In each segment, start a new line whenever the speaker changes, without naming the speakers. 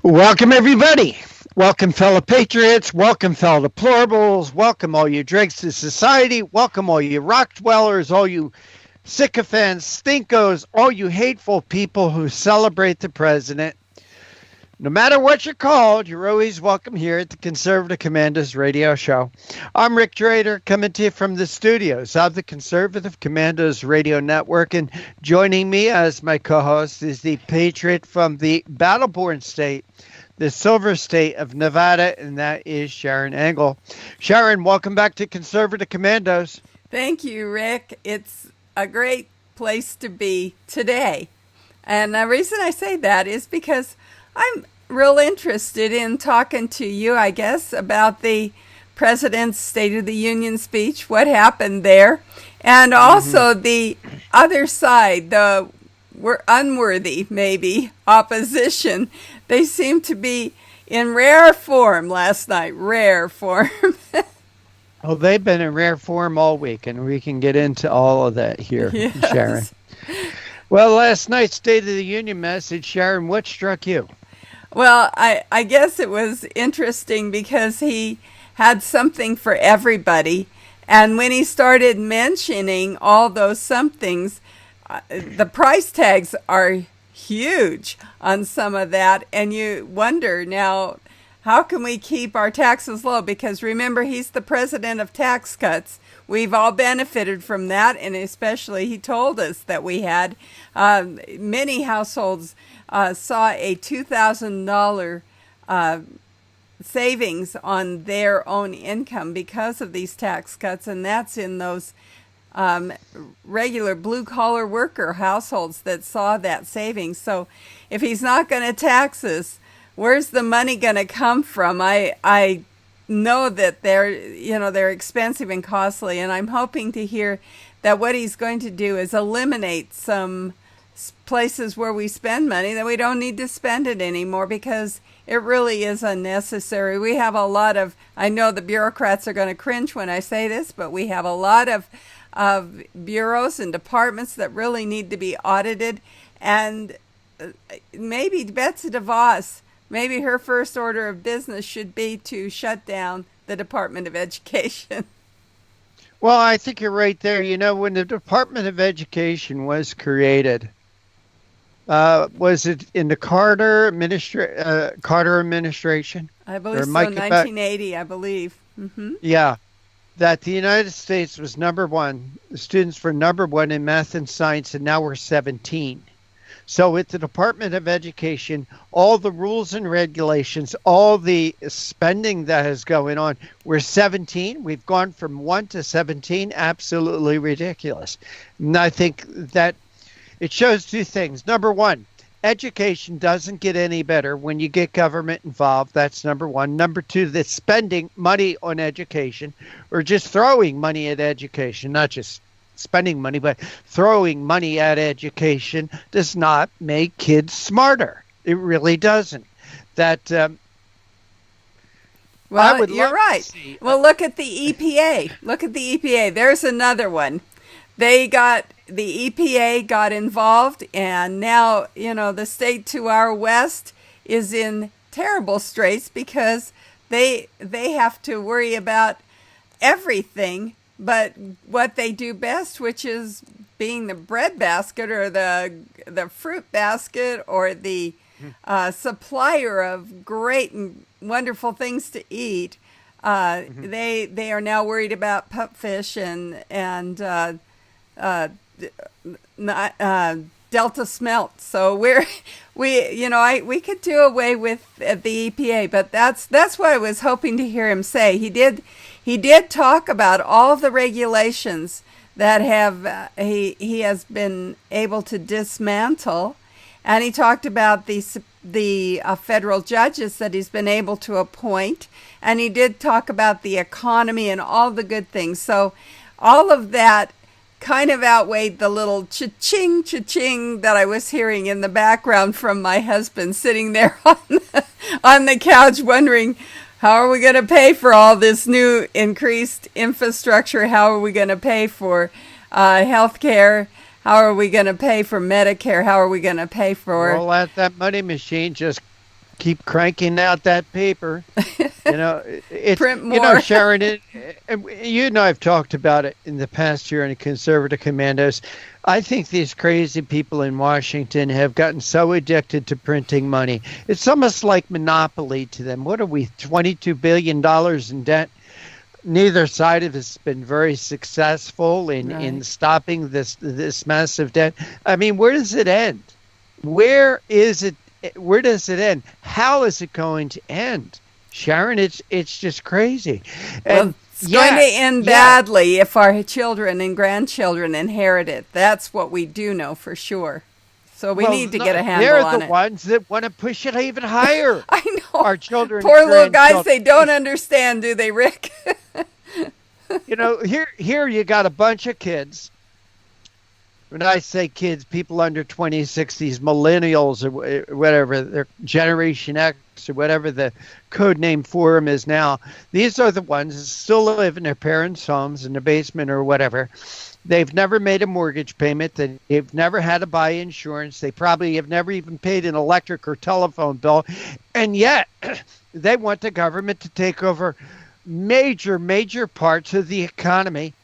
Welcome, everybody. Welcome, fellow patriots. Welcome, fellow deplorables. Welcome, all you dregs to society. Welcome, all you rock dwellers, all you sycophants, stinkos, all you hateful people who celebrate the president. No matter what you're called, you're always welcome here at the Conservative Commandos radio show. I'm Rick Drader, coming to you from the studios of the Conservative Commandos radio network, and joining me as my co-host is the patriot from the battle-born state, the silver state of Nevada, and that is Sharron Engel. Sharron, welcome back to Conservative Commandos.
Thank you, Rick. It's a great place to be today. And the reason I say that is because I'm real interested in talking to you, I guess, about the President's State of the Union speech, what happened there, and also the other side, the unworthy, maybe, opposition. They seem to be in rare form last night, rare form.
Oh, they've been in rare form all week, and we can get into all of that here, yes. Sharron. Well, last night's State of the Union message, Sharron, what struck you?
Well, I guess it was interesting because he had something for everybody. And when he started mentioning all those somethings, the price tags are huge on some of that. And you wonder now, how can we keep our taxes low? Because remember, he's the president of tax cuts. We've all benefited from that, and especially he told us that we had. Many households saw a $2,000 savings on their own income because of these tax cuts, and that's in those regular blue-collar worker households that saw that savings. So if he's not going to tax us, where's the money going to come from? I know that they're expensive and costly, and I'm hoping to hear that what he's going to do is eliminate some places where we spend money that we don't need to spend it anymore, because it really is unnecessary. We have a lot of, I know the bureaucrats are going to cringe when I say this, but we have a lot of bureaus and departments that really need to be audited. And maybe Betsy DeVos, maybe her first order of business should be to shut down the Department of Education.
Well, I think you're right there. You know, when the Department of Education was created, was it in the Carter administration?
I believe so, 1980, I believe. Mm-hmm.
Yeah, that the United States was number one. The students were number one in math and science, and now we're 17. So with the Department of Education, all the rules and regulations, all the spending that is going on, we're 17. We've gone from 1 to 17. Absolutely ridiculous. And I think that it shows two things. Number one, education doesn't get any better when you get government involved. That's number one. Number two, that spending money on education, or just throwing money at education, not just spending money, but throwing money at education, does not make kids smarter. It really doesn't. That
well, you're right. Well, look at the EPA. Look at the EPA. There's another one. The EPA got involved, and now, the state to our west is in terrible straits because they have to worry about everything but what they do best, which is being the bread basket or the fruit basket or the supplier of great and wonderful things to eat. They are now worried about pupfish and Delta smelt. So we could do away with the EPA, but that's what I was hoping to hear him say. He did talk about all the regulations that he has been able to dismantle, and he talked about the federal judges that he's been able to appoint, and he did talk about the economy and all the good things. So all of that kind of outweighed the little cha-ching, cha-ching that I was hearing in the background from my husband sitting there on the couch wondering, how are we going to pay for all this new increased infrastructure? How are we going to pay for health care? How are we going to pay for Medicare? How are we going to pay for...
Well, that money machine just keep cranking out that paper. It's
Print more.
Sharron. You and I have talked about it in the past year in Conservative Commandos. I think these crazy people in Washington have gotten so addicted to printing money. It's almost like monopoly to them. What are we, $22 billion in debt? Neither side of us has been very successful in stopping this massive debt. I mean, where does it end? Where does it end? How is it going to end? Sharron, it's just crazy. And
it's going to end badly if our children and grandchildren inherit it. That's what we do know for sure. So we need to get a handle on it.
They're the ones that want to push it even higher.
I know.
Our children.
Poor little guys, they don't understand, do they, Rick?
Here you got a bunch of kids. When I say kids, people under 26, these millennials or whatever, they're Generation X or whatever the code name for them is now. These are the ones that still live in their parents' homes in the basement or whatever. They've never made a mortgage payment. They've never had to buy insurance. They probably have never even paid an electric or telephone bill. And yet they want the government to take over major parts of the economy.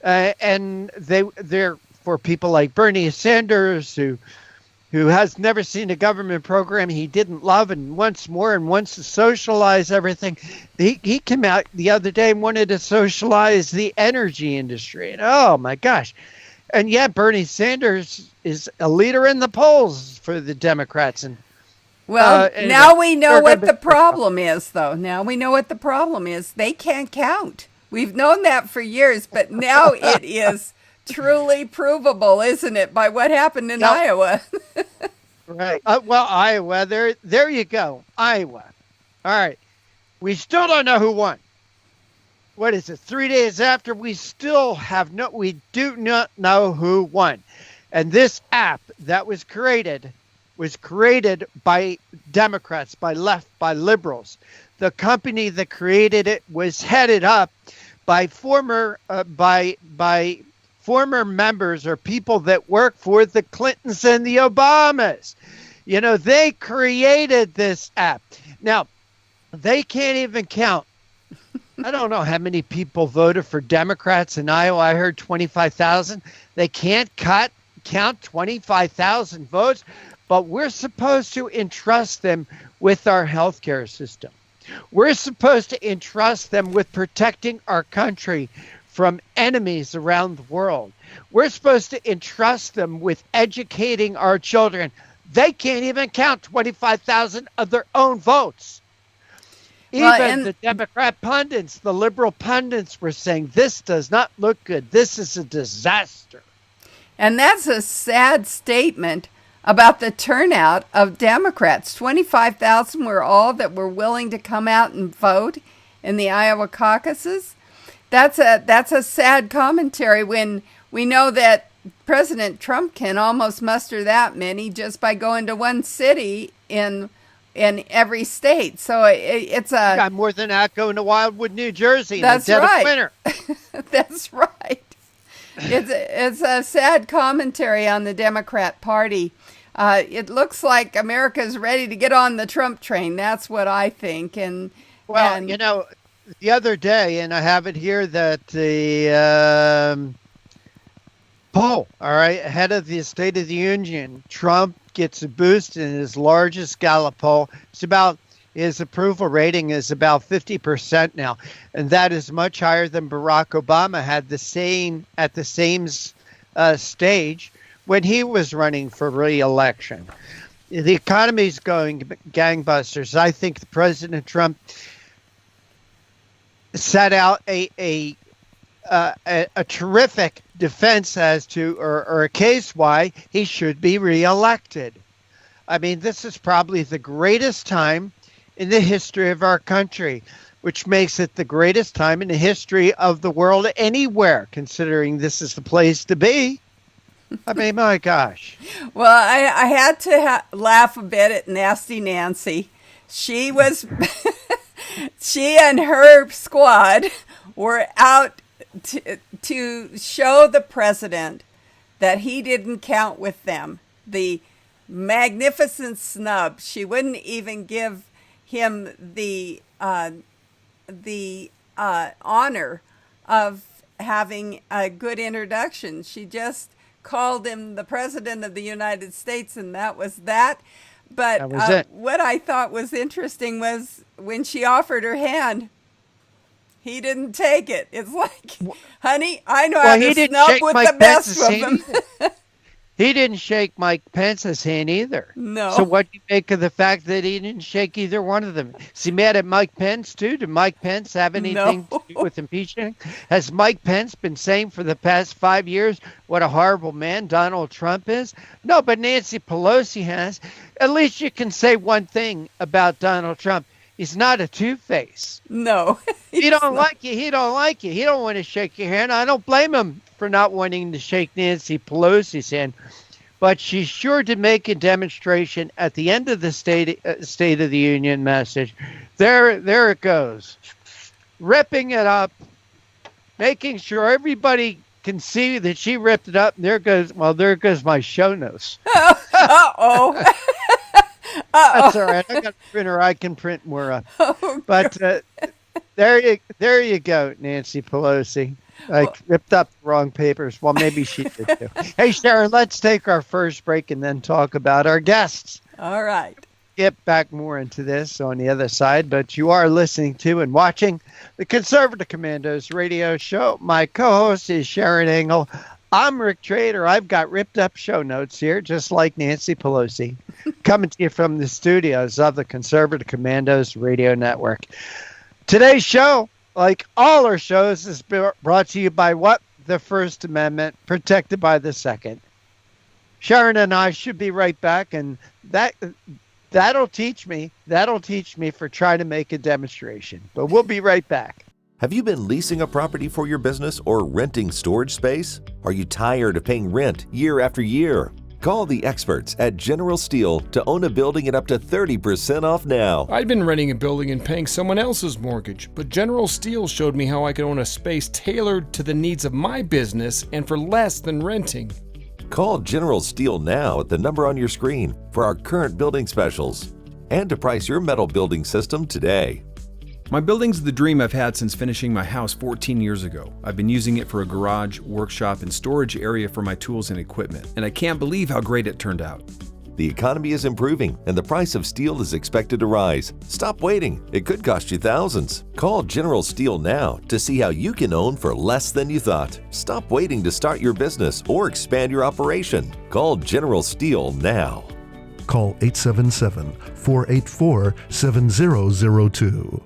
And they're for people like Bernie Sanders, who has never seen a government program he didn't love and wants more and wants to socialize everything. He came out the other day and wanted to socialize the energy industry. And oh my gosh. And yet Bernie Sanders is a leader in the polls for the Democrats. And
anyway, now we know what the problem is, though. Now we know what the problem is. They can't count. We've known that for years, but now it is truly provable, isn't it, by what happened in Iowa?
Right. Iowa, there you go. Iowa. All right. We still don't know who won. What is it? 3 days after, we do not know who won. And this app that was created by Democrats, by left, by liberals. The company that created it was headed up by former members or people that work for the Clintons and the Obamas. They created this app. Now, they can't even count. I don't know how many people voted for Democrats in Iowa. I heard 25,000. They can't count 25,000 votes, but we're supposed to entrust them with our healthcare system. We're supposed to entrust them with protecting our country from enemies around the world. We're supposed to entrust them with educating our children. They can't even count 25,000 of their own votes. Even the Democrat pundits, the liberal pundits were saying, this does not look good. This is a disaster.
And that's a sad statement about the turnout of Democrats. 25,000 were all that were willing to come out and vote in the Iowa caucuses. That's a sad commentary when we know that President Trump can almost muster that many just by going to one city in every state. So it's
got more than that going to Wildwood, New Jersey in the dead of winter.
That's right. It's a sad commentary on the Democrat Party. It looks like America's ready to get on the Trump train. That's what I think.
The other day, and I have it here, that the poll, all right, ahead of the State of the Union, Trump gets a boost in his largest Gallup poll. His approval rating is about 50% now, and that is much higher than Barack Obama had at the same stage when he was running for re-election. The economy's going gangbusters. I think President Trump set out a terrific defense as to, or a case why he should be reelected. I mean, this is probably the greatest time in the history of our country, which makes it the greatest time in the history of the world anywhere, considering this is the place to be. I mean, my gosh.
Well, I had to laugh a bit at Nasty Nancy. She and her squad were out to show the president that he didn't count with them. The magnificent snub. She wouldn't even give him the honor of having a good introduction. She just called him the President of the United States, and that was that. But
that was it.
What I thought was interesting was when she offered her hand, he didn't take it. It's like, honey, I know how to snub with the best of them.
He didn't shake Mike Pence's hand either.
No.
So what do you make of the fact that he didn't shake either one of them? Is he mad at Mike Pence, too? Did Mike Pence have anything to do with impeachment? Has Mike Pence been saying for the past 5 years what a horrible man Donald Trump is? No, but Nancy Pelosi has. At least you can say one thing about Donald Trump. He's not a two-face.
No.
He don't like you. He don't like you. He don't want to shake your hand. I don't blame him for not wanting to shake Nancy Pelosi's hand. But she sure did make a demonstration at the end of the State of the Union message. There it goes. Ripping it up, making sure everybody can see that she ripped it up. And there goes my show notes.
Uh-oh.
That's all right. I got a printer. I can print more. But there you go, Nancy Pelosi. Ripped up the wrong papers. Well, maybe she did too. Hey, Sharron, let's take our first break and then talk about our guests.
All right.
Get back more into this on the other side, but you are listening to and watching the Conservative Commandos radio show. My co-host is Sharron Engel. I'm Rick Trader. I've got ripped up show notes here, just like Nancy Pelosi, coming to you from the studios of the Conservative Commandos radio network. Today's show, like all our shows, is brought to you by what? The First Amendment, protected by the Second. Sharron and I should be right back, and that'll teach me for trying to make a demonstration. But we'll be right back.
Have you been leasing a property for your business or renting storage space? Are you tired of paying rent year after year? Call the experts at General Steel to own a building at up to 30% off now.
I'd been renting a building and paying someone else's mortgage, but General Steel showed me how I could own a space tailored to the needs of my business and for less than renting.
Call General Steel now at the number on your screen for our current building specials and to price your metal building system today.
My building's the dream I've had since finishing my house 14 years ago. I've been using it for a garage, workshop, and storage area for my tools and equipment, and I can't believe how great it turned out.
The economy is improving and the price of steel is expected to rise. Stop waiting. It could cost you thousands. Call General Steel now to see how you can own for less than you thought. Stop waiting to start your business or expand your operation. Call General Steel now.
Call 877-484-7002.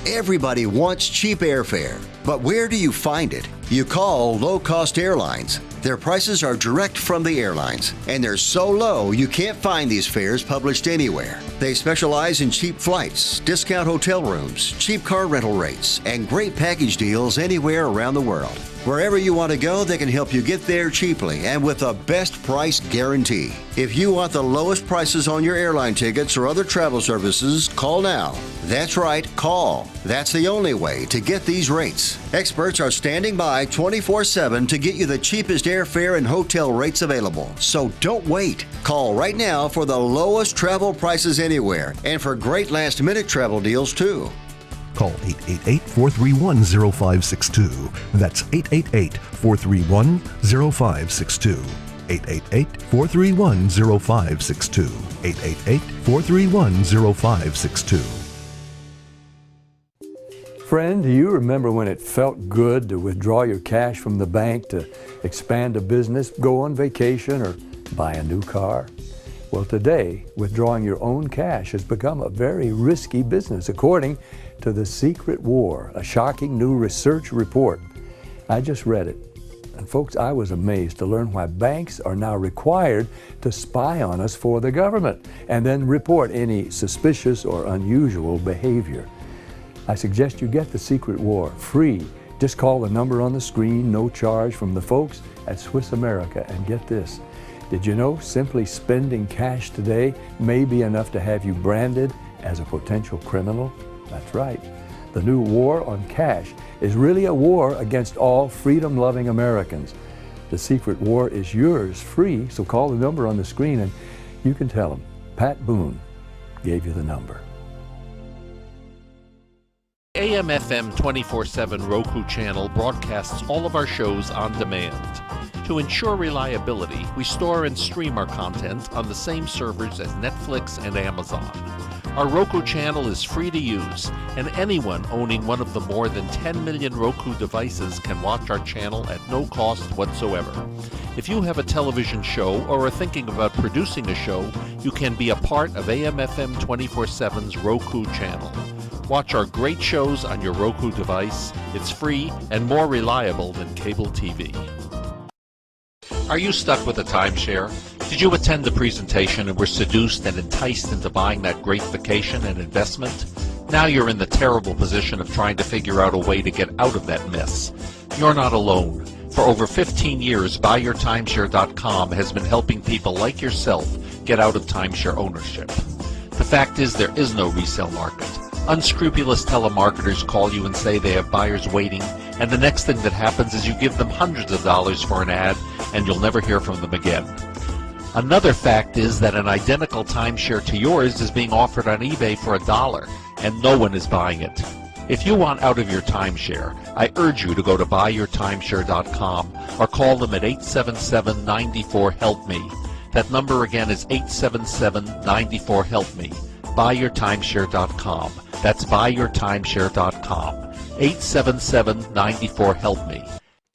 Everybody wants cheap airfare, but where do you find it? You call low-cost airlines. Their prices are direct from the airlines, and they're so low you can't find these fares published anywhere. They specialize in cheap flights, discount hotel rooms, cheap car rental rates, and great package deals anywhere around the world. Wherever you want to go, they can help you get there cheaply and with a best price guarantee. If you want the lowest prices on your airline tickets or other travel services, call now. That's right, call. That's the only way to get these rates. Experts are standing by 24/7 to get you the cheapest airfare and hotel rates available. So don't wait. Call right now for the lowest travel prices anywhere and for great last-minute travel deals too.
Call 888-431-0562. That's 888-431-0562. 888-431-0562. 888-431-0562.
Friend, do you remember when it felt good to withdraw your cash from the bank to expand a business, go on vacation, or buy a new car? Well, today, withdrawing your own cash has become a very risky business, according to The Secret War, a shocking new research report. I just read it. And folks, I was amazed to learn why banks are now required to spy on us for the government and then report any suspicious or unusual behavior. I suggest you get The Secret War free. Just call the number on the screen, no charge, from the folks at Swiss America. And get this, did you know simply spending cash today may be enough to have you branded as a potential criminal? That's right. The new war on cash is really a war against all freedom-loving Americans. The secret war is yours, free, so call the number on the screen and you can tell them Pat Boone gave you the number.
AM/FM 24/7 Roku channel broadcasts all of our shows on demand. To ensure reliability, we store and stream our content on the same servers as Netflix and Amazon. Our Roku channel is free to use, and anyone owning one of the more than 10 million Roku devices can watch our channel at no cost whatsoever. If you have a television show or are thinking about producing a show, you can be a part of AM/FM 24/7's Roku channel. Watch our great shows on your Roku device. It's free and more reliable than cable TV. Are you stuck with a timeshare? Did you attend the presentation and were seduced and enticed into buying that great vacation and investment? Now you're in the terrible position of trying to figure out a way to get out of that mess. You're not alone. For over 15 years, BuyYourTimeshare.com has been helping people like yourself get out of timeshare ownership. The fact is, there is no resale market. Unscrupulous telemarketers call you and say they have buyers waiting, and the next thing that happens is you give them hundreds of dollars for an ad, and you'll never hear from them again. Another fact is that an identical timeshare to yours is being offered on eBay for $1, and no one is buying it. If you want out of your timeshare, I urge you to go to BuyYourTimeshare.com or call them at 877-94-HELP-ME. That number again is 877-94-HELP-ME. BuyYourTimeshare.com. That's BuyYourTimeshare.com. 877-94-HELP-ME.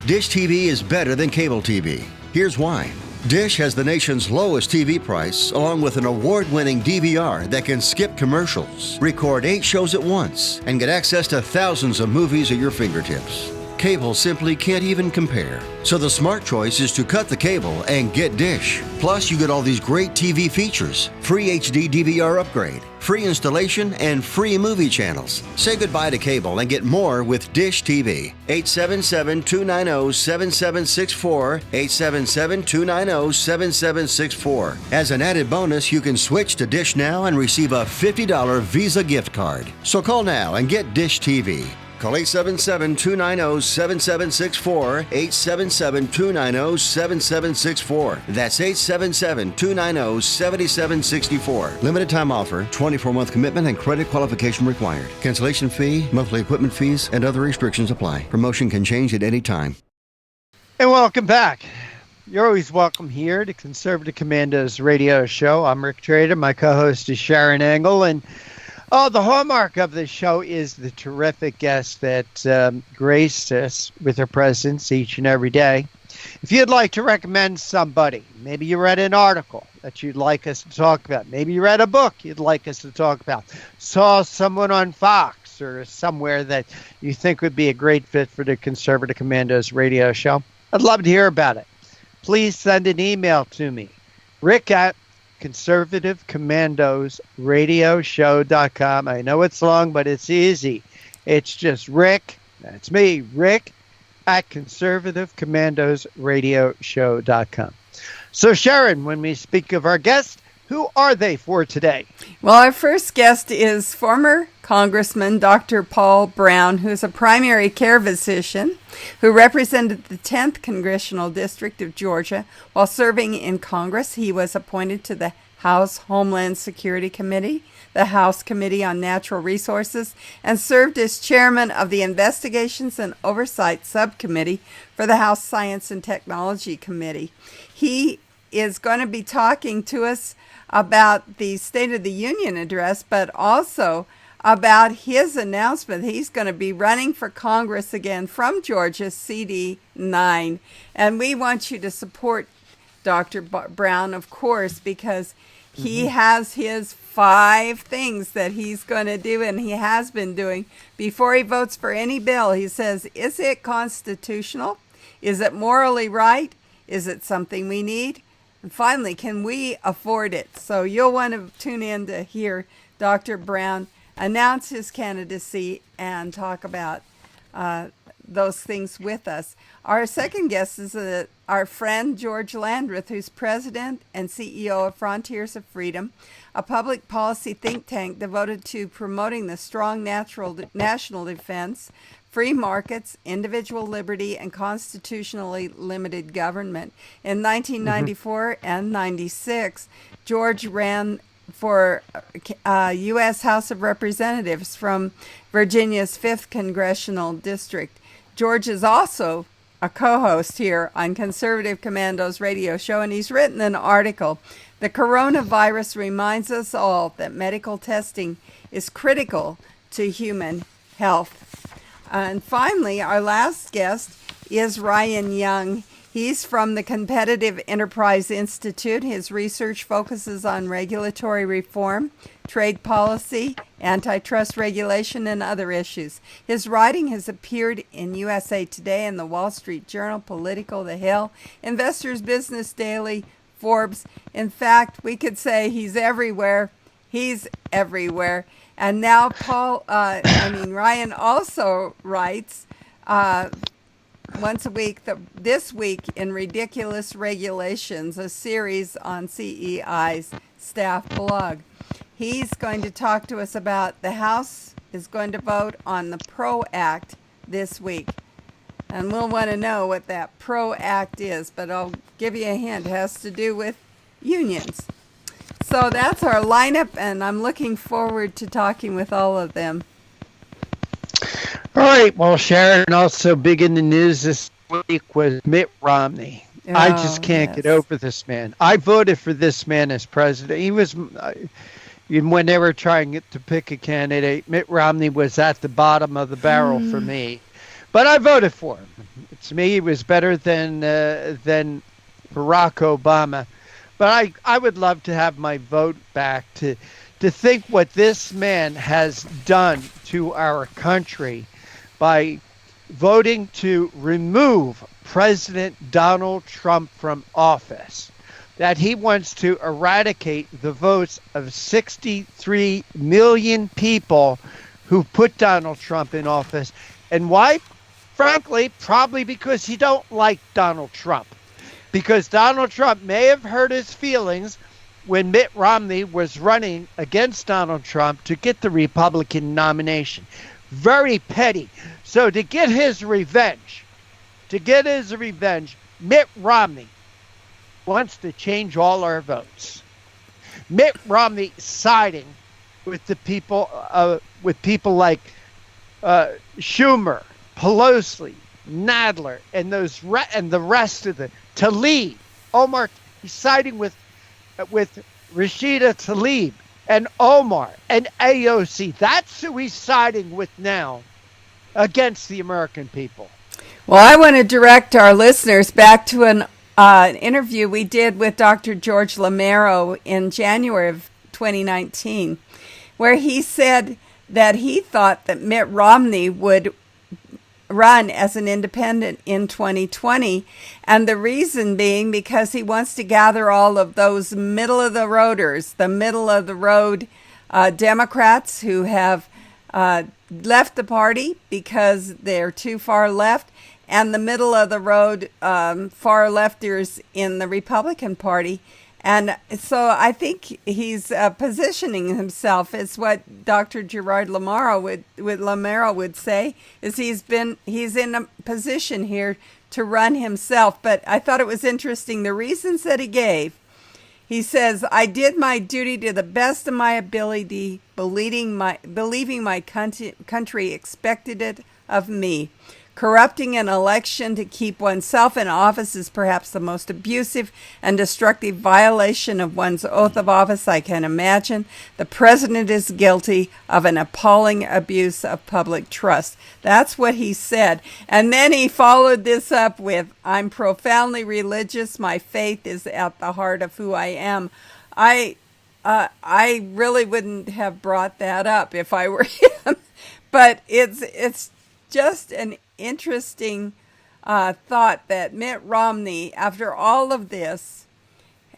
Dish TV is better than cable TV. Here's why. Dish has the nation's lowest TV price, along with an award-winning DVR that can skip commercials, record 8 shows at once, and get access to thousands of movies at your fingertips. Cable simply can't even compare. So the smart choice is to cut the cable and get Dish. Plus, you get all these great TV features, free HD DVR upgrade, free installation, and free movie channels. Say goodbye to cable and get more with Dish TV. 877-290-7764, 877-290-7764. As an added bonus, you can switch to Dish now and receive a $50 Visa gift card. So call now and get Dish TV. Call 877-290-7764, 877-290-7764. That's 877-290-7764. Limited time offer, 24-month commitment and credit qualification required. Cancellation fee, monthly equipment fees, and other restrictions apply. Promotion can change at any time.
And welcome back. You're always welcome here to Conservative Commandos radio show. I'm Rick Trader. My co-host is Sharron Engel, and the hallmark of this show is the terrific guests that graced us with their presence each and every day. If you'd like to recommend somebody, maybe you read an article that you'd like us to talk about, maybe you read a book you'd like us to talk about, saw someone on Fox or somewhere that you think would be a great fit for the Conservative Commandos radio show, I'd love to hear about it. Please send an email to me, rick@conservativecommandosradioshow.com. I know it's long, but it's easy. It's just Rick, that's me, rick@conservativecommandosradioshow.com. So Sharron, when we speak of our guests, who are they for today?
Well, our first guest is former Congressman Dr. Paul Broun, who is a primary care physician who represented the 10th Congressional District of Georgia. While serving in Congress, he was appointed to the House Homeland Security Committee, the House Committee on Natural Resources, and served as chairman of the Investigations and Oversight Subcommittee for the House Science and Technology Committee. He is going to be talking to us about the State of the Union address, but also about his announcement. He's going to be running for Congress again from Georgia, CD 9. And we want you to support Dr. Broun, of course, because he has his 5 things that he's going to do, and he has been doing before he votes for any bill. He says, is it constitutional? Is it morally right? Is it something we need? And finally, can we afford it? So you'll want to tune in to hear Dr. Broun announce his candidacy and talk about those things with us. Our second guest is our friend George Landrith, who's president and CEO of Frontiers of Freedom, a public policy think tank devoted to promoting the strong national defense, free markets, individual liberty, and constitutionally limited government. In 1994 and 96, George ran for U.S. House of Representatives from Virginia's 5th Congressional District. George is also a co-host here on Conservative Commando's radio show, and he's written an article. The coronavirus reminds us all that medical testing is critical to human health. And finally, our last guest is Ryan Young. He's from the Competitive Enterprise Institute. His research focuses on regulatory reform, trade policy, antitrust regulation, and other issues. His writing has appeared in USA Today and the Wall Street Journal, Politico, The Hill, Investors Business Daily, Forbes. In fact, we could say he's everywhere. He's everywhere. And now Ryan also writes once a week, this week in Ridiculous Regulations, a series on CEI's staff blog. He's going to talk to us about the House is going to vote on the PRO Act this week. And we'll want to know what that PRO Act is, but I'll give you a hint. It has to do with unions. So that's our lineup, and I'm looking forward to talking with all of them.
All right. Well, Sharron, also big in the news this week was Mitt Romney. I just can't get over this man. I voted for this man as president. He was, when they were trying to pick a candidate, Mitt Romney was at the bottom of the barrel for me. But I voted for him. To me, he was better than Barack Obama. But I would love to have my vote back to think what this man has done to our country by voting to remove President Donald Trump from office, that he wants to eradicate the votes of 63 million people who put Donald Trump in office. And why? Frankly, probably because he don't like Donald Trump. Because Donald Trump may have hurt his feelings when Mitt Romney was running against Donald Trump to get the Republican nomination. Very petty. So to get his revenge, Mitt Romney wants to change all our votes. Mitt Romney siding with the people, with people like Schumer, Pelosi, Nadler, and the rest of the Tlaib, Omar. He's siding with Rashida Tlaib and Omar and AOC. That's who he's siding with now against the American people.
Well, I want to direct our listeners back to an interview we did with Dr. George Lamero in January of 2019, where he said that he thought that Mitt Romney would run as an independent in 2020, and the reason being because he wants to gather all of those middle-of-the-roaders, the middle-of-the-road Democrats who have left the party because they're too far left, and the middle-of-the-road far lefters in the Republican Party. And so I think he's positioning himself as what Dr. Gerard Lamero would say, is he's in a position here to run himself. But I thought it was interesting the reasons that he gave. He says, "I did my duty to the best of my ability, believing my country expected it of me. Corrupting an election to keep oneself in office is perhaps the most abusive and destructive violation of one's oath of office I can imagine. The president is guilty of an appalling abuse of public trust." That's what he said. And then he followed this up with, "I'm profoundly religious. My faith is at the heart of who I am." I really wouldn't have brought that up if I were him. But it's just an interesting thought that Mitt Romney, after all of this,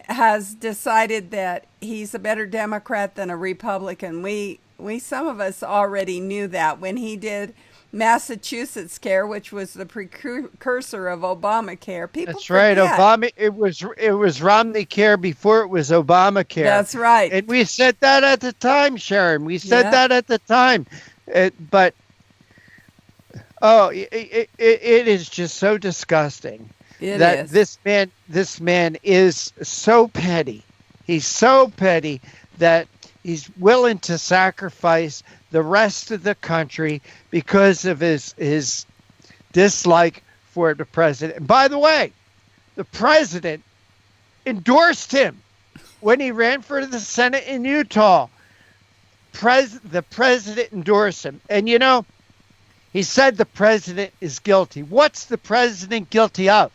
has decided that he's a better Democrat than a Republican. We some of us already knew that when he did Massachusetts Care, which was the precursor of Obamacare. People
That's
forget.
right. It was Romney Care before it was Obamacare.
That's right.
And we said that at the time, Sharon. We said that at the time. But Oh, it is just so disgusting that this man is so petty. He's so petty that he's willing to sacrifice the rest of the country because of his dislike for the president. And by the way, the president endorsed him when he ran for the Senate in Utah. The president endorsed him. And you know, he said the president is guilty. What's the president guilty of?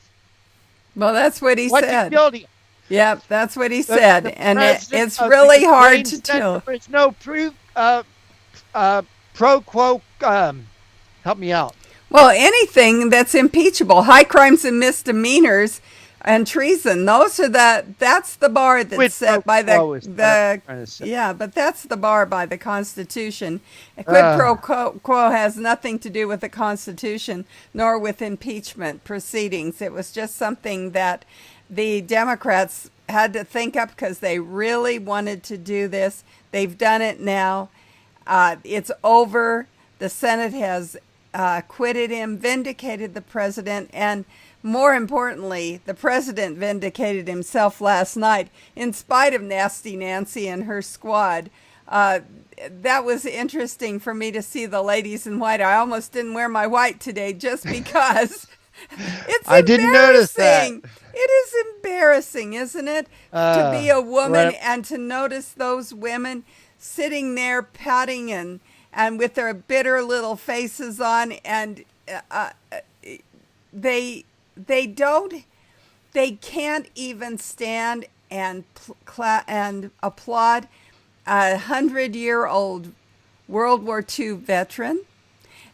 Well, that's what he
What's
said.
he guilty of?
Yep, that's what he said. And it's
of
really
the
hard to
Ukraine
tell.
There's no pro quo. Help me out.
Well, anything that's impeachable, high crimes and misdemeanors and treason, that's the bar that's
Quid
set by
pro quo is what I'm trying to say.
yeah, but that's the bar by the Constitution. Quid pro quo has nothing to do with the Constitution nor with impeachment proceedings. It was just something that the Democrats had to think up because they really wanted to do this. They've done it now. It's over. The Senate has acquitted him, vindicated the president, and more importantly, the president vindicated himself last night in spite of Nasty Nancy and her squad. That was interesting for me to see the ladies in white. I almost didn't wear my white today just because it's
I didn't notice that.
It is embarrassing, isn't it, to be a woman and to notice those women sitting there pouting and with their bitter little faces on, and they can't even stand and applaud a 100-year-old World War II veteran.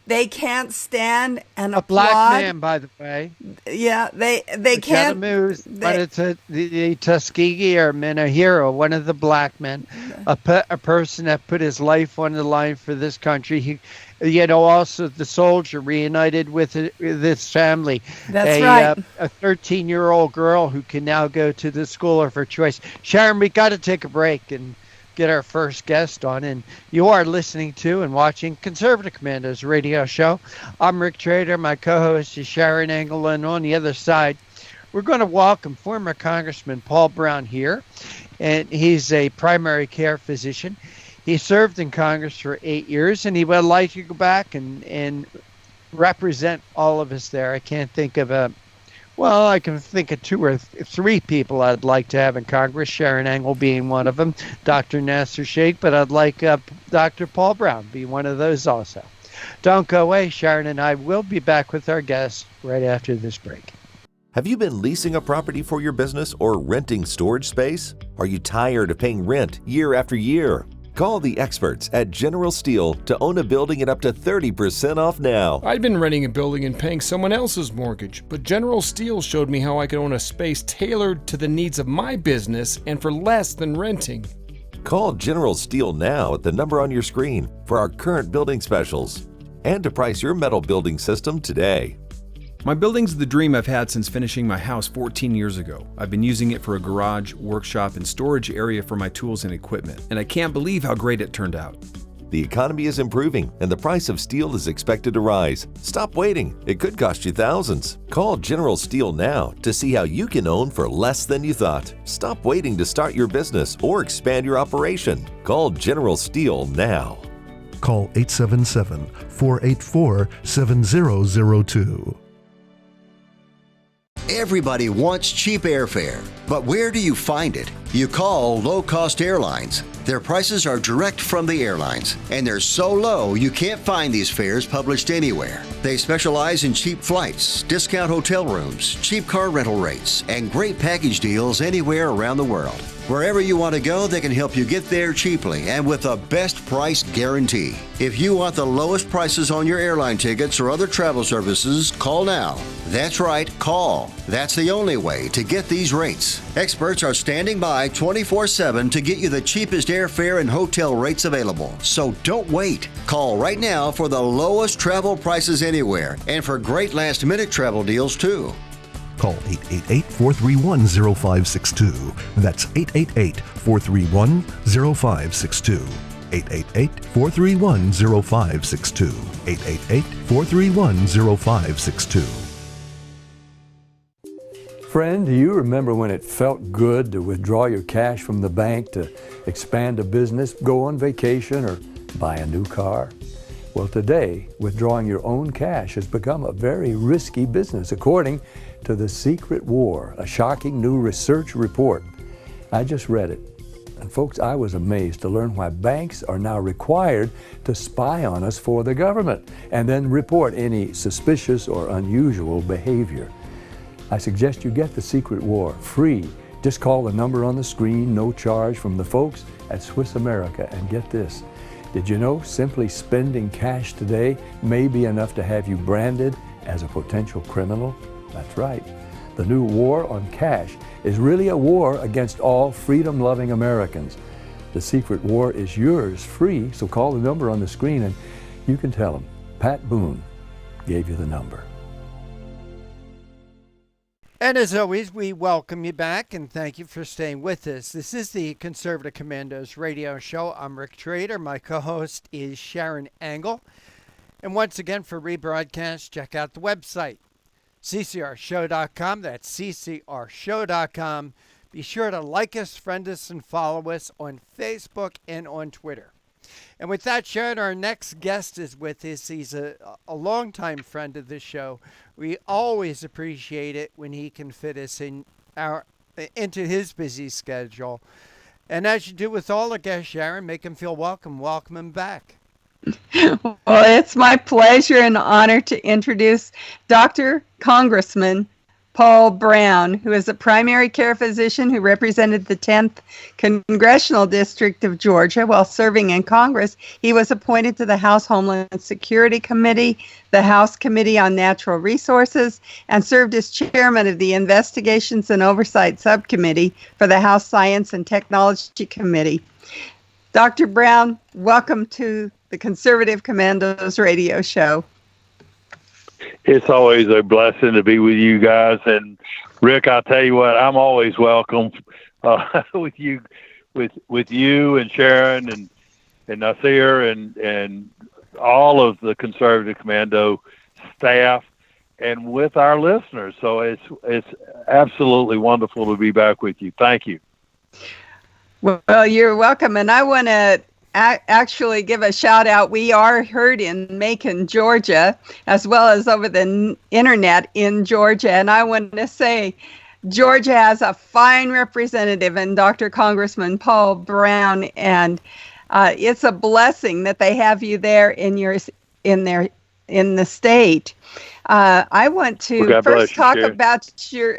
They can't stand and applaud.
A black man, by the way.
Yeah, they can't.
But it's the Tuskegee Airman, a hero, one of the black men, a person that put his life on the line for this country. He, also the soldier reunited with his family.
That's right.
A 13-year-old girl who can now go to the school of her choice. Sharron, we got to take a break and get our first guest on, and you are listening to and watching Conservative Commandos radio show. I'm Rick Trader. My co-host is Sharron Engel, and on the other side, we're going to welcome former Congressman Paul Broun here, and he's a primary care physician. He served in Congress for 8 years, and he would like to go back and represent all of us there. I can't think of I can think of 2 or 3 people I'd like to have in Congress, Sharron Engel being one of them, Dr. Nasser Sheikh, but I'd like Dr. Paul Broun be one of those also. Don't go away. Sharron and I will be back with our guests right after this break.
Have you been leasing a property for your business or renting storage space? Are you tired of paying rent year after year? Call the experts at General Steel to own a building at up to 30% off now.
I'd been renting a building and paying someone else's mortgage, but General Steel showed me how I could own a space tailored to the needs of my business and for less than renting.
Call General Steel now at the number on your screen for our current building specials and to price your metal building system today.
My building's the dream I've had since finishing my house 14 years ago. I've been using it for a garage, workshop, and storage area for my tools and equipment, and I can't believe how great it turned out.
The economy is improving and the price of steel is expected to rise. Stop waiting. It could cost you thousands. Call General Steel now to see how you can own for less than you thought. Stop waiting to start your business or expand your operation. Call General Steel now.
Call 877-484-7002.
Everybody wants cheap airfare, but where do you find it? You call low-cost airlines. Their prices are direct from the airlines, and they're so low you can't find these fares published anywhere. They specialize in cheap flights, discount hotel rooms, cheap car rental rates, and great package deals anywhere around the world. Wherever you want to go, they can help you get there cheaply and with a best price guarantee. If you want the lowest prices on your airline tickets or other travel services, call now. That's right, call. That's the only way to get these rates. Experts are standing by 24/7 to get you the cheapest airfare and hotel rates available. So don't wait. Call right now for the lowest travel prices anywhere and for great last-minute travel deals too.
Call 888-431-0562. That's 888-431-0562. 888-431-0562. 888-431-0562.
Friend, do you remember when it felt good to withdraw your cash from the bank to expand a business, go on vacation, or buy a new car? Well, today, withdrawing your own cash has become a very risky business, according to The Secret War, a shocking new research report. I just read it. And folks, I was amazed to learn why banks are now required to spy on us for the government and then report any suspicious or unusual behavior. I suggest you get The Secret War free. Just call the number on the screen, no charge, from the folks at Swiss America. And get this, did you know simply spending cash today may be enough to have you branded as a potential criminal? That's right. The new war on cash is really a war against all freedom-loving Americans. The Secret War is yours free, so call the number on the screen and you can tell them Pat Boone gave you the number.
And as always, we welcome you back and thank you for staying with us. This is the Conservative Commandos radio show. I'm Rick Trader. My co-host is Sharron Angle. And once again, for rebroadcast, check out the website, CCRShow.com. That's CCRShow.com. Be sure to like us, friend us, and follow us on Facebook and on Twitter. And with that, Sharron, our next guest is with us. He's a longtime friend of the show. We always appreciate it when he can fit us into his busy schedule. And as you do with all the guests, Sharron, make him feel welcome. Welcome him back.
Well, it's my pleasure and honor to introduce Dr. Congressman Paul Broun, who is a primary care physician who represented the 10th Congressional District of Georgia while serving in Congress. He was appointed to the House Homeland Security Committee, the House Committee on Natural Resources, and served as chairman of the Investigations and Oversight Subcommittee for the House Science and Technology Committee. Dr. Broun, welcome to the Conservative Commandos radio show.
It's always a blessing to be with you guys. And Rick, I'll tell you what, I'm always welcome with you and Sharron and Nasir and all of the Conservative Commando staff and with our listeners. So it's absolutely wonderful to be back with you. Thank you.
Well, you're welcome. And I want to actually give a shout out. We are heard in Macon, Georgia, as well as over the internet in Georgia. And I want to say Georgia has a fine representative in Dr. Congressman Paul Broun, and it's a blessing that they have you there in the state. I want to first talk about your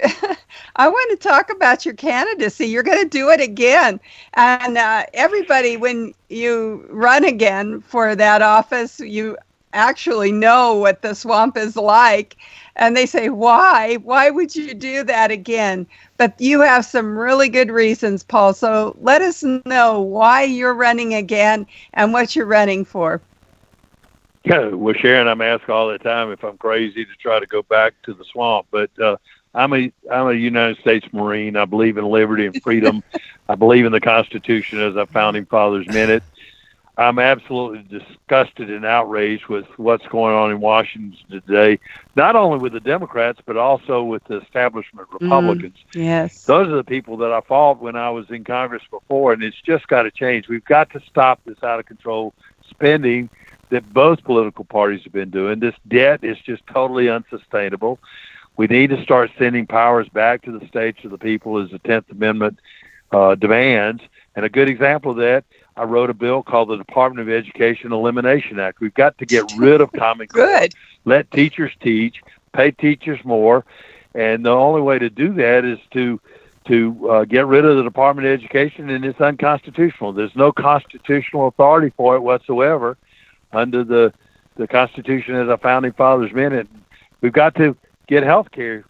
I want to talk about your candidacy. You're going to do it again. And everybody, when you run again for that office, you actually know what the swamp is like. And they say, why? Why would you do that again? But you have some really good reasons, Paul. So let us know why you're running again and what you're running for.
Yeah, well, Sharron, I'm asked all the time if I'm crazy to try to go back to the swamp, but I'm a United States Marine. I believe in liberty and freedom. I believe in the Constitution as our founding fathers meant it. I'm absolutely disgusted and outraged with what's going on in Washington today, not only with the Democrats, but also with the establishment Republicans.
Yes.
Those are the people that I fought when I was in Congress before, and it's just got to change. We've got to stop this out-of-control spending that both political parties have been doing. This debt is just totally unsustainable. We need to start sending powers back to the states, to the people, as the 10th Amendment demands. And a good example of that, I wrote a bill called the Department of Education Elimination Act. We've got to get rid of Common Core. Let teachers teach, pay teachers more, and the only way to do that is to get rid of the Department of Education, and it's unconstitutional. There's no constitutional authority for it whatsoever under the Constitution as our founding fathers meant it. We've got to get health care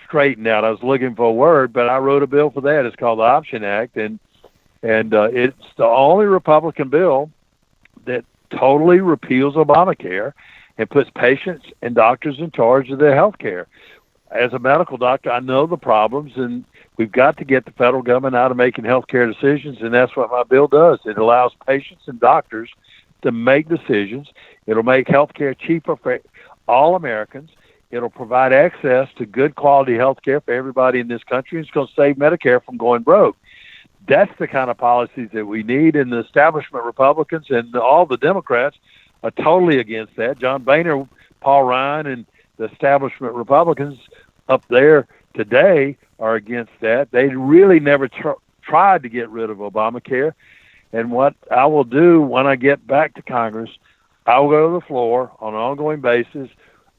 straightened out. I was looking for a word, but I wrote a bill for that. It's called the Option Act, and it's the only Republican bill that totally repeals Obamacare and puts patients and doctors in charge of their health care. As a medical doctor, I know the problems, and We've got to get the federal government out of making healthcare decisions, and that's what my bill does. It allows patients and doctors to make decisions. It'll make healthcare cheaper for all Americans. It'll provide access to good quality healthcare for everybody in this country. It's going to save Medicare from going broke. That's the kind of policies that we need, and the establishment Republicans and all the Democrats are totally against that. John Boehner, Paul Ryan, and the establishment Republicans up there today are against that. They really never tried to get rid of Obamacare. And what I will do when I get back to Congress, I will go to the floor on an ongoing basis,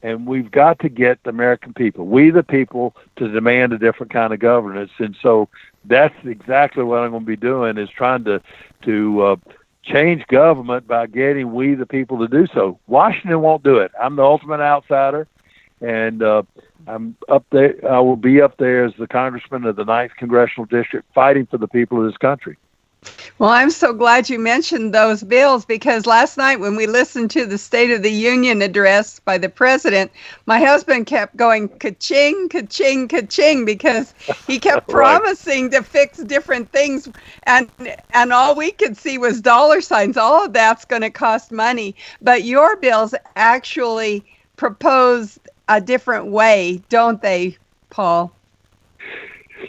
and we've got to get the American people, we the people, to demand a different kind of governance. And so that's exactly what I'm going to be doing, is trying to change government by getting we the people to do so. Washington won't do it. I'm the ultimate outsider, and I'm up there. I will be up there as the congressman of the 9th Congressional District, fighting for the people of this country.
Well, I'm so glad you mentioned those bills, because last night when we listened to the State of the Union address by the president, my husband kept going ka-ching, ka-ching, ka-ching, because he kept promising to fix different things, and all we could see was dollar signs. All of that's going to cost money. But your bills actually propose a different way, don't they, Paul?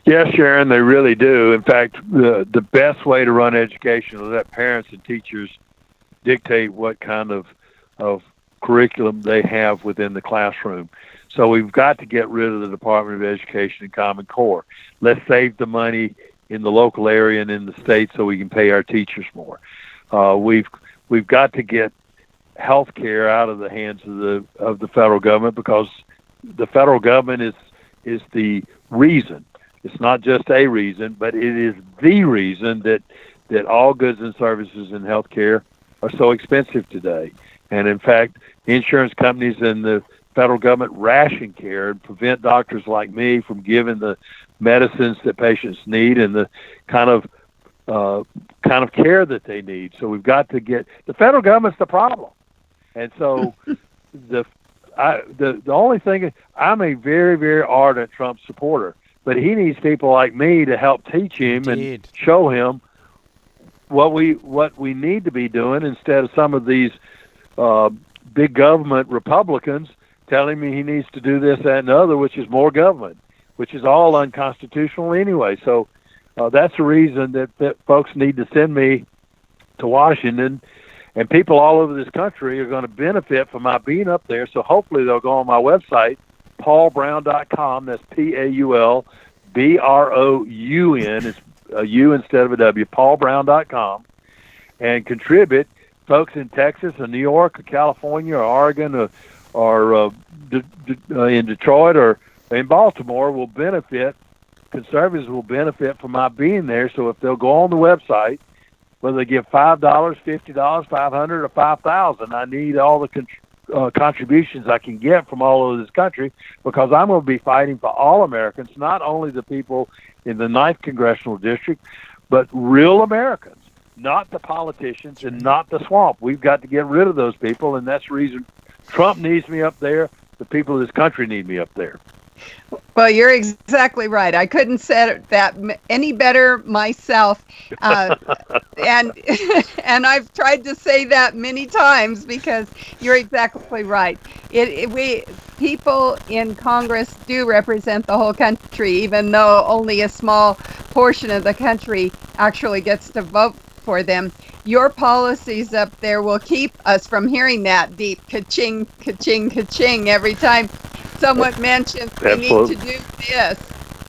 Yes, Sharon, they really do. In fact, the best way to run education is let parents and teachers dictate what kind of curriculum they have within the classroom. So we've got to get rid of the Department of Education and Common Core. Let's save the money in the local area and in the state so we can pay our teachers more. We've got to get health care out of the hands of the federal government, because the federal government is the reason. It's not just a reason, but it is the reason that all goods and services in healthcare are so expensive today. And in fact, insurance companies and the federal government ration care and prevent doctors like me from giving the medicines that patients need and the kind of care that they need. So we've got to get the federal government's the problem. And so the only thing, I'm a very, very ardent Trump supporter. But he needs people like me to help teach him and show him what we need to be doing, instead of some of these big government Republicans telling me he needs to do this, that, and the other, which is more government, which is all unconstitutional anyway. So that's the reason that folks need to send me to Washington, and people all over this country are going to benefit from my being up there. So hopefully they'll go on my website, paulbroun.com. That's PaulBroun. It's a U instead of a W. paulbroun.com, and contribute. Folks in Texas or New York or California or Oregon or in Detroit or in Baltimore will benefit. Conservatives will benefit from my being there. So if they'll go on the website, whether they give $5, $50, $500, or $5,000, I need all the contributions I can get from all over this country, because I'm going to be fighting for all Americans, not only the people in the 9th Congressional District, but real Americans, not the politicians and not the swamp. We've got to get rid of those people, and that's the reason Trump needs me up there. The people of this country need me up there.
Well, you're exactly right. I couldn't say that any better myself. And I've tried to say that many times, because you're exactly right. We people in Congress do represent the whole country, even though only a small portion of the country actually gets to vote for them. Your policies up there will keep us from hearing that deep ka-ching, ka-ching, ka-ching every time someone mentions we need to do this.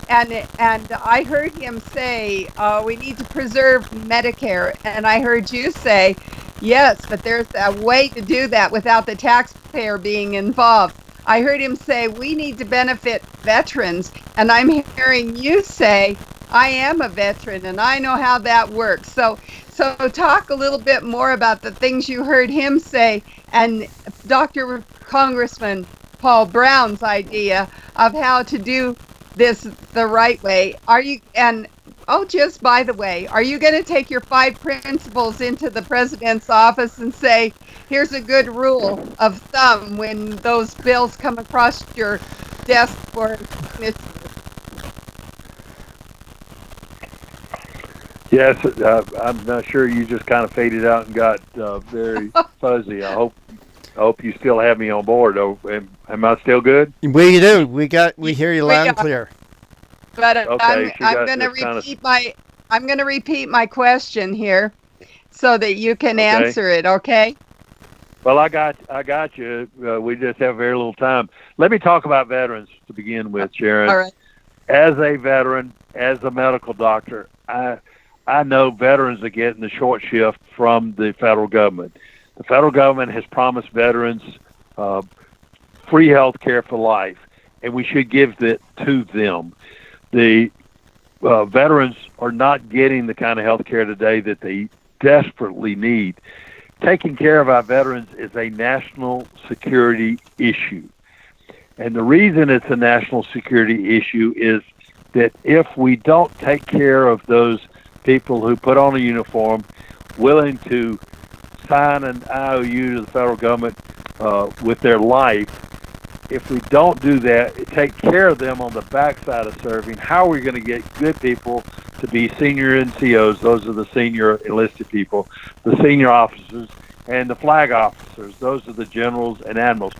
And I heard him say, we need to preserve Medicare. And I heard you say, yes, but there's a way to do that without the taxpayer being involved. I heard him say, we need to benefit veterans. And I'm hearing you say, I am a veteran and I know how that works. So talk a little bit more about the things you heard him say, and Dr. Congressman Paul Brown's idea of how to do this the right way. Just by the way, are you going to take your 5 principles into the president's office and say, here's a good rule of thumb when those bills come across your desk for signature?
Yes, I'm not sure. You just kind of faded out and got very fuzzy. I hope you still have me on board. Oh, am I still good?
We do. We hear you loud and clear.
But
Okay,
I'm going to repeat my question here, so that you can answer it. Okay.
Well, I got you. We just have very little time. Let me talk about veterans to begin with, Sharron.
All right.
As a veteran, as a medical doctor, I know veterans are getting the short shift from the federal government. The federal government has promised veterans free health care for life, and we should give that to them. The veterans are not getting the kind of health care today that they desperately need. Taking care of our veterans is a national security issue. And the reason it's a national security issue is that if we don't take care of those people who put on a uniform, willing to sign an IOU to the federal government with their life, if we don't do that, take care of them on the backside of serving, how are we going to get good people to be senior NCOs? Those are the senior enlisted people, the senior officers, and the flag officers. Those are the generals and admirals.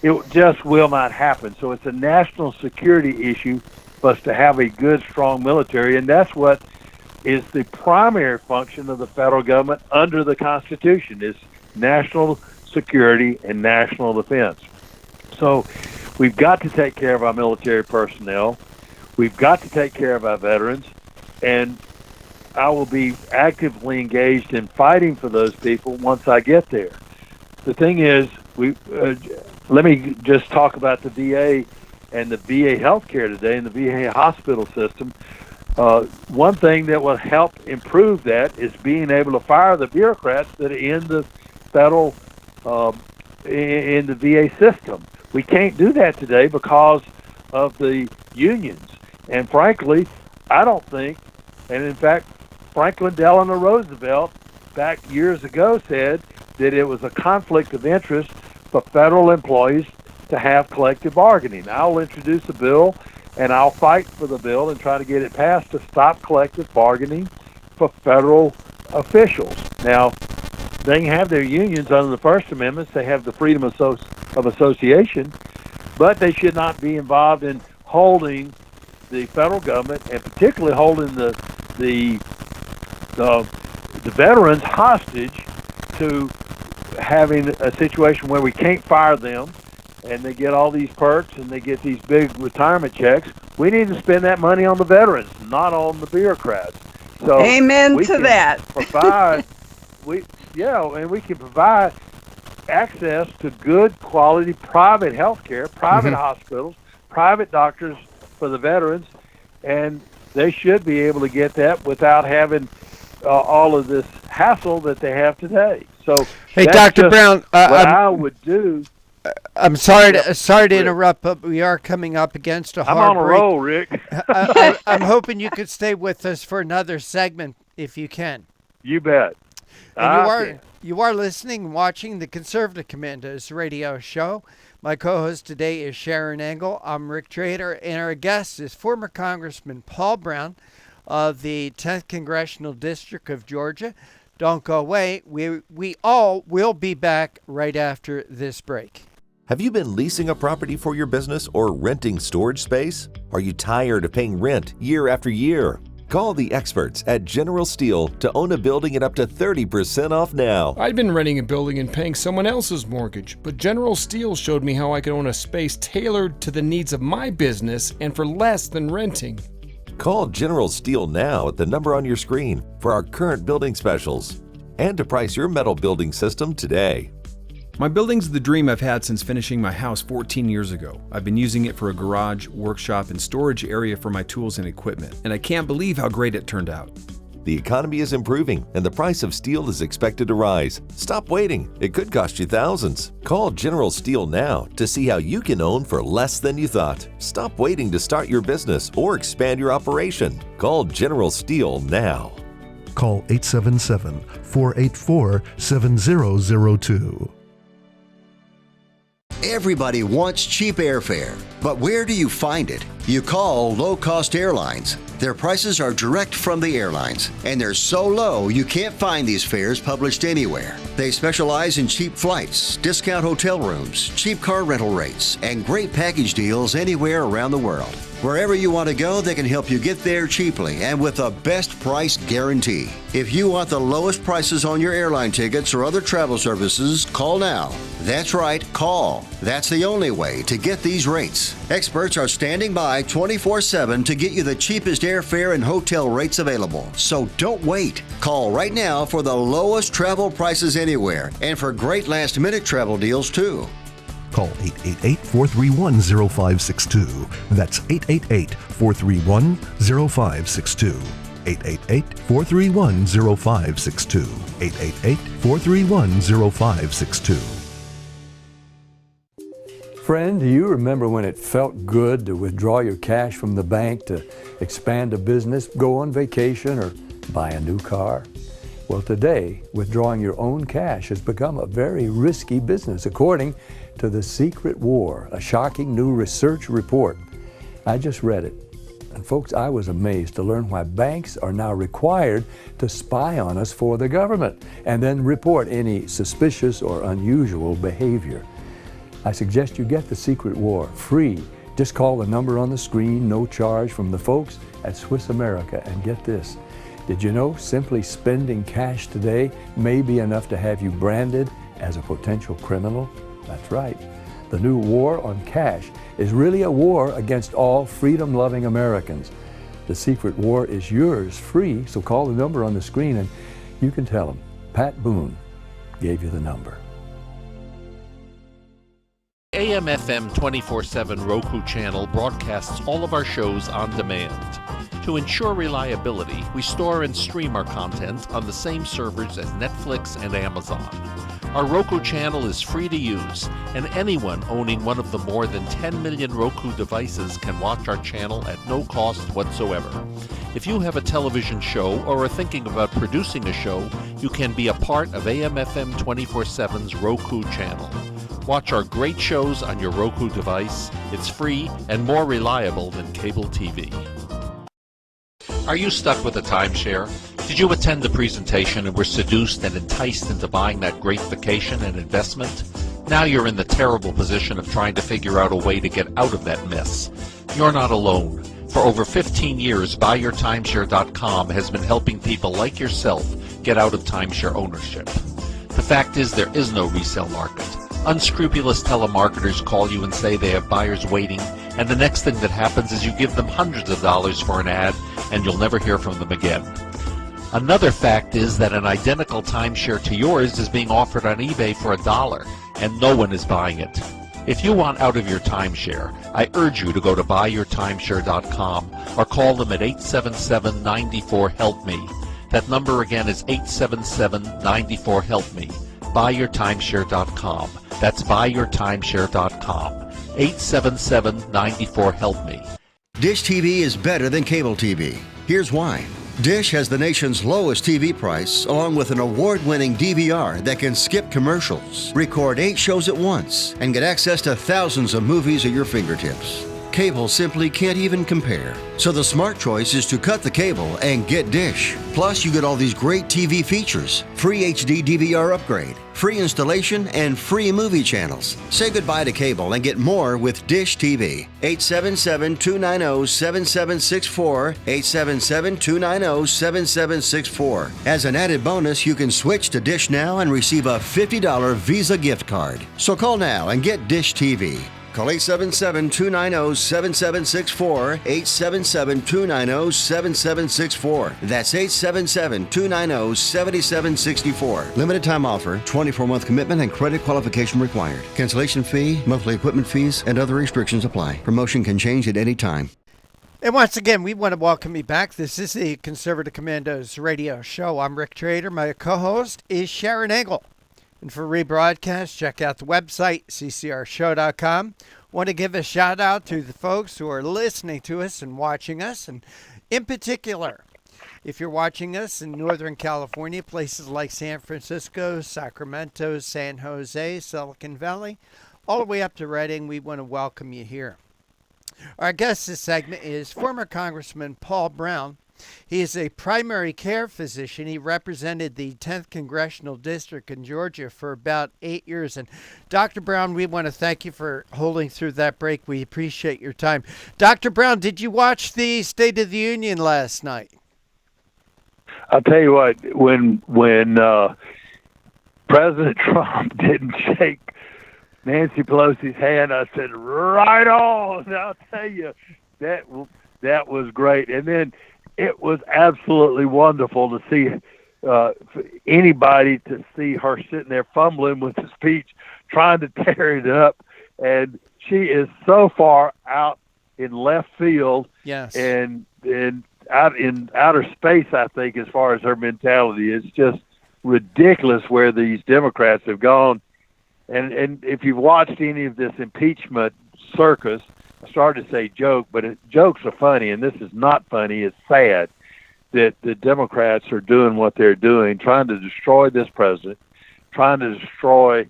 It just will not happen. So it's a national security issue for us to have a good, strong military, and that's what is the primary function of the federal government under the Constitution, is national security and national defense. So we've got to take care of our military personnel. We've got to take care of our veterans, and I will be actively engaged in fighting for those people once I get there. The thing is, let me just talk about the VA and the VA healthcare today and the VA hospital system. One thing that will help improve that is being able to fire the bureaucrats that are in the federal, in the VA system. We can't do that today because of the unions. And frankly, I don't think, and in fact, Franklin Delano Roosevelt back years ago said that it was a conflict of interest for federal employees to have collective bargaining. I'll introduce a bill, and I'll fight for the bill and try to get it passed to stop collective bargaining for federal officials. Now, they can have their unions under the First Amendment. They have the freedom of association, but they should not be involved in holding the federal government, and particularly holding the veterans hostage to having a situation where we can't fire them and they get all these perks and they get these big retirement checks. We need to spend that money on the veterans, not on the bureaucrats. So
amen to that.
Provide, and we can provide access to good quality private health care, private hospitals, private doctors for the veterans, and they should be able to get that without having all of this hassle that they have today. So,
hey, Dr. Brown,
what I would do.
I'm sorry to interrupt, but we are coming up against a hard break.
I'm on a roll, Rick.
I'm hoping you could stay with us for another segment if you can.
You bet.
And you are listening and watching the Conservative Commandos radio show. My co-host today is Sharron Engel. I'm Rick Trader, and our guest is former Congressman Paul Broun of the 10th Congressional District of Georgia. Don't go away. We all will be back right after this break.
Have you been leasing a property for your business or renting storage space? Are you tired of paying rent year after year? Call the experts at General Steel to own a building at up to 30% off now.
I'd been renting a building and paying someone else's mortgage, but General Steel showed me how I could own a space tailored to the needs of my business and for less than renting.
Call General Steel now at the number on your screen for our current building specials and to price your metal building system today.
My building's the dream I've had since finishing my house 14 years ago. I've been using it for a garage, workshop, and storage area for my tools and equipment, and I can't believe how great it turned out.
The economy is improving and the price of steel is expected to rise. Stop waiting. It could cost you thousands. Call General Steel now to see how you can own for less than you thought. Stop waiting to start your business or expand your operation. Call General Steel now.
Call 877-484-7002.
Everybody wants cheap airfare, but where do you find it? You call low-cost airlines. Their prices are direct from the airlines, and they're so low you can't find these fares published anywhere. They specialize in cheap flights, discount hotel rooms, cheap car rental rates, and great package deals anywhere around the world. Wherever you want to go, they can help you get there cheaply and with a best price guarantee. If you want the lowest prices on your airline tickets or other travel services, call now. That's right, call. That's the only way to get these rates. Experts are standing by 24/7 to get you the cheapest airfare and hotel rates available. So don't wait. Call right now for the lowest travel prices anywhere and for great last-minute travel deals too.
Call 888-431-0562. That's 888-431-0562. 888-431-0562. 888-431-0562.
Friend, do you remember when it felt good to withdraw your cash from the bank to expand a business, go on vacation, or buy a new car? Well, today, withdrawing your own cash has become a very risky business, according to The Secret War, a shocking new research report. I just read it. And folks, I was amazed to learn why banks are now required to spy on us for the government and then report any suspicious or unusual behavior. I suggest you get The Secret War free. Just call the number on the screen, no charge, from the folks at Swiss America, and get this. Did you know simply spending cash today may be enough to have you branded as a potential criminal? That's right. The new war on cash is really a war against all freedom-loving Americans. The Secret War is yours free, so call the number on the screen and you can tell them Pat Boone gave you the number.
AM/FM 24/7 Roku channel broadcasts all of our shows on demand. To ensure reliability, we store and stream our content on the same servers as Netflix and Amazon. Our Roku channel is free to use, and anyone owning one of the more than 10 million Roku devices can watch our channel at no cost whatsoever. If you have a television show or are thinking about producing a show, you can be a part of AM/FM 24/7's Roku channel. Watch our great shows on your Roku device. It's free and more reliable than cable TV. Are you stuck with a timeshare? Did you attend the presentation and were seduced and enticed into buying that great vacation and investment? Now you're in the terrible position of trying to figure out a way to get out of that mess. You're not alone. For over 15 years, BuyYourTimeshare.com has been helping people like yourself get out of timeshare ownership. The fact is, there is no resale market. Unscrupulous telemarketers call you and say they have buyers waiting, and the next thing that happens is you give them hundreds of dollars for an ad, and you'll never hear from them again. Another fact is that an identical timeshare to yours is being offered on eBay for $1, and no one is buying it. If you want out of your timeshare, I urge you to go to BuyYourTimeshare.com or call them at 877-94-HELP-ME. That number again is 877-94-HELP-ME. BuyYourTimeshare.com. That's BuyYourTimeshare.com. 877-94-HELP-ME.
Dish TV is better than cable TV. Here's why. Dish has the nation's lowest TV price, along with an award-winning DVR that can skip commercials, record 8 shows at once, and get access to thousands of movies at your fingertips. Cable simply can't even compare. So the smart choice is to cut the cable and get Dish. Plus, you get all these great TV features, free HD DVR upgrade, free installation, and free movie channels. Say goodbye to cable and get more with Dish TV. 877-290-7764, 877-290-7764. As an added bonus, you can switch to Dish now and receive a $50 Visa gift card. So call now and get Dish TV. Call 877-290-7764, 877-290-7764. That's 877-290-7764. Limited time offer, 24-month commitment and credit qualification required. Cancellation fee, monthly equipment fees, and other restrictions apply. Promotion can change at any time.
And once again, we want to welcome you back. This is the Conservative Commandos radio show. I'm Rick Trader. My co-host is Sharron Engel. And for rebroadcast, check out the website, ccrshow.com. Want to give a shout out to the folks who are listening to us and watching us. And in particular, if you're watching us in Northern California, places like San Francisco, Sacramento, San Jose, Silicon Valley, all the way up to Reading. We want to welcome you here. Our guest this segment is former Congressman Paul Broun. He is a primary care physician. He represented the 10th Congressional District in Georgia for about 8 years. And Dr. Broun, we want to thank you for holding through that break. We appreciate your time. Dr. Broun, did you watch the State of the Union last night?
I'll tell you what, when President Trump didn't shake Nancy Pelosi's hand, I said, right on. And I'll tell you, that was great. And then it was absolutely wonderful to see anybody to see her sitting there fumbling with the speech, trying to tear it up. And she is so far out in left field,
yes,
and out in outer space, I think, as far as her mentality. It's just ridiculous where these Democrats have gone. And if you've watched any of this impeachment circus, I started to say joke, but jokes are funny, and this is not funny. It's sad that the Democrats are doing what they're doing, trying to destroy this president, trying to destroy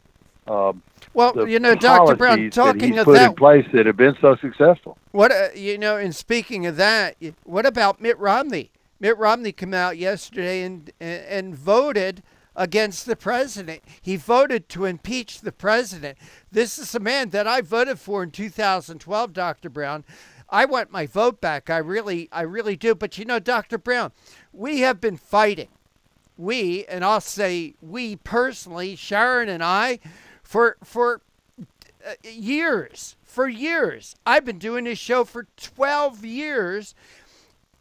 well, you know, Dr. Broun, talking
that
of
put
that,
in place that have been so successful.
What you know, and speaking of that, what about Mitt Romney? Mitt Romney came out yesterday and voted against the president. He voted to impeach the president. This is a man that I voted for in 2012, Dr. Broun. I want my vote back. I really do. But you know, Dr. Broun, we have been fighting. We, and I'll say we personally, Sharron and I, for years. For years. I've been doing this show for 12 years.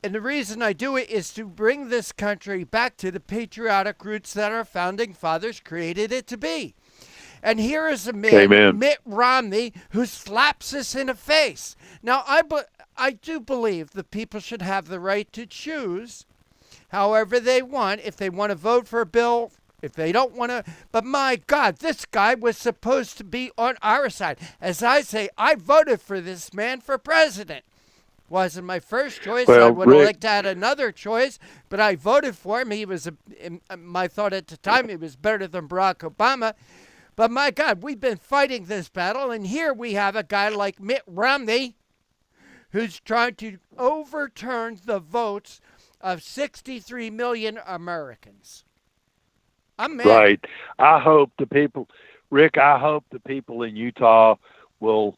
And the reason I do it is to bring this country back to the patriotic roots that our founding fathers created it to be. And here is a man,
Amen.
Mitt Romney, who slaps us in the face. Now, I do believe the people should have the right to choose however they want, if they want to vote for a bill, if they don't want to. But my God, this guy was supposed to be on our side. As I say, I voted for this man for president. Wasn't my first choice.
Well,
I would have
Rick,
liked to have had another choice, but I voted for him. He was, my thought at the time, he was better than Barack Obama. But my God, we've been fighting this battle, and here we have a guy like Mitt Romney who's trying to overturn the votes of 63 million Americans. I'm mad.
Right. I hope the people, Rick, I hope the people in Utah will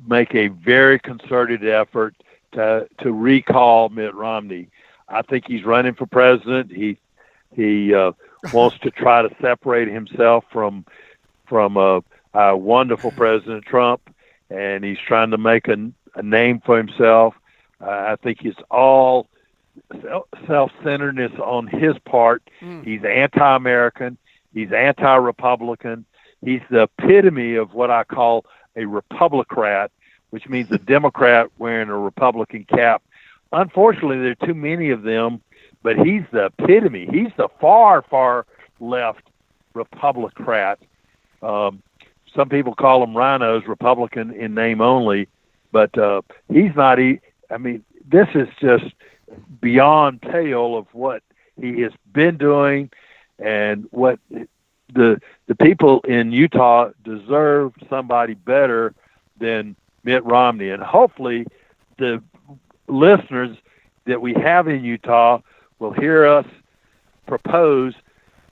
make a very concerted effort to recall Mitt Romney. I think he's running for president. He wants to try to separate himself from our wonderful President Trump, and he's trying to make a name for himself. I think it's all self-centeredness on his part. He's anti-American. He's anti-Republican. He's the epitome of what I call a Republicrat, which means a Democrat wearing a Republican cap. Unfortunately, there are too many of them, but he's the epitome. He's the far, far left Republicrat. Some people call them rhinos, Republican in name only, but he's not. I mean, this is just beyond pale of what he has been doing, and what the people in Utah deserve somebody better than Mitt Romney. And hopefully the listeners that we have in Utah will hear us propose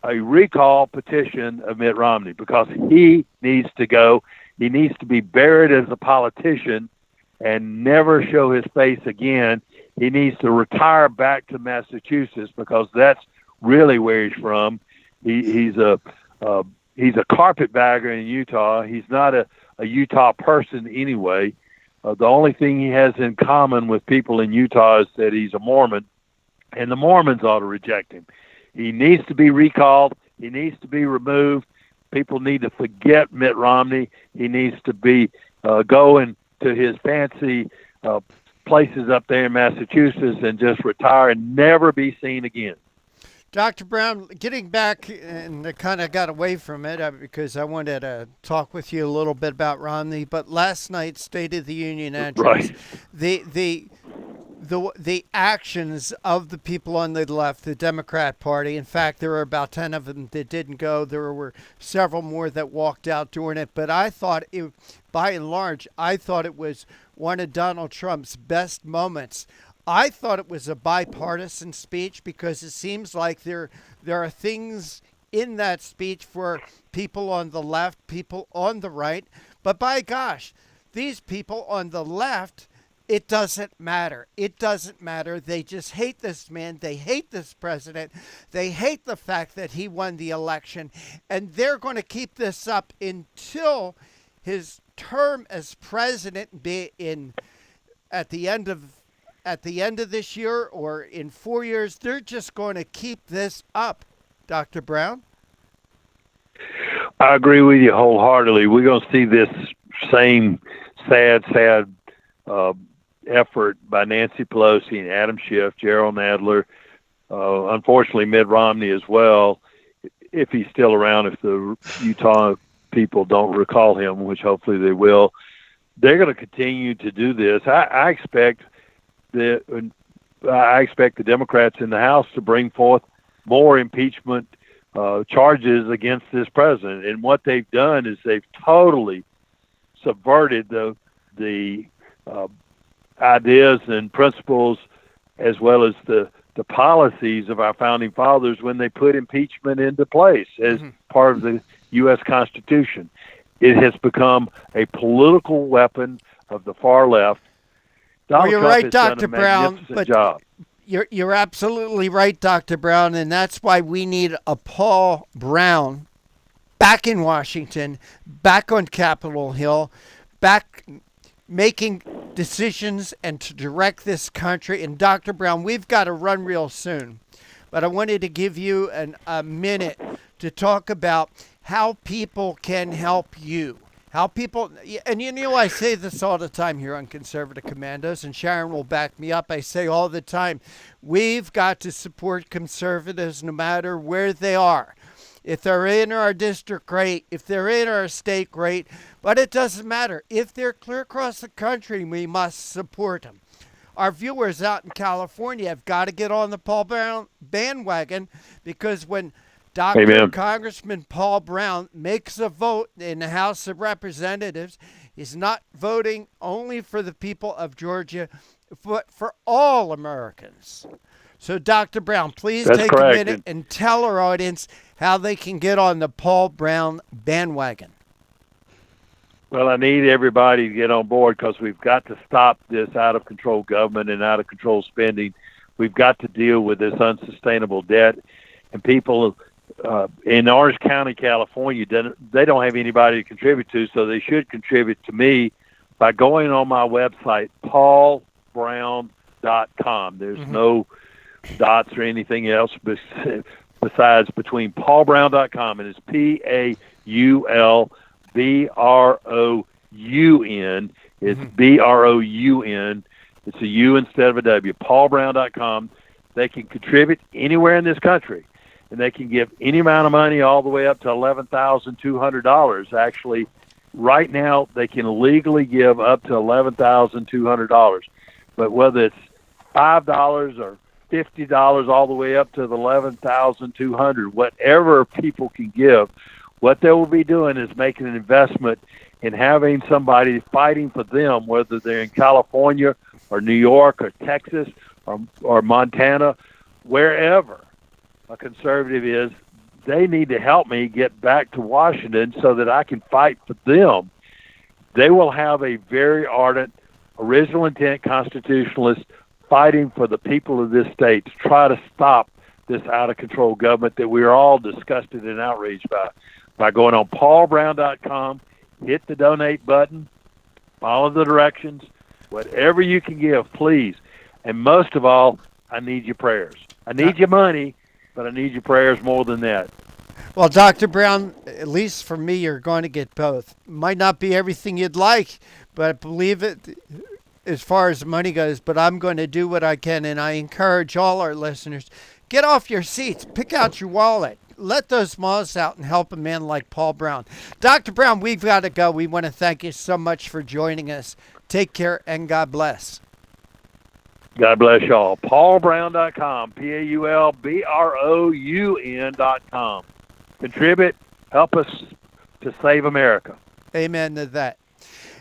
a recall petition of Mitt Romney, because he needs to go. He needs to be buried as a politician and never show his face again. He needs to retire back to Massachusetts, because that's really where he's from. He's a carpetbagger in Utah. He's not a Utah person anyway. The only thing he has in common with people in Utah is that he's a Mormon, and the Mormons ought to reject him. He needs to be recalled. He needs to be removed. People need to forget Mitt Romney. He needs to be going to his fancy places up there in Massachusetts and just retire and never be seen again.
Dr. Broun, getting back, and I kind of got away from it because I wanted to talk with you a little bit about Romney, but last night's State of the Union address,
Right.
the actions of the people on the left, the Democrat Party. In fact, there were about 10 of them that didn't go. There were several more that walked out during it. But I thought, by and large, I thought it was one of Donald Trump's best moments. I thought it was a bipartisan speech because it seems like there are things in that speech for people on the left, people on the right. But by gosh, these people on the left, it doesn't matter. It doesn't matter. They just hate this man. They hate this president. They hate the fact that he won the election. And they're going to keep this up until his term as president be at the end of this year or in 4 years. They're just going to keep this up. Dr. Brown?
I agree with you wholeheartedly. We're going to see this same sad effort by Nancy Pelosi and Adam Schiff, Gerald Nadler, unfortunately Mitt Romney as well, if he's still around, if the Utah people don't recall him, which hopefully they will. They're going to continue to do this. I expect the Democrats in the House to bring forth more impeachment charges against this president. And what they've done is they've totally subverted the ideas and principles as well as the policies of our founding fathers when they put impeachment into place as part of the U.S. Constitution. It has become a political weapon of the far left.
Well, you're right, Dr. Brown, but you're absolutely right, Dr. Brown, and that's why we need a Paul Broun back in Washington, back on Capitol Hill, back making decisions and to direct this country. And Dr. Brown, we've got to run real soon, but I wanted to give you a minute to talk about how people can help you. How people, and you know, I say this all the time here on Conservative Commandos, and Sharron will back me up. I say all the time, we've got to support conservatives no matter where they are. If they're in our district, great. If they're in our state, great. But it doesn't matter. If they're clear across the country, we must support them. Our viewers out in California have got to get on the Paul Broun bandwagon, because when Congressman Paul Broun makes a vote in the House of Representatives, he's not voting only for the people of Georgia, but for all Americans. So, Dr. Brown, please take a minute and tell our audience how they can get on the Paul Broun bandwagon.
Well, I need everybody to get on board because we've got to stop this out-of-control government and out-of-control spending. We've got to deal with this unsustainable debt. And people in Orange County, California, they don't have anybody to contribute to, so they should contribute to me by going on my website, paulbroun.com. There's no dots or anything else besides between paulbroun.com, and it's PAULBROUN. It's BROUN. It's a U instead of a W. paulbroun.com. They can contribute anywhere in this country, and they can give any amount of money all the way up to $11,200. Actually, right now they can legally give up to $11,200. But whether it's $5 or $50 all the way up to the $11,200, whatever people can give, what they will be doing is making an investment in having somebody fighting for them, whether they're in California or New York or Texas or Montana, wherever a conservative is. They need to help me get back to Washington so that I can fight for them. They will have a very ardent, original intent constitutionalist fighting for the people of this state to try to stop this out-of-control government that we are all disgusted and outraged by going on paulbroun.com, hit the donate button, follow the directions, whatever you can give, please. And most of all, I need your prayers. I need your money, but I need your prayers more than that.
Well, Dr. Brown, at least for me, you're going to get both. Might not be everything you'd like, but I believe it as far as money goes, but I'm going to do what I can, and I encourage all our listeners, get off your seats, pick out your wallet, let those moths out and help a man like Paul Broun. Dr. Brown, we've got to go. We want to thank you so much for joining us. Take care and God bless.
God bless y'all. PaulBroun.com, PaulBroun.com. Contribute, help us to save America.
Amen to that.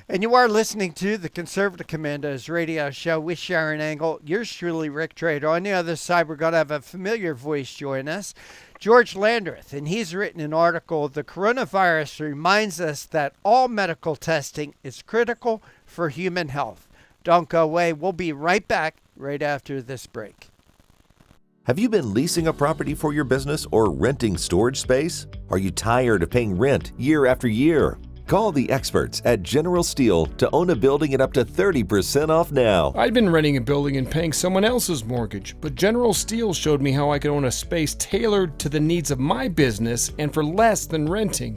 And you are listening to the Conservative Commandos radio show with Sharron Angle. Yours truly, Rick Trader. On the other side, we're going to have a familiar voice join us, George Landrith, and he's written an article, "The Coronavirus Reminds Us That All Medical Testing is Critical for Human Health." Don't go away. We'll be right back right after this break.
Have you been leasing a property for your business or renting storage space? Are you tired of paying rent year after year? Call the experts at General Steel to own a building at up to 30% off now.
I'd been renting a building and paying someone else's mortgage, but General Steel showed me how I could own a space tailored to the needs of my business and for less than renting.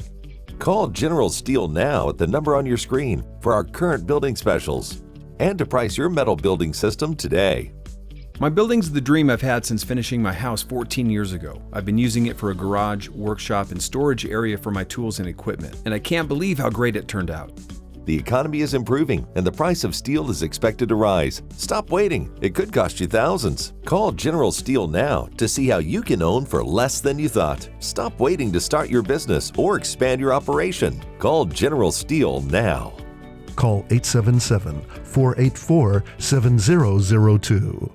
Call General Steel now at the number on your screen for our current building specials and to price your metal building system today.
My building's the dream I've had since finishing my house 14 years ago. I've been using it for a garage, workshop, and storage area for my tools and equipment, and I can't believe how great it turned out.
The economy is improving and the price of steel is expected to rise. Stop waiting. It could cost you thousands. Call General Steel now to see how you can own for less than you thought. Stop waiting to start your business or expand your operation. Call General Steel now.
Call 877-484-7002.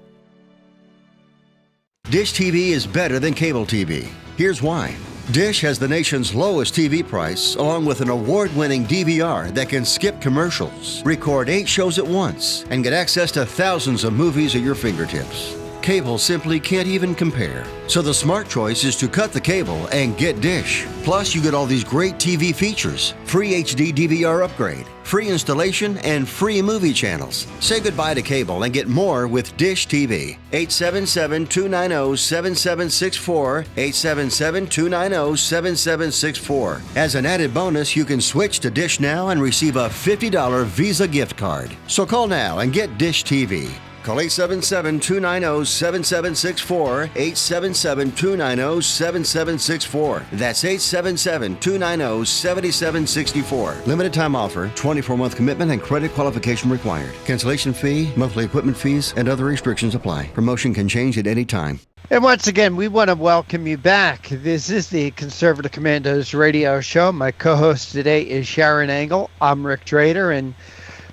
Dish TV is better than cable TV. Here's why. Dish has the nation's lowest TV price, along with an award-winning DVR that can skip commercials, record 8 shows at once, and get access to thousands of movies at your fingertips. Cable simply can't even compare. So the smart choice is to cut the cable and get Dish. Plus, you get all these great TV features, free HD DVR upgrade, free installation, and free movie channels. Say goodbye to cable and get more with Dish TV. 877-290-7764, 877-290-7764. As an added bonus, you can switch to Dish now and receive a $50 Visa gift card. So call now and get Dish TV. Call 877-290-7764, 877-290-7764. That's 877-290-7764. Limited time offer, 24-month commitment and credit qualification required. Cancellation fee, monthly equipment fees, and other restrictions apply. Promotion can change at any time.
And once again, we want to welcome you back. This is the Conservative Commandos radio show. My co-host today is Sharron Angle. I'm Rick Trader, and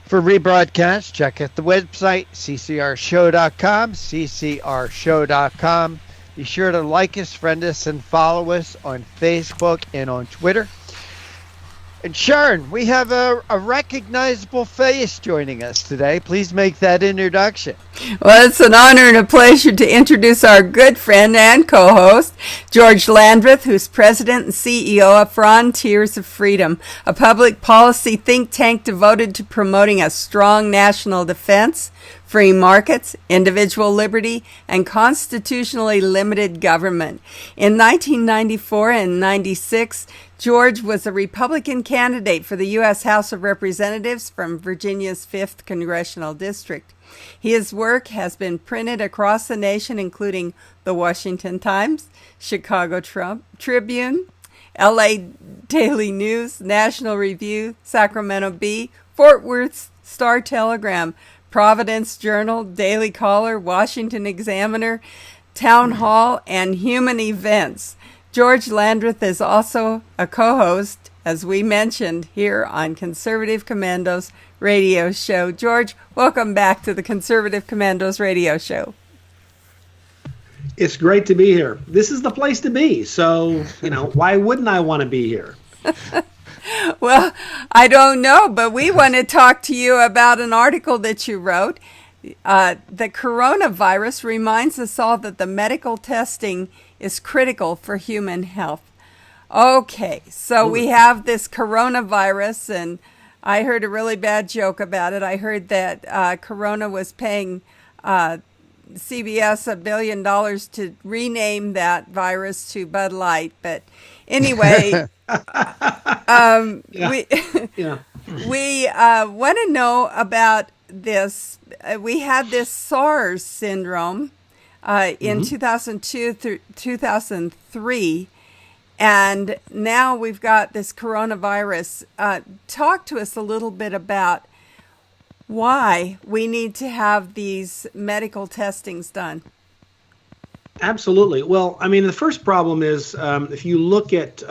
for rebroadcast, check out the website, ccrshow.com, ccrshow.com. Be sure to like us, friend us, and follow us on Facebook and on Twitter. And Sharron, we have a recognizable face joining us today. Please make that introduction.
Well, it's an honor and a pleasure to introduce our good friend and co-host, George Landrith, who's president and CEO of Frontiers of Freedom, a public policy think tank devoted to promoting a strong national defense, free markets, individual liberty, and constitutionally limited government. In 1994 and 96, George was a Republican candidate for the U.S. House of Representatives from Virginia's 5th Congressional District. His work has been printed across the nation, including the Washington Times, Chicago Tribune, LA Daily News, National Review, Sacramento Bee, Fort Worth Star-Telegram, Providence Journal, Daily Caller, Washington Examiner, Town Hall, and Human Events. George Landrith is also a co-host, as we mentioned, here on Conservative Commandos radio show. George, welcome back to the Conservative Commandos radio show.
It's great to be here. This is the place to be. So, why wouldn't I want to be here?
Well, I don't know, but we want to talk to you about an article that you wrote. The coronavirus reminds us all that the medical testing is critical for human health. Okay, so we have this coronavirus, and I heard a really bad joke about it. I heard that Corona was paying CBS $1 billion to rename that virus to Bud Light. But anyway, we want to know about this. We had this SARS syndrome in 2002 through 2003, and now we've got this coronavirus. Talk to us a little bit about why we need to have these medical testings done.
Absolutely. Well, I mean, the first problem is if you look at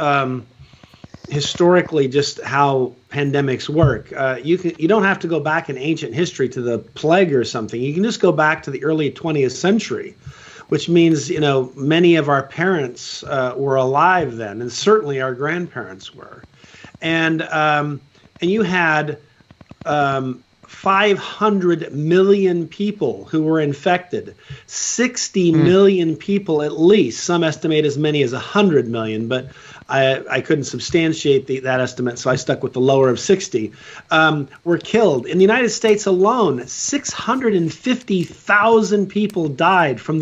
historically just how pandemics work, you don't have to go back in ancient history to the plague or something. You can just go back to the early 20th century, which means, many of our parents were alive then, and certainly our grandparents were. And you had 500 million people who were infected, 60 million people at least, some estimate as many as 100 million, but I couldn't substantiate that estimate, so I stuck with the lower of 60, were killed. In the United States alone, 650,000 people died from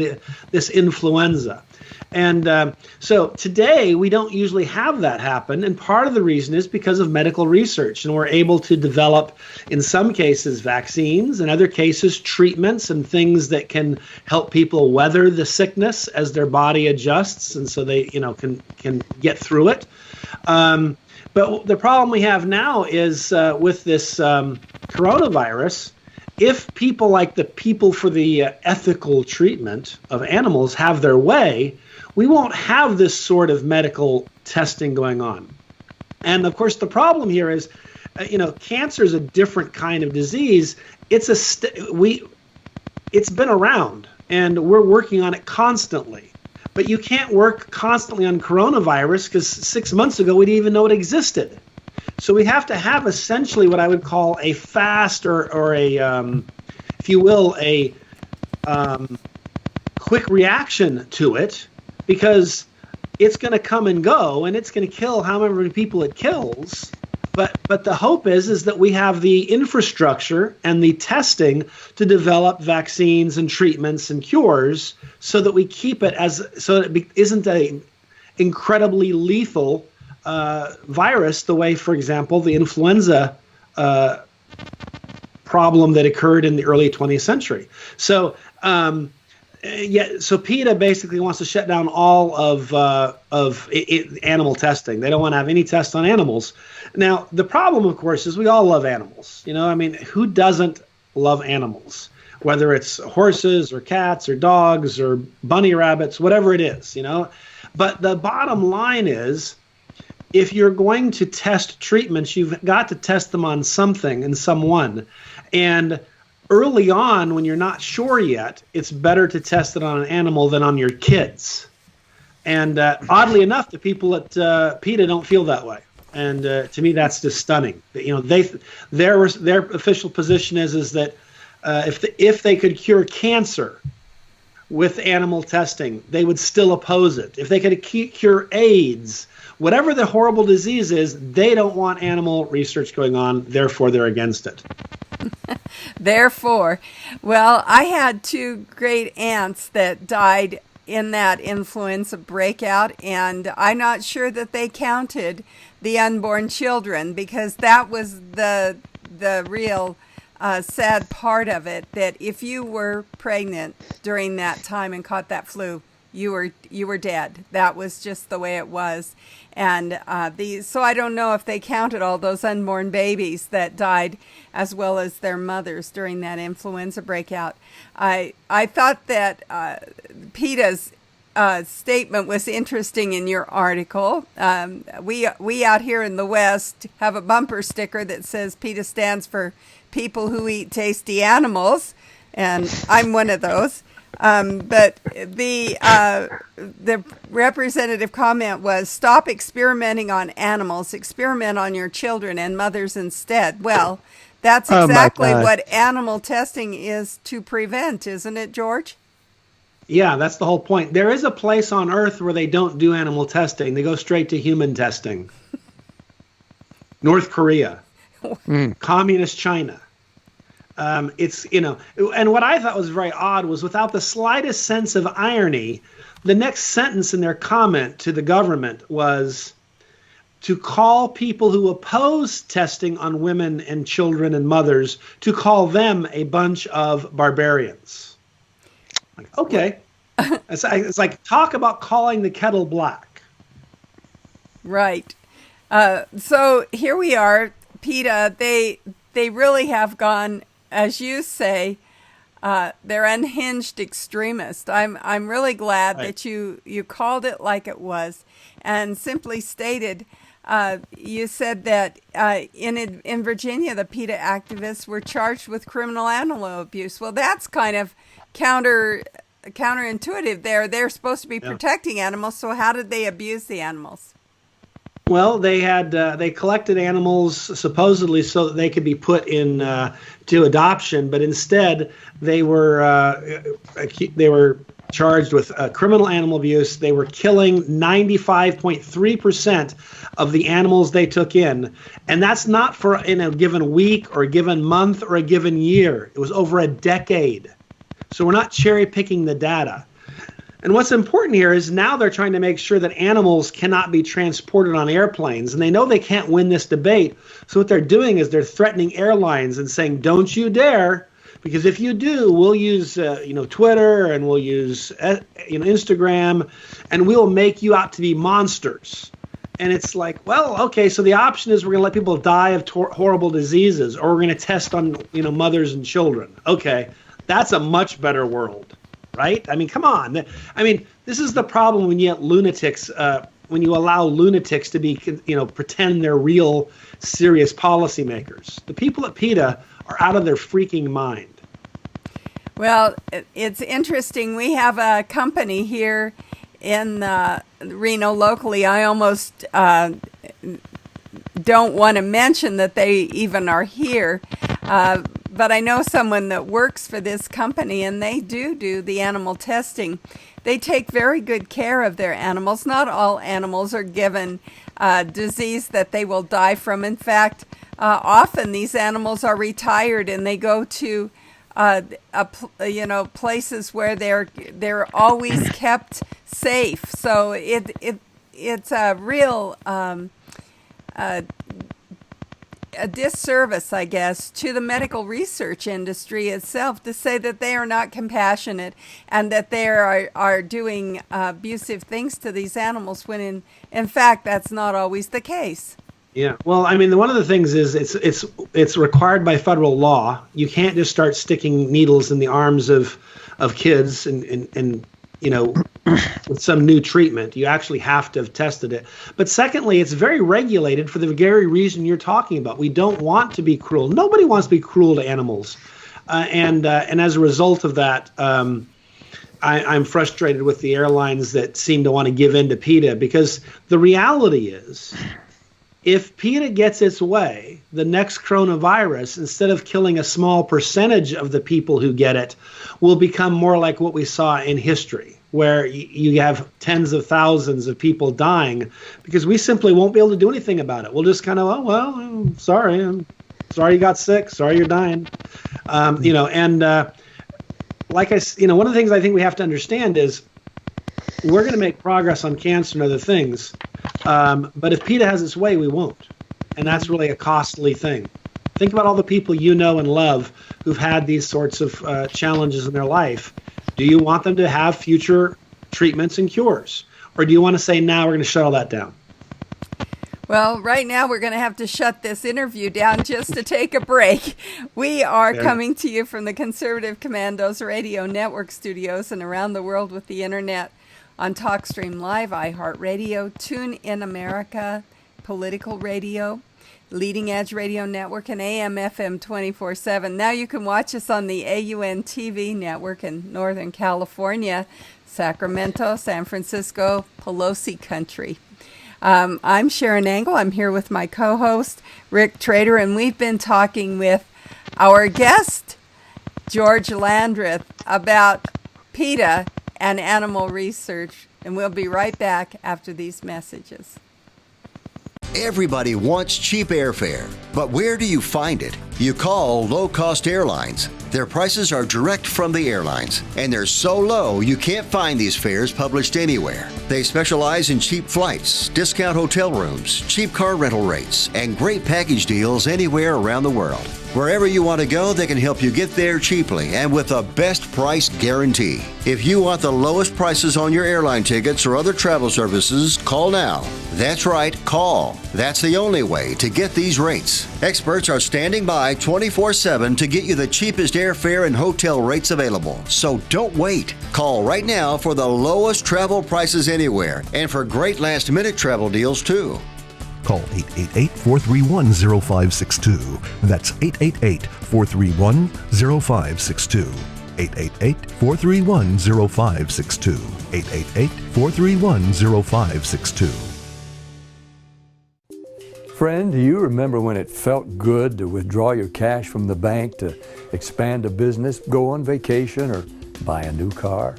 this influenza. And so today we don't usually have that happen, and part of the reason is because of medical research, and we're able to develop, in some cases, vaccines, in other cases, treatments and things that can help people weather the sickness as their body adjusts, and so they, can get through it. But the problem we have now is with this coronavirus. If people like the people for the ethical treatment of animals have their way, we won't have this sort of medical testing going on. And of course, the problem here is, cancer is a different kind of disease. It's been around, and we're working on it constantly. But you can't work constantly on coronavirus because 6 months ago we didn't even know it existed. So we have to have essentially what I would call a fast or a, if you will, a quick reaction to it, because it's going to come and go, and it's going to kill however many people it kills. But the hope is that we have the infrastructure and the testing to develop vaccines and treatments and cures, so that we keep it so that it isn't a incredibly lethal virus, the way, for example, the influenza problem that occurred in the early 20th century. So, so PETA basically wants to shut down all of animal testing. They don't want to have any tests on animals. Now, the problem, of course, is we all love animals. Who doesn't love animals? Whether it's horses or cats or dogs or bunny rabbits, whatever it is, But the bottom line is, if you're going to test treatments, you've got to test them on something and someone. And early on, when you're not sure yet, it's better to test it on an animal than on your kids. And oddly enough, the people at PETA don't feel that way. And to me, that's just stunning. Their official position is that if they could cure cancer with animal testing, they would still oppose it. If they could cure AIDS, whatever the horrible disease is, they don't want animal research going on. Therefore, they're against it.
Therefore, well, I had 2 great aunts that died in that influenza breakout, and I'm not sure that they counted the unborn children, because that was the real sad part of it, that if you were pregnant during that time and caught that flu, you were dead. That was just the way it was. And so I don't know if they counted all those unborn babies that died, as well as their mothers during that influenza breakout. I thought that PETA's statement was interesting in your article. We out here in the West have a bumper sticker that says PETA stands for people who eat tasty animals, and I'm one of those. But the representative comment was, stop experimenting on animals, experiment on your children and mothers instead. Well, that's exactly what animal testing is to prevent, isn't it, George?
Yeah, that's the whole point. There is a place on Earth where they don't do animal testing. They go straight to human testing. North Korea, communist China. It's, and what I thought was very odd was, without the slightest sense of irony, the next sentence in their comment to the government was to call people who oppose testing on women and children and mothers, to call them a bunch of barbarians. Like, okay. It's like, talk about calling the kettle black.
Right. So here we are, PETA, they really have gone as you say, they're unhinged extremists. I'm really glad that you called it like it was, and simply stated. You said that in Virginia, the PETA activists were charged with criminal animal abuse. Well, that's kind of counterintuitive. They're supposed to be protecting animals, so how did they abuse the animals?
Well, they collected animals supposedly so that they could be put in to adoption, but instead they were charged with criminal animal abuse. They were killing 95.3% of the animals they took in, and that's not for in a given week or a given month or a given year. It was over a decade. So we're not cherry picking the data. And what's important here is now they're trying to make sure that animals cannot be transported on airplanes, and they know they can't win this debate. So what they're doing is they're threatening airlines and saying, "Don't you dare, because if you do, we'll use Twitter and we'll use Instagram, and we'll make you out to be monsters." And it's like, well, okay, so the option is we're going to let people die of horrible diseases, or we're going to test on mothers and children. Okay, that's a much better world. Right? I mean, come on. I mean, this is the problem when you get lunatics, when you allow lunatics to be, pretend they're real, serious policymakers. The people at PETA are out of their freaking mind.
Well, it's interesting. We have a company here in Reno locally. I almost don't want to mention that they even are here. But I know someone that works for this company, and they do the animal testing. They take very good care of their animals. Not all animals are given disease that they will die from. In fact, often these animals are retired, and they go to places where they're always kept safe. So it's a real a disservice, I guess, to the medical research industry itself to say that they are not compassionate and that they are doing abusive things to these animals when in fact that's not always the case.
Yeah, well, I mean, one of the things is it's required by federal law. You can't just start sticking needles in the arms of kids and with some new treatment. You actually have to have tested it. But secondly, it's very regulated for the very reason you're talking about. We don't want to be cruel. Nobody wants to be cruel to animals. And as a result of that, I'm frustrated with the airlines that seem to want to give in to PETA, because the reality is, if PETA gets its way, the next coronavirus, instead of killing a small percentage of the people who get it, will become more like what we saw in history, where you have tens of thousands of people dying because we simply won't be able to do anything about it. We'll just kind of, I'm sorry you got sick, sorry you're dying, one of the things I think we have to understand is we're going to make progress on cancer and other things. But if PETA has its way, we won't. And that's really a costly thing. Think about all the people you know and love who've had these sorts of challenges in their life. Do you want them to have future treatments and cures? Or do you want to say, now we're going to shut all that down?
Well, right now we're going to have to shut this interview down just to take a break. We are coming to you from the Conservative Commandos Radio Network studios and around the world with the internet on TalkStream Live, iHeartRadio, TuneIn America, Political Radio, Leading Edge Radio Network, and AM/FM 24/7. Now you can watch us on the AUN TV network in Northern California, Sacramento, San Francisco, Pelosi country. I'm Sharron Angle. I'm here with my co-host, Rick Trader, and we've been talking with our guest, George Landrith, about PETA and animal research, and we'll be right back after these messages.
Everybody wants cheap airfare, but where do you find it? You call low-cost airlines. Their prices are direct from the airlines, and they're so low you can't find these fares published anywhere. They specialize in cheap flights, discount hotel rooms, cheap car rental rates, and great package deals anywhere around the world. Wherever you want to go, they can help you get there cheaply and with the best price guarantee. If you want the lowest prices on your airline tickets or other travel services, call now. That's right, call. That's the only way to get these rates. Experts are standing by 24/7 to get you the cheapest airfare and hotel rates available. So don't wait. Call right now for the lowest travel prices anywhere and for great last-minute travel deals too.
Call 888-431-0562. That's 888-431-0562. 888-431-0562. 888-431-0562.
Friend, do you remember when it felt good to withdraw your cash from the bank to expand a business, go on vacation, or buy a new car?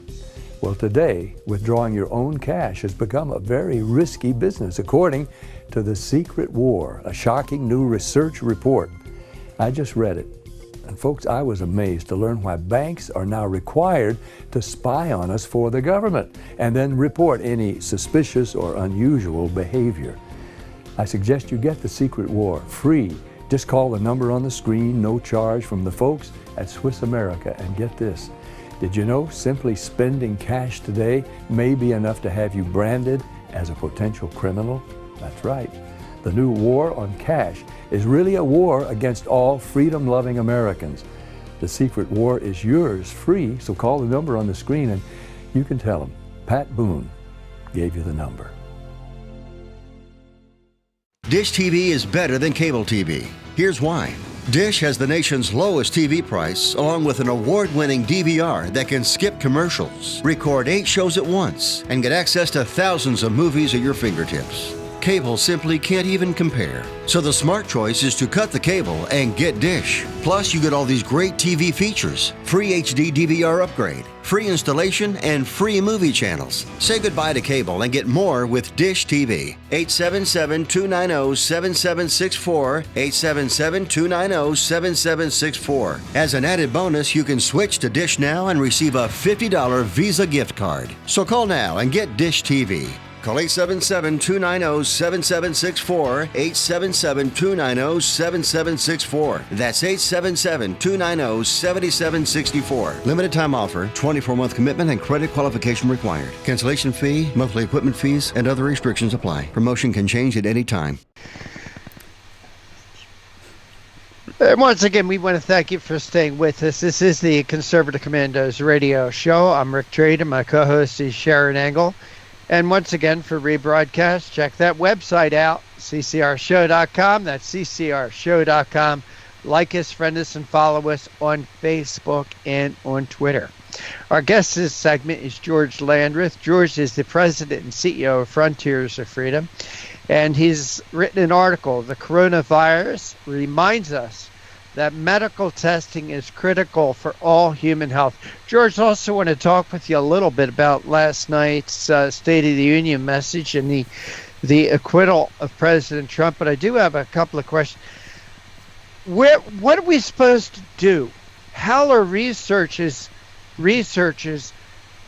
Well, today, withdrawing your own cash has become a very risky business, according to The Secret War, a shocking new research report. I just read it. And folks, I was amazed to learn why banks are now required to spy on us for the government and then report any suspicious or unusual behavior. I suggest you get The Secret War free. Just call the number on the screen, no charge, from the folks at Swiss America, and get this. Did you know simply spending cash today may be enough to have you branded as a potential criminal? That's right. The new war on cash is really a war against all freedom-loving Americans. The Secret War is yours free, so call the number on the screen and you can tell them Pat Boone gave you the number.
Dish TV is better than cable TV. Here's why. Dish has the nation's lowest TV price, along with an award-winning DVR that can skip commercials, record 8 shows at once, and get access to thousands of movies at your fingertips. Cable simply can't even compare. So the smart choice is to cut the cable and get Dish. Plus, you get all these great TV features, free HD DVR upgrade, free installation, and free movie channels. Say goodbye to cable and get more with Dish TV. 877-290-7764, 877-290-7764. As an added bonus, you can switch to Dish now and receive a $50 Visa gift card. So call now and get Dish TV. Call 877-290-7764, 877-290-7764. That's 877-290-7764. Limited time offer, 24-month commitment and credit qualification required. Cancellation fee, monthly equipment fees, and other restrictions apply. Promotion can change at any time.
And once again, we want to thank you for staying with us. This is the Conservative Commandos radio show. I'm Rick Trader. My co-host is Sharron Engel. And once again, for rebroadcast, check that website out, ccrshow.com. That's ccrshow.com. Like us, friend us, and follow us on Facebook and on Twitter. Our guest this segment is George Landrith. George is the president and CEO of Frontiers of Freedom. And he's written an article, The Coronavirus Reminds Us that Medical Testing is Critical for All Human Health. George, also want to talk with you a little bit about last night's State of the Union message and the acquittal of President Trump. But I do have a couple of questions. What are we supposed to do? How are researchers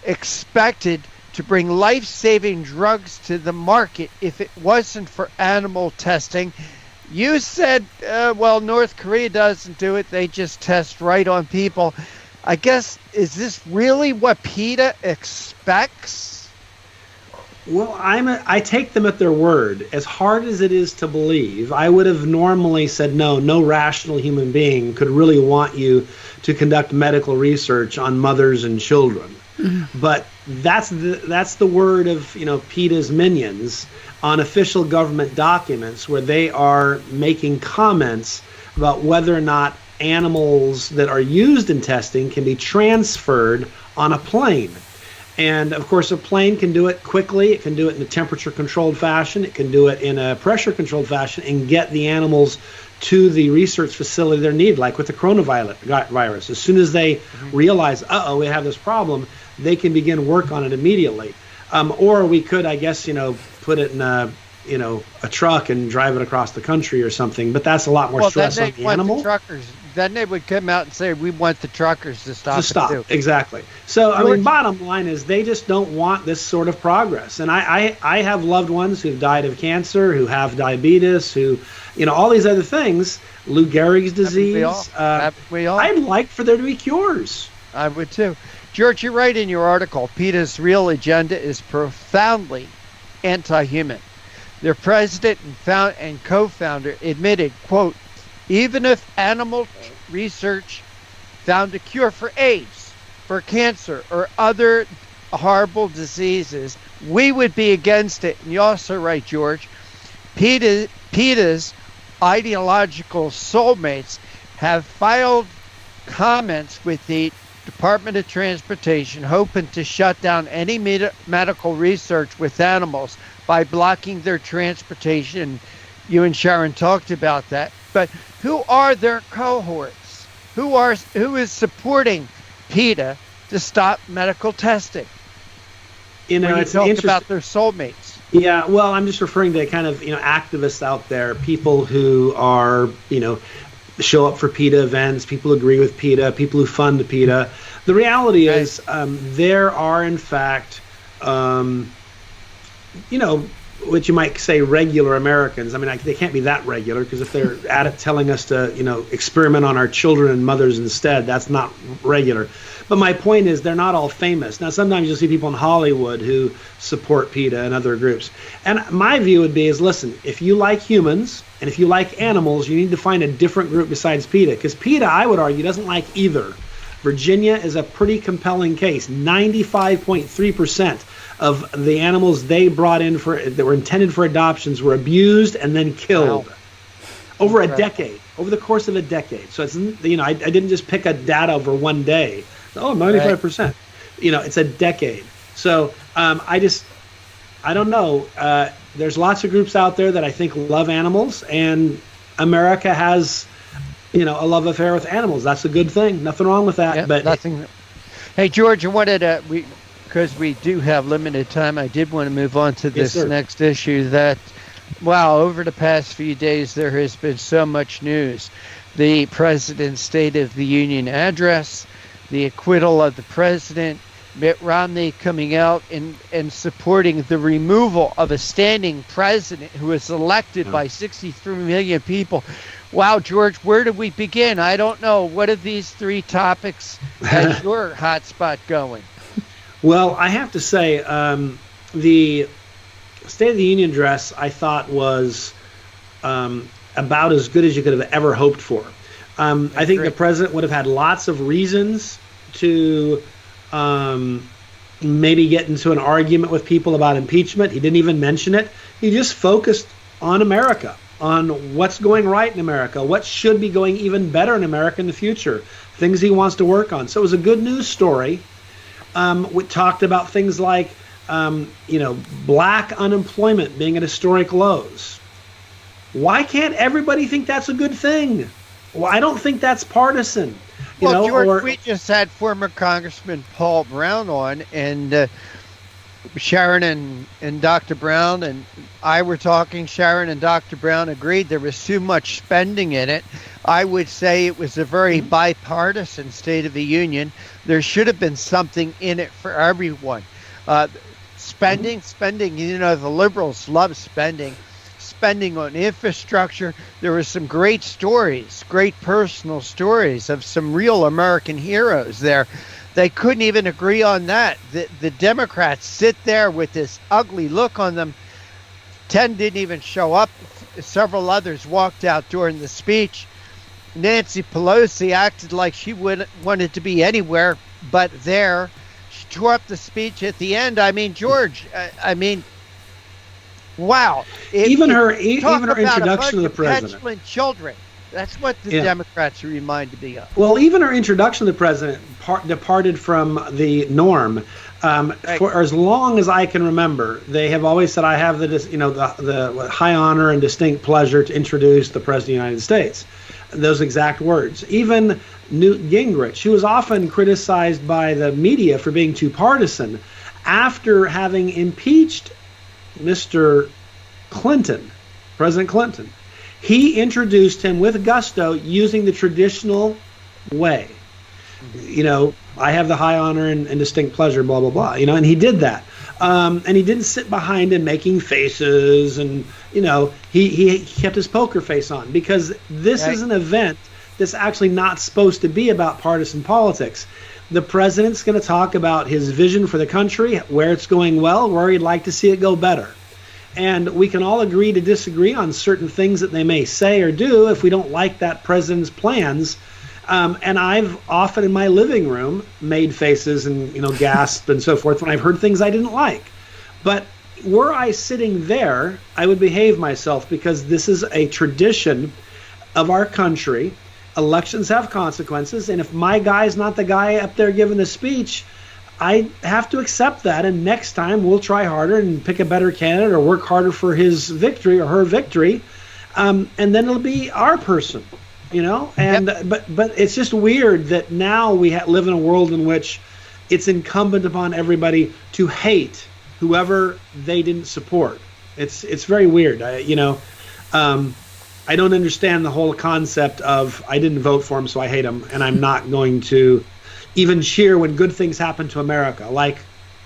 expected to bring life-saving drugs to the market if it wasn't for animal testing? You said, well, North Korea doesn't do it. They just test right on people. I guess, is this really what PETA expects?
Well, I take them at their word. As hard as it is to believe, I would have normally said no rational human being could really want you to conduct medical research on mothers and children. Mm-hmm. But that's the word of PETA's minions on official government documents, where they are making comments about whether or not animals that are used in testing can be transferred on a plane. And of course, a plane can do it quickly. It can do it in a temperature-controlled fashion. It can do it in a pressure-controlled fashion and get the animals to the research facility they're needed, like with the coronavirus. As soon as they realize, we have this problem, they can begin work on it immediately. Or we could, I guess, put it in a a truck and drive it across the country or something. But that's a lot more stress on the animal.
Then they would come out and say, we want the truckers to stop.
Exactly. So, I mean, bottom line is they just don't want this sort of progress. And I have loved ones who've died of cancer, who have diabetes, who, all these other things, Lou Gehrig's disease.
We all.
I'd like for there to be cures.
I would too. George, you write in your article, PETA's real agenda is profoundly anti-human. Their president and co-founder admitted, quote, even if animal research found a cure for AIDS, for cancer, or other horrible diseases, we would be against it. And you also write, George, PETA's ideological soulmates have filed comments with the Department of Transportation hoping to shut down any medical research with animals by blocking their transportation. You and Sharron talked about that. But who are their cohorts? Who is supporting PETA to stop medical testing?
It's
talk about their soulmates.
Yeah, well, I'm just referring to kind of activists out there, people who are show up for PETA events, people who agree with PETA, people who fund PETA. The reality is there are, in fact, what you might say regular Americans. I mean, they can't be that regular, because if they're at it telling us to, experiment on our children and mothers instead, that's not regular. But my point is they're not all famous. Now, sometimes you'll see people in Hollywood who support PETA and other groups. And my view would be listen, if you like humans and if you like animals, you need to find a different group besides PETA, because PETA, I would argue, doesn't like either. Virginia is a pretty compelling case. 95.3% of the animals they brought in that were intended for adoptions were abused and then killed. Wow. Over a decade, over the course of a decade. So it's, I didn't just pick a data over one day. 95%. It's a decade. So I don't know. There's lots of groups out there that I think love animals, and America has, a love affair with animals. That's a good thing. Nothing wrong with that.
Yeah,
but
nothing. Hey, George, I wanted to, because we do have limited time, I did want to move on to this next issue that, wow, over the past few days, there has been so much news. The President's State of the Union address, the acquittal of the president, Mitt Romney coming out and supporting the removal of a standing president who was elected by 63 million people. Wow, George, where do we begin? I don't know. What are these three topics has your hotspot going?
Well, I have to say, the State of the Union address I thought was about as good as you could have ever hoped for. I think the president would have had lots of reasons to maybe get into an argument with people about impeachment. He didn't even mention it. He just focused on America, on what's going right in America, what should be going even better in America in the future, things he wants to work on. So it was a good news story. We talked about things like, black unemployment being at historic lows. Why can't everybody think that's a good thing? Well, I don't think that's partisan.
George, we just had former Congressman Paul Broun on, and Sharron and Dr. Brown and I were talking. Sharron and Dr. Brown agreed there was too much spending in it. I would say it was a very bipartisan State of the Union. There should have been something in it for everyone. Spending, the liberals love spending on infrastructure. There were some great stories, great personal stories of some real American heroes there. They couldn't even agree on that. The Democrats sit there with this ugly look on them. 10 didn't even show up. Several others walked out during the speech. Nancy Pelosi acted like she wanted to be anywhere but there. She tore up the speech at the end. I mean, George, wow.
Even her introduction to the president.
Petulant children. That's what the Democrats reminded me of.
Well, even her introduction to the president departed from the norm. For as long as I can remember, they have always said, I have the high honor and distinct pleasure to introduce the President of the United States. Those exact words. Even Newt Gingrich, who was often criticized by the media for being too partisan, after having impeached Mr. President Clinton. He introduced him with gusto using the traditional way. You know, I have the high honor and distinct pleasure, blah, blah, blah, you know, and he did that. And he didn't sit behind him making faces and, you know, he kept his poker face on because this is an event that's actually not supposed to be about partisan politics. The president's going to talk about his vision for the country, where it's going well, where he'd like to see it go better. And we can all agree to disagree on certain things that they may say or do if we don't like that president's plans. And I've often in my living room made faces and, you know, gasped and so forth when I've heard things I didn't like. But were I sitting there, I would behave myself because this is a tradition of our country. Elections have consequences, and if my guy's not the guy up there giving the speech, I have to accept that, and next time we'll try harder and pick a better candidate or work harder for his victory or her victory, and then it'll be our person, you know? And but it's just weird that now we live in a world in which it's incumbent upon everybody to hate whoever they didn't support. It's very weird, I don't understand the whole concept of I didn't vote for him, so I hate him, and I'm not going to even cheer when good things happen to America, like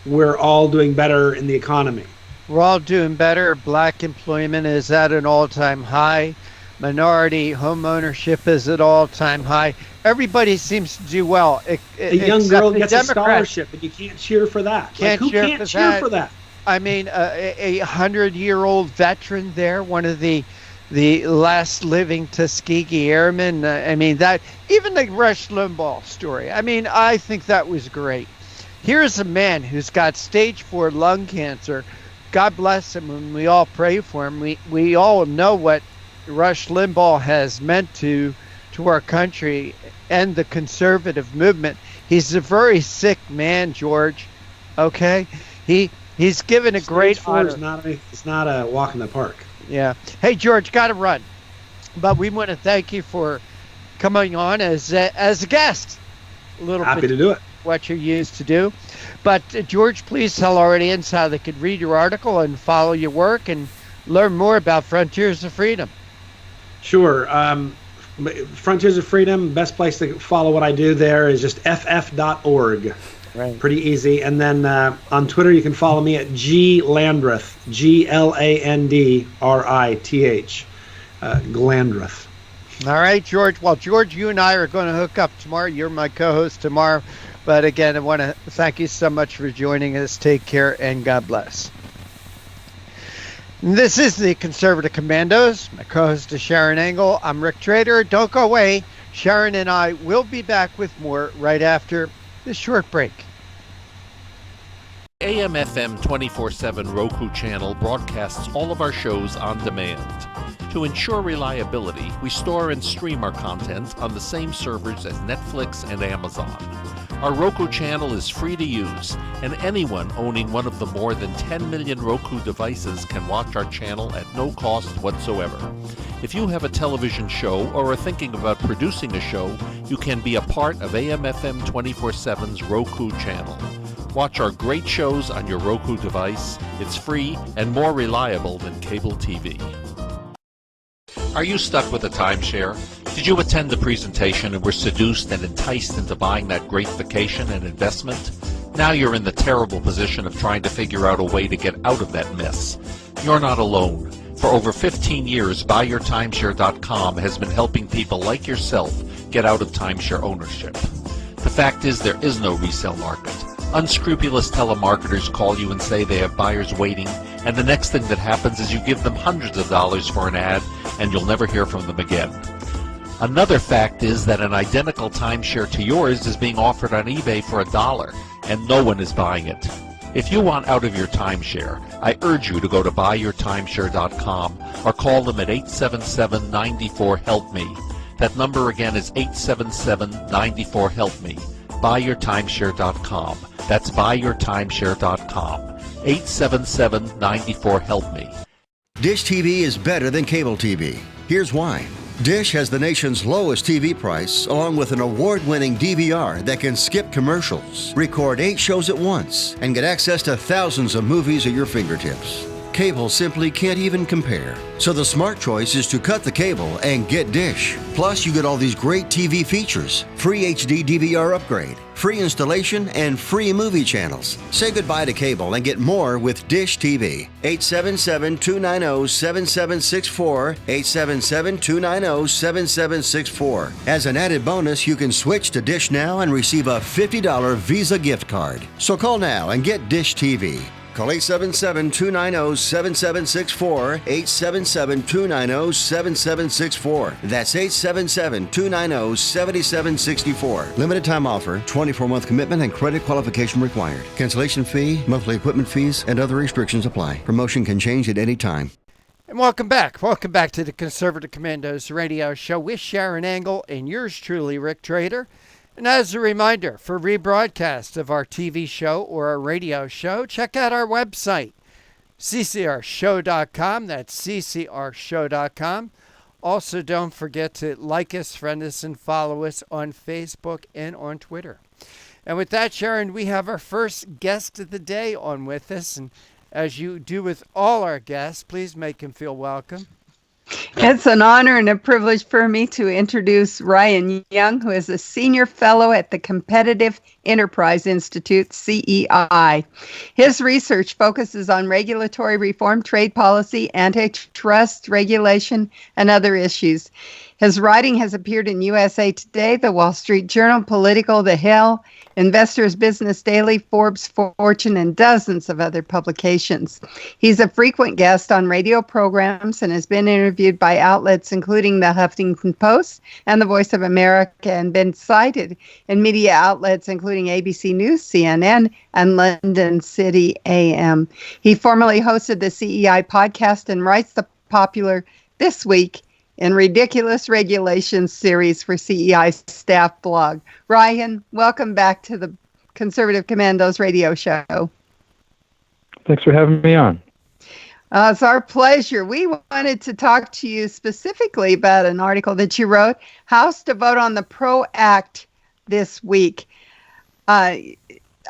we're all doing better in the economy.
We're all doing better. Black employment is at an all-time high. Minority home ownership is at all-time high. Everybody seems to do well.
A young girl gets a scholarship, and you can't cheer for that. Who can't cheer for that?
I mean, a 100-year-old veteran there, one of the last living Tuskegee Airmen. I mean, that even the Rush Limbaugh story. I mean, I think that was great. Here's a man who's got stage 4 lung cancer. God bless him, and we all pray for him. We all know what Rush Limbaugh has meant to our country and the conservative movement. He's a very sick man, George. Okay, he's given a great honor.
It's not a walk in the park.
Yeah. Hey, George, got to run. But we want to thank you for coming on as a guest.
Happy to do it.
What you're used to do. But, George, please tell our audience how they could read your article and follow your work and learn more about Frontiers of Freedom.
Sure. Frontiers of Freedom, best place to follow what I do there is just ff.org.
Right.
Pretty easy. And then on Twitter, you can follow me at Landrith, Glandrith, Glandrith.
All right, George. Well, George, you and I are going to hook up tomorrow. You're my co-host tomorrow. But again, I want to thank you so much for joining us. Take care and God bless. This is the Conservative Commandos. My co-host is Sharron Engel. I'm Rick Trader. Don't go away. Sharron and I will be back with more right after this short break.
AM/FM 24/7 Roku channel broadcasts all of our shows on demand. To ensure reliability, we store and stream our content on the same servers as Netflix and Amazon. Our Roku channel is free to use, and anyone owning one of the more than 10 million Roku devices can watch our channel at no cost whatsoever. If you have a television show or are thinking about producing a show, you can be a part of AM/FM 24/7's Roku channel. Watch our great shows on your Roku device. It's free and more reliable than cable TV. Are you stuck with a timeshare? Did you attend the presentation and were seduced and enticed into buying that great vacation and investment? Now you're in the terrible position of trying to figure out a way to get out of that mess. You're not alone. For over 15 years, BuyYourTimeshare.com has been helping people like yourself get out of timeshare ownership. The fact is, there is no resale market. Unscrupulous telemarketers call you and say they have buyers waiting, and the next thing that happens is you give them hundreds of dollars for an ad, and you'll never hear from them again. Another fact is that an identical timeshare to yours is being offered on eBay for $1, and no one is buying it. If you want out of your timeshare, I urge you to go to BuyYourTimeshare.com or call them at 877-94-HELP-ME. That number again is 877-94-HELP-ME. BuyYourTimeshare.com. That's BuyYourTimeshare.com. 877-94-HELP-ME.
Dish TV is better than cable TV. Here's why. Dish has the nation's lowest TV price, along with an award-winning DVR that can skip commercials, record 8 shows at once, and get access to thousands of movies at your fingertips. Cable simply can't even compare. So the smart choice is to cut the cable and get Dish. Plus, you get all these great TV features, free HD DVR upgrade, free installation, and free movie channels. Say goodbye to cable and get more with Dish TV. 877-290-7764, 877-290-7764. As an added bonus, you can switch to Dish now and receive a $50 Visa gift card. So call now and get Dish TV. Call 877-290-7764, 877-290-7764. That's 877-290-7764. Limited time offer, 24-month commitment and credit qualification required. Cancellation fee, monthly equipment fees, and other restrictions apply. Promotion can change at any time.
And welcome back. Welcome back to the Conservative Commandos radio show with Sharron Angle and yours truly, Rick Trader. And as a reminder, for rebroadcast of our TV show or our radio show, check out our website, CCRShow.com. That's CCRShow.com. Also, don't forget to like us, friend us, and follow us on Facebook and on Twitter. And with that, Sharron, we have our first guest of the day on with us. And as you do with all our guests, please make him feel welcome.
It's an honor and a privilege for me to introduce Ryan Young, who is a senior fellow at the Competitive Enterprise Institute, CEI. His research focuses on regulatory reform, trade policy, antitrust regulation, and other issues. His writing has appeared in USA Today, The Wall Street Journal, Political, The Hill, Investors Business Daily, Forbes, Fortune, and dozens of other publications. He's a frequent guest on radio programs and has been interviewed by outlets including the Huffington Post and the Voice of America, and been cited in media outlets including ABC News, CNN, and London City AM. He formerly hosted the CEI podcast and writes the popular This Week in Ridiculous Regulations series for CEI's staff blog. Ryan, welcome back to the Conservative Commandos radio show.
Thanks for having me on.
It's our pleasure. We wanted to talk to you specifically about an article that you wrote, House to Vote on the PRO Act this week. I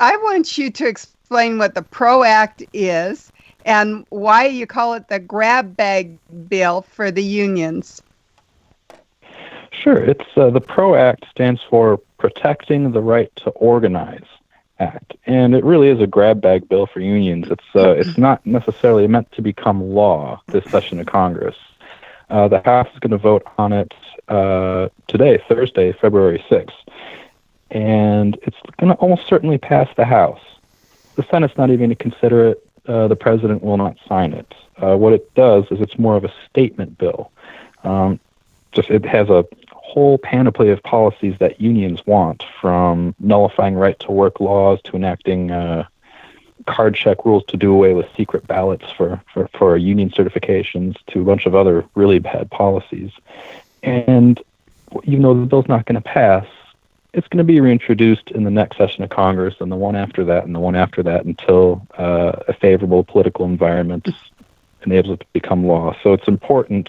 want you to explain what the PRO Act is and why you call it the grab bag bill for the unions.
Sure. It's the PRO Act stands for Protecting the Right to Organize Act, and it really is a grab bag bill for unions. It's not necessarily meant to become law this session of Congress. The House is going to vote on it today, Thursday, February 6th, and it's going to almost certainly pass the House. The Senate's not even going to consider it. The president will not sign it. What it does is it's more of a statement bill. It has a whole panoply of policies that unions want, from nullifying right-to-work laws to enacting card check rules to do away with secret ballots for union certifications, to a bunch of other really bad policies. And even though the bill's not going to pass, it's going to be reintroduced in the next session of Congress, and the one after that, and the one after that, until a favorable political environment enables it to become law. So it's important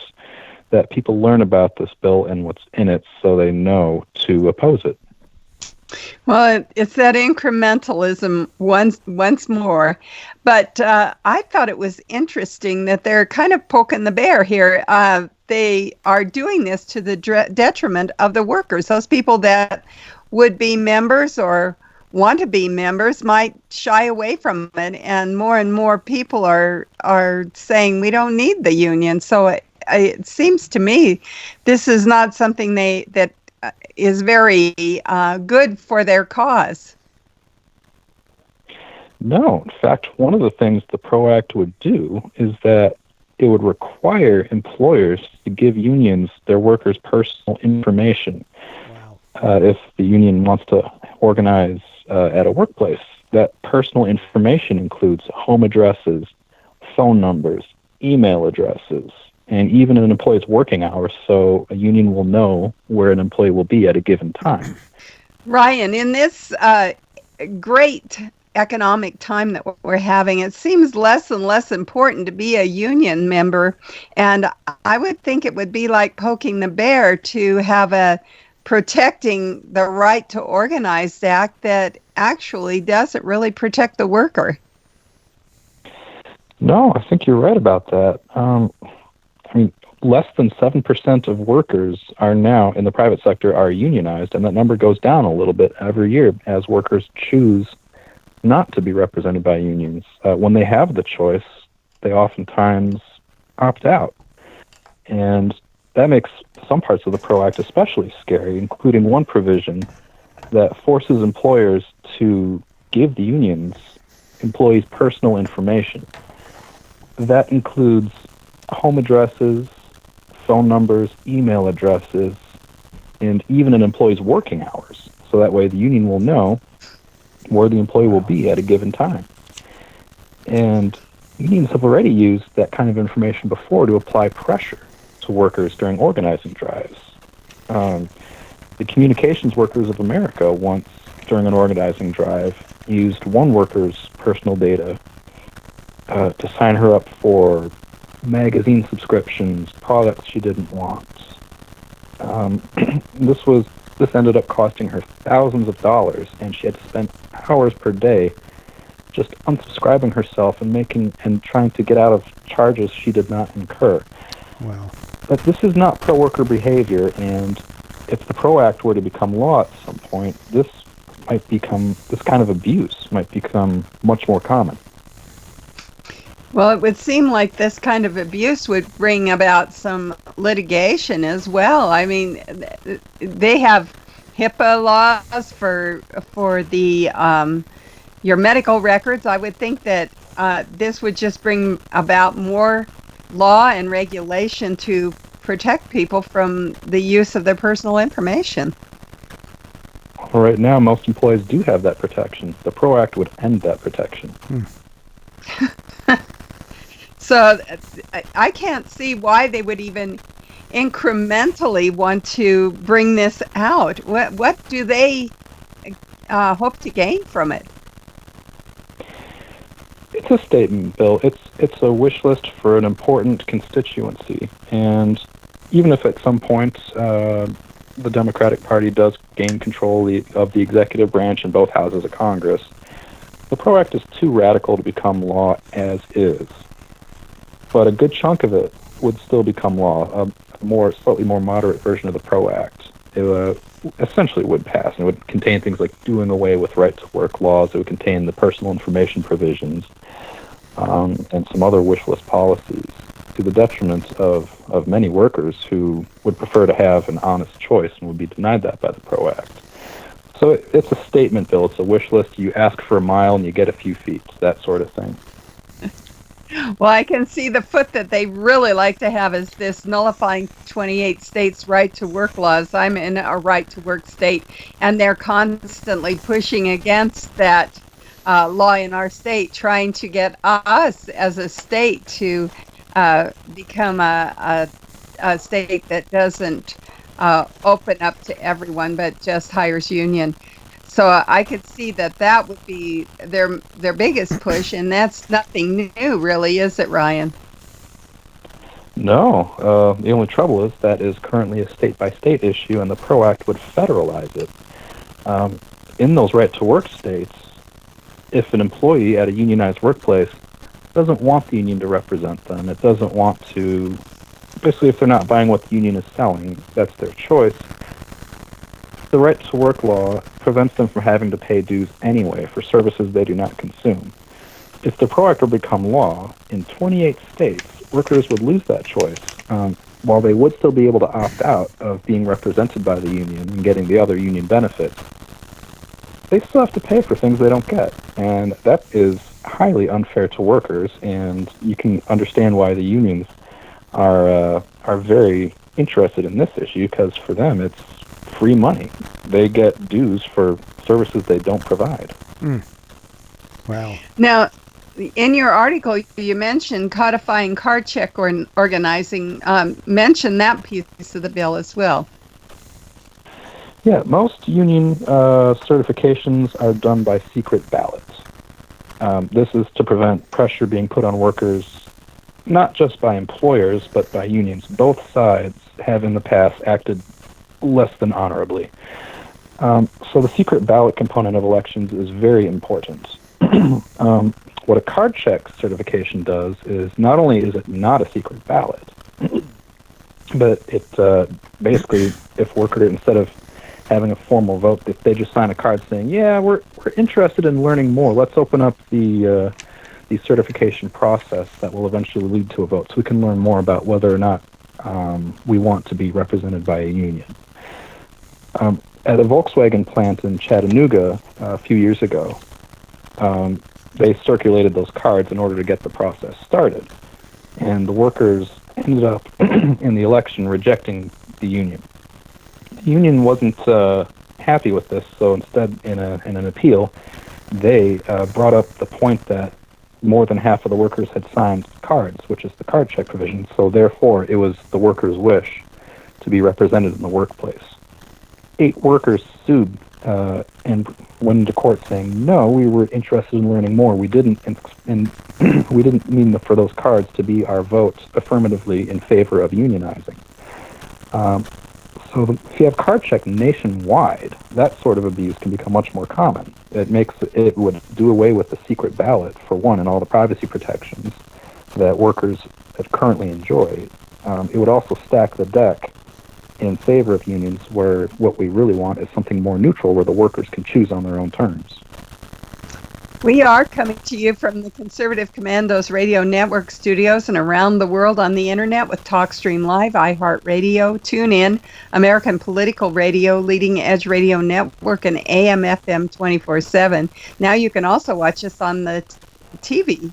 that people learn about this bill and what's in it so they know to oppose it.
Well, it's that incrementalism once more. But I thought it was interesting that they're kind of poking the bear here. They are doing this to the detriment of the workers. Those people that would be members or want to be members might shy away from it, and more people are saying we don't need the union. So it seems to me this is not something that is very good for their cause.
No, in fact, one of the things the PRO Act would do is that it would require employers to give unions their workers' personal information. Wow. If the union wants to organize at a workplace, that personal information includes home addresses, phone numbers, email addresses, and even an employee's working hours, so a union will know where an employee will be at a given time.
Ryan, in this great economic time that we're having, it seems less and less important to be a union member, and I would think it would be like poking the bear to have a Protecting the Right to Organize Act that actually doesn't really protect the worker.
No, I think you're right about that. Less than 7% of workers are now in the private sector are unionized, and that number goes down a little bit every year as workers choose not to be represented by unions. When they have the choice, they oftentimes opt out. And that makes some parts of the PRO Act especially scary, including one provision that forces employers to give the unions employees' personal information. That includes home addresses, phone numbers, email addresses, and even an employee's working hours. So that way the union will know where the employee will be at a given time. And unions have already used that kind of information before to apply pressure to workers during organizing drives. The Communications Workers of America once, during an organizing drive, used one worker's personal data to sign her up for magazine subscriptions, products she didn't want. This ended up costing her thousands of dollars, and she had to spend hours per day just unsubscribing herself and trying to get out of charges she did not incur.
Wow.
But this is not pro-worker behavior, and if the PRO Act were to become law at some point, this kind of abuse might become much more common.
Well, it would seem like this kind of abuse would bring about some litigation as well. I mean, they have HIPAA laws for the your medical records. I would think that this would just bring about more law and regulation to protect people from the use of their personal information.
Well, right now, most employees do have that protection. The PRO Act would end that protection.
So I can't see why they would even incrementally want to bring this out. What do they hope to gain from it?
It's a statement, Bill. It's a wish list for an important constituency, and even if at some point the Democratic Party does gain control of the executive branch in both houses of Congress, the PRO Act is too radical to become law as is. But a good chunk of it would still become law. A slightly more moderate version of the PRO Act, it essentially would pass, and it would contain things like doing away with right-to-work laws. It would contain the personal information provisions and some other wish list policies, to the detriment of many workers who would prefer to have an honest choice and would be denied that by the PRO Act. So it's a statement, Bill. It's a wish list. You ask for a mile and you get a few feet, that sort of thing.
Well, I can see the foot that they really like to have is this nullifying 28 states' right-to-work laws. I'm in a right-to-work state, and they're constantly pushing against that law in our state, trying to get us as a state to become a state that doesn't open up to everyone but just hires union. So I could see that would be their biggest push, and that's nothing new, really, is it, Ryan?
No. The only trouble is that is currently a state-by-state issue, and the PRO Act would federalize it. In those right-to-work states, if an employee at a unionized workplace doesn't want the union to represent them, it doesn't want to, basically if they're not buying what the union is selling, that's their choice, the right-to-work law prevents them from having to pay dues anyway for services they do not consume. If the PRO Act were to become law, in 28 states, workers would lose that choice, while they would still be able to opt out of being represented by the union and getting the other union benefits. They still have to pay for things they don't get, and that is highly unfair to workers, and you can understand why the unions are very interested in this issue, because for them it's free money. They get dues for services they don't provide.
Wow.
Now, in your article, you mentioned codifying card check or organizing. Mention that piece of the bill as well.
Yeah, most union certifications are done by secret ballots. This is to prevent pressure being put on workers, not just by employers, but by unions. Both sides have in the past acted less than honorably. So the secret ballot component of elections is very important. What a card check certification does is not only is it not a secret ballot, but it basically, if worker, instead of having a formal vote, if they just sign a card saying, yeah, we're interested in learning more, let's open up the certification process that will eventually lead to a vote so we can learn more about whether or not we want to be represented by a union. At a Volkswagen plant in Chattanooga a few years ago, they circulated those cards in order to get the process started. And the workers ended up in the election rejecting the union. The union wasn't happy with this, so instead, in an appeal, they brought up the point that more than half of the workers had signed cards, which is the card check provision, so therefore it was the workers' wish to be represented in the workplace. 8 workers sued and went into court saying, no, we were interested in learning more. We didn't we didn't mean for those cards to be our vote affirmatively in favor of unionizing. So if you have card check nationwide, that sort of abuse can become much more common. It would do away with the secret ballot, for one, and all the privacy protections that workers currently enjoy. It would also stack the deck in favor of unions, where what we really want is something more neutral, where the workers can choose on their own terms.
We are coming to you from the Conservative Commandos Radio Network studios and around the world on the internet with TalkStream Live, iHeartRadio, TuneIn, American Political Radio, Leading Edge Radio Network, and AM/FM 24/7. Now you can also watch us on the TV,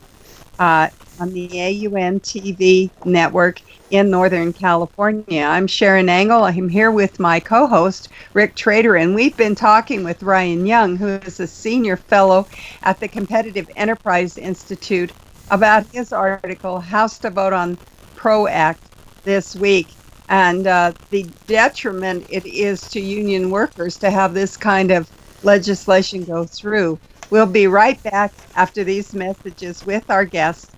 on the AUN TV network in Northern California. I'm Sharron Angle. I'm here with my co-host, Rick Trader, and we've been talking with Ryan Young, who is a senior fellow at the Competitive Enterprise Institute, about his article, House to Vote on PRO Act, this week, and the detriment it is to union workers to have this kind of legislation go through. We'll be right back after these messages with our guests.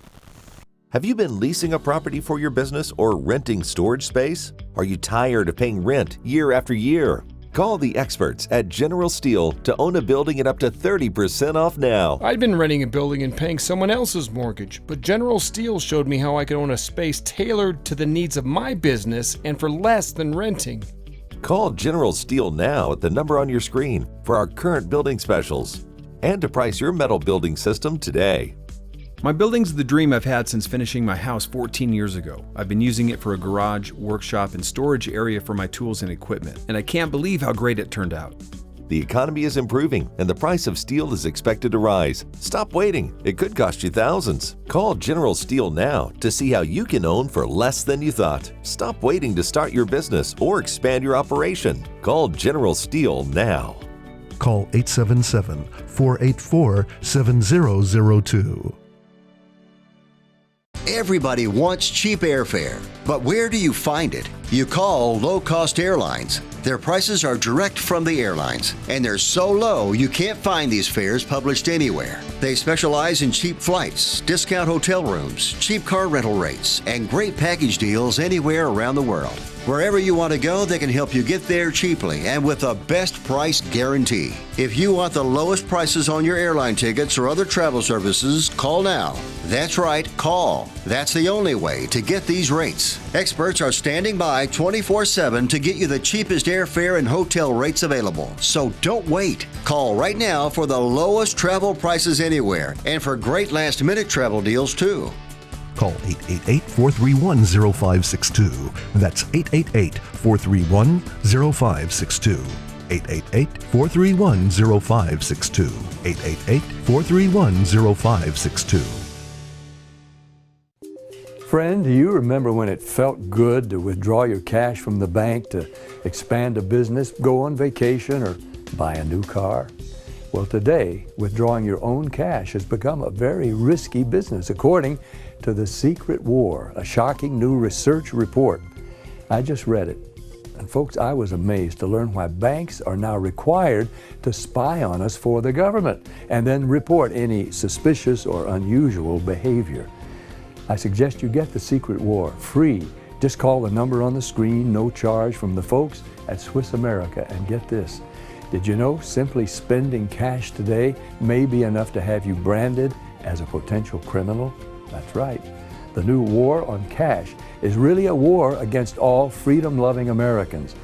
Have you been leasing a property for your business or renting storage space? Are you tired of paying rent year after year? Call the experts at General Steel to own a building at up to 30% off now.
I'd been renting a building and paying someone else's mortgage, but General Steel showed me how I could own a space tailored to the needs of my business and for less than renting.
Call General Steel now at the number on your screen for our current building specials and to price your metal building system today.
My building's the dream I've had since finishing my house 14 years ago. I've been using it for a garage, workshop, and storage area for my tools and equipment, and I can't believe how great it turned out.
The economy is improving and the price of steel is expected to rise. Stop waiting. It could cost you thousands. Call General Steel now to see how you can own for less than you thought. Stop waiting to start your business or expand your operation. Call General Steel now.
Call 877-484-7002.
Everybody wants cheap airfare, but where do you find it? You call low-cost airlines. Their prices are direct from the airlines, and they're so low you can't find these fares published anywhere. They specialize in cheap flights, discount hotel rooms, cheap car rental rates, and great package deals anywhere around the world. Wherever you want to go, they can help you get there cheaply and with a best price guarantee. If you want the lowest prices on your airline tickets or other travel services, call now. That's right, call. That's the only way to get these rates. Experts are standing by 24/7 to get you the cheapest airfare and hotel rates available. So don't wait. Call right now for the lowest travel prices anywhere and for great last-minute travel deals too.
Call 888-431-0562. That's 888-431-0562. 888-431-0562. 888-431-0562.
Friend, do you remember when it felt good to withdraw your cash from the bank to expand a business, go on vacation, or buy a new car? Well, today, withdrawing your own cash has become a very risky business, according to The Secret War, a shocking new research report. I just read it. And folks, I was amazed to learn why banks are now required to spy on us for the government and then report any suspicious or unusual behavior. I suggest you get The Secret War free. Just call the number on the screen, no charge, from the folks at Swiss America. And get this, did you know simply spending cash today may be enough to have you branded as a potential criminal? That's right. The new war on cash is really a war against all freedom-loving Americans.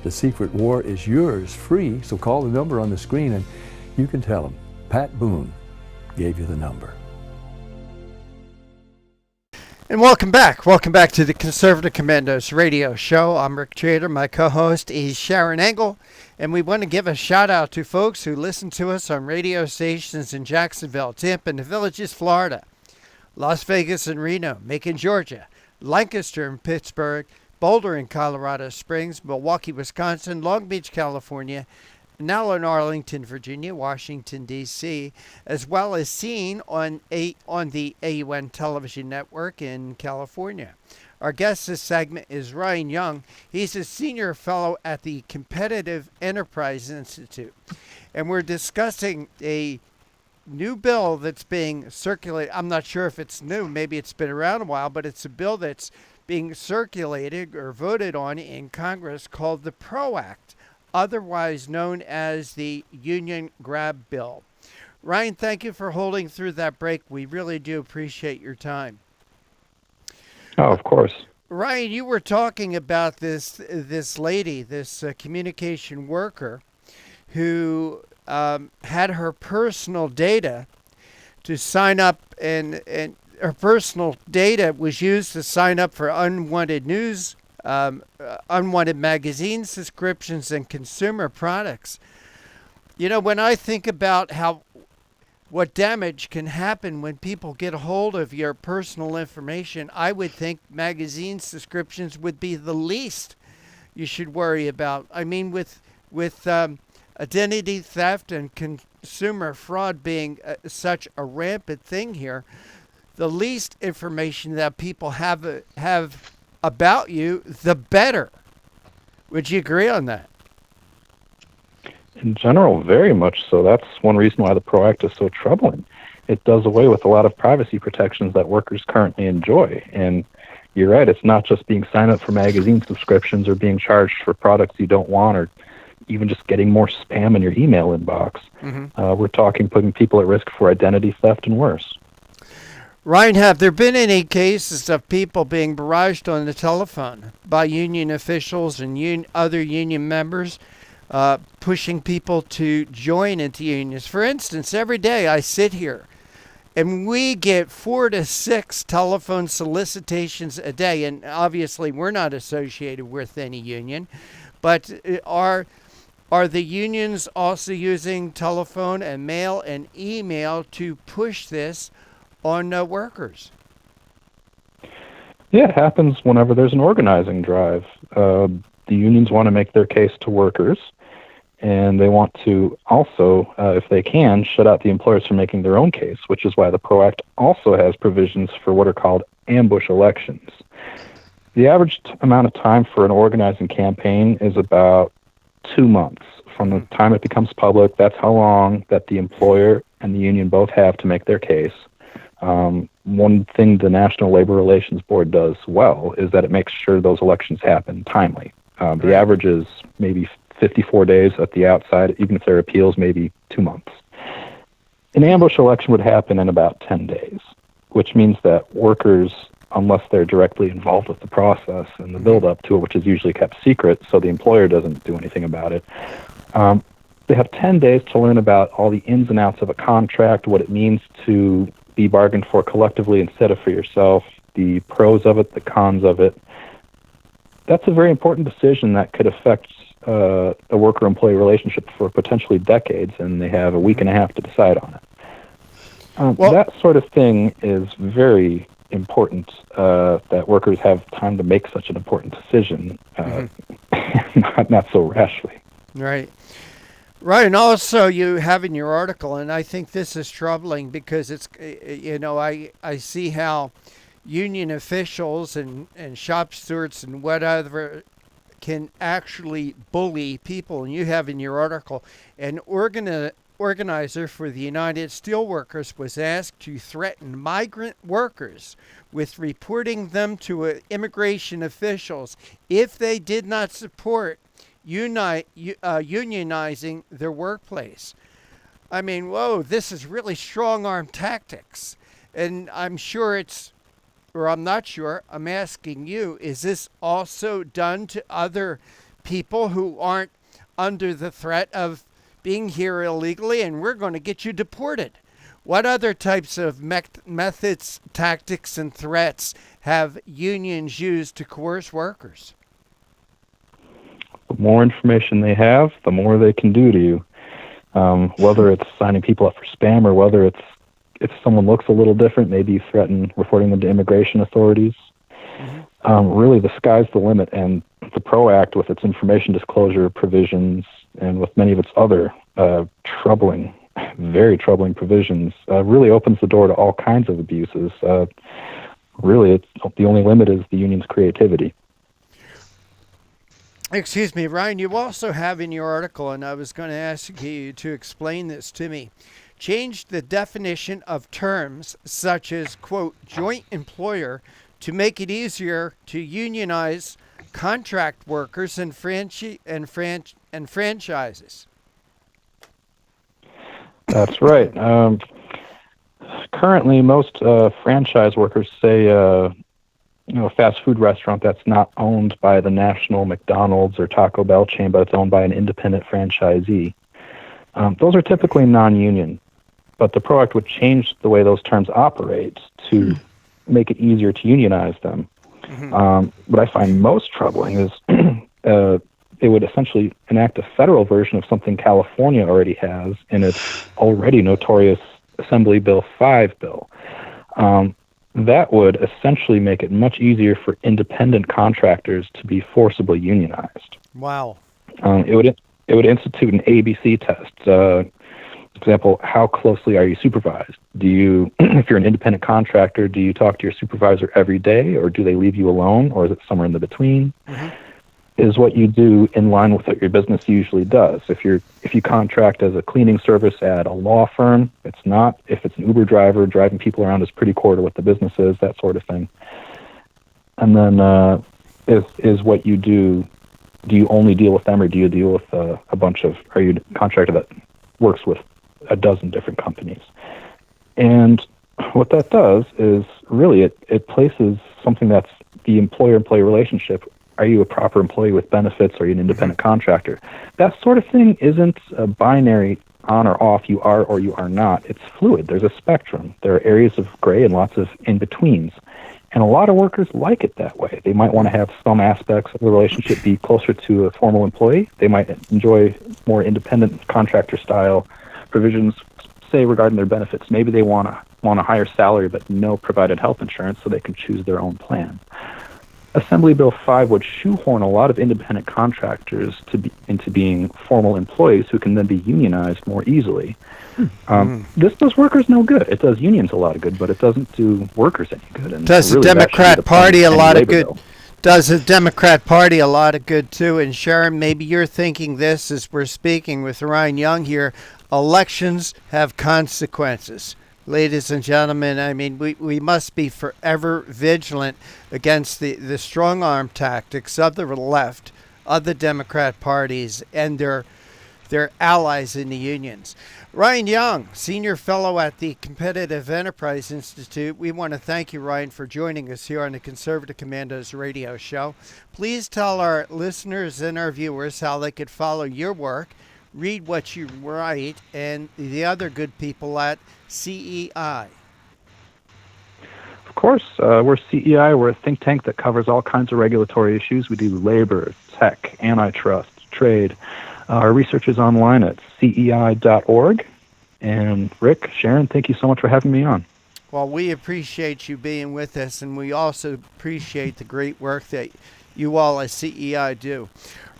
The secret war is yours, free, so call the number on the screen and you can tell them Pat Boone gave you the number.
And welcome back. Welcome back to the Conservative Commandos radio show. I'm Rick Trader. My co-host is Sharron Engel. And we want to give a shout out to folks who listen to us on radio stations in Jacksonville, Tampa, and the Villages, Florida, Las Vegas and Reno, Macon, Georgia, Lancaster and Pittsburgh, Boulder and Colorado Springs, Milwaukee, Wisconsin, Long Beach, California, now in Arlington, Virginia, Washington, D.C., as well as seen on the AUN television network in California. Our guest this segment is Ryan Young. He's a senior fellow at the Competitive Enterprise Institute. And we're discussing a new bill that's being circulated. I'm not sure if it's new. Maybe it's been around a while, but it's a bill that's being circulated or voted on in Congress called the PRO Act, otherwise known as the Union Grab Bill. Ryan, thank you for holding through that break. We really do appreciate your time.
Oh, of course.
Ryan, you were talking about this lady, this communication worker who had her personal data to sign up, and her personal data was used to sign up for unwanted news, unwanted magazine subscriptions, and consumer products. You know, when I think about what damage can happen when people get a hold of your personal information, I would think magazine subscriptions would be the least you should worry about. I mean, with identity theft and consumer fraud being such a rampant thing here, the least information that people have about you, the better. Would you agree on that?
In general, very much so. That's one reason why the PRO Act is so troubling. It does away with a lot of privacy protections that workers currently enjoy. And you're right, it's not just being signed up for magazine subscriptions or being charged for products you don't want, or even just getting more spam in your email inbox. Mm-hmm. We're talking putting people at risk for identity theft and worse.
Ryan, have there been any cases of people being barraged on the telephone by union officials and other union members pushing people to join into unions? For instance, every day I sit here and we get 4 to 6 telephone solicitations a day, and obviously we're not associated with any union, but are the unions also using telephone and mail and email to push this on workers?
Yeah, it happens whenever there's an organizing drive. The unions want to make their case to workers, and they want to also, if they can, shut out the employers from making their own case, which is why the PRO Act also has provisions for what are called ambush elections. The average amount of time for an organizing campaign is about 2 months. From the time it becomes public, that's how long that the employer and the union both have to make their case. One thing the National Labor Relations Board does well is that it makes sure those elections happen timely. The average is maybe 54 days at the outside, even if there are appeals, maybe 2 months. An ambush election would happen in about 10 days, which means that workers, unless they're directly involved with the process and the build-up to it, which is usually kept secret, so the employer doesn't do anything about it, they have 10 days to learn about all the ins and outs of a contract, what it means to be bargained for collectively instead of for yourself, the pros of it, the cons of it. That's a very important decision that could affect a worker-employee relationship for potentially decades, and they have a week and a half to decide on it. That sort of thing is very important, that workers have time to make such an important decision, not so rashly.
Right. Right, and also you have in your article, and I think this is troubling because it's, I see how union officials and shop stewards and whatever can actually bully people. And you have in your article, an organizer for the United Steelworkers was asked to threaten migrant workers with reporting them to immigration officials if they did not support unionizing their workplace. I mean, whoa, this is really strong arm tactics. And I'm sure I'm not sure, I'm asking you, is this also done to other people who aren't under the threat of being here illegally and we're going to get you deported? What other types of methods, tactics, and threats have unions used to coerce workers?
The more information they have, the more they can do to you. Whether it's signing people up for spam or whether it's if someone looks a little different, maybe you threaten reporting them to immigration authorities. Really, the sky's the limit, and the PRO Act, with its information disclosure provisions and with many of its other troubling, very troubling provisions, really opens the door to all kinds of abuses. Really, the only limit is the union's creativity.
Excuse me, Ryan, you also have in your article, and I was going to ask you to explain this to me, changed the definition of terms such as, quote, joint employer to make it easier to unionize contract workers and franchises.
That's right. Currently, most franchise workers say, a fast food restaurant that's not owned by the national McDonald's or Taco Bell chain, but it's owned by an independent franchisee. Those are typically non-union, but the PRO Act would change the way those terms operate to make it easier to unionize them. What I find most troubling is it would essentially enact a federal version of something California already has in its already notorious Assembly Bill 5 bill. That would essentially make it much easier for independent contractors to be forcibly unionized.
Wow.
It would institute an ABC test. For example, how closely are you supervised? Do you, if you're an independent contractor, do you talk to your supervisor every day, or do they leave you alone, or is it somewhere in the between? Is what you do in line with what your business usually does? If you contract as a cleaning service at a law firm, it's not. If it's an Uber driver, driving people around is pretty core to what the business is, that sort of thing. And then is what you do you only deal with them, or do you deal with are you a contractor that works with a dozen different companies? And what that does is really it places something that's the employer-employee relationship. Are you a proper employee with benefits? Are you an independent contractor? That sort of thing isn't a binary on or off, you are or you are not. It's fluid. There's a spectrum. There are areas of gray and lots of in-betweens. And a lot of workers like it that way. They might want to have some aspects of the relationship be closer to a formal employee. They might enjoy more independent contractor-style provisions, say, regarding their benefits. Maybe they want a higher salary but no provided health insurance, so they can choose their own plan. Assembly Bill 5 would shoehorn a lot of independent contractors into being formal employees who can then be unionized more easily. This does workers no good. It does unions a lot of good, but it doesn't do workers any good. And
does
really,
the Democrat Party a lot of good?
Bill.
Does the Democrat Party a lot of good too? And Sharron, maybe you're thinking this as we're speaking with Ryan Young here. Elections have consequences. Ladies and gentlemen, I mean, we must be forever vigilant against the strong-arm tactics of the left, of the Democrat parties, and their allies in the unions. Ryan Young, Senior Fellow at the Competitive Enterprise Institute. We want to thank you, Ryan, for joining us here on the Conservative Commandos radio show. Please tell our listeners and our viewers how they could follow your work, read what you write, and the other good people at CEI.
Of course, we're CEI. We're a think tank that covers all kinds of regulatory issues. We do labor, tech, antitrust, trade. Our research is online at cei.org. And Rick, Sharron, thank you so much for having me on.
Well, we appreciate you being with us, and we also appreciate the great work that you all at CEI do.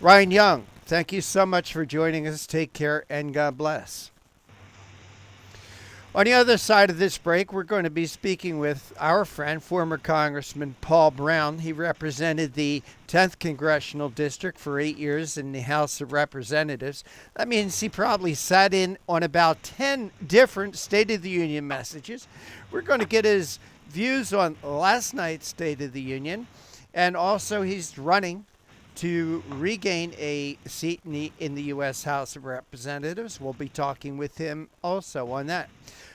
Ryan Young, thank you so much for joining us. Take care, and God bless. On the other side of this break, we're going to be speaking with our friend, former Congressman Paul Broun. He represented the 10th Congressional District for 8 years in the House of Representatives. That means he probably sat in on about 10 different State of the Union messages. We're going to get his views on last night's State of the Union. And also he's running to regain a seat in the U.S. House of Representatives. We'll be talking with him also on that.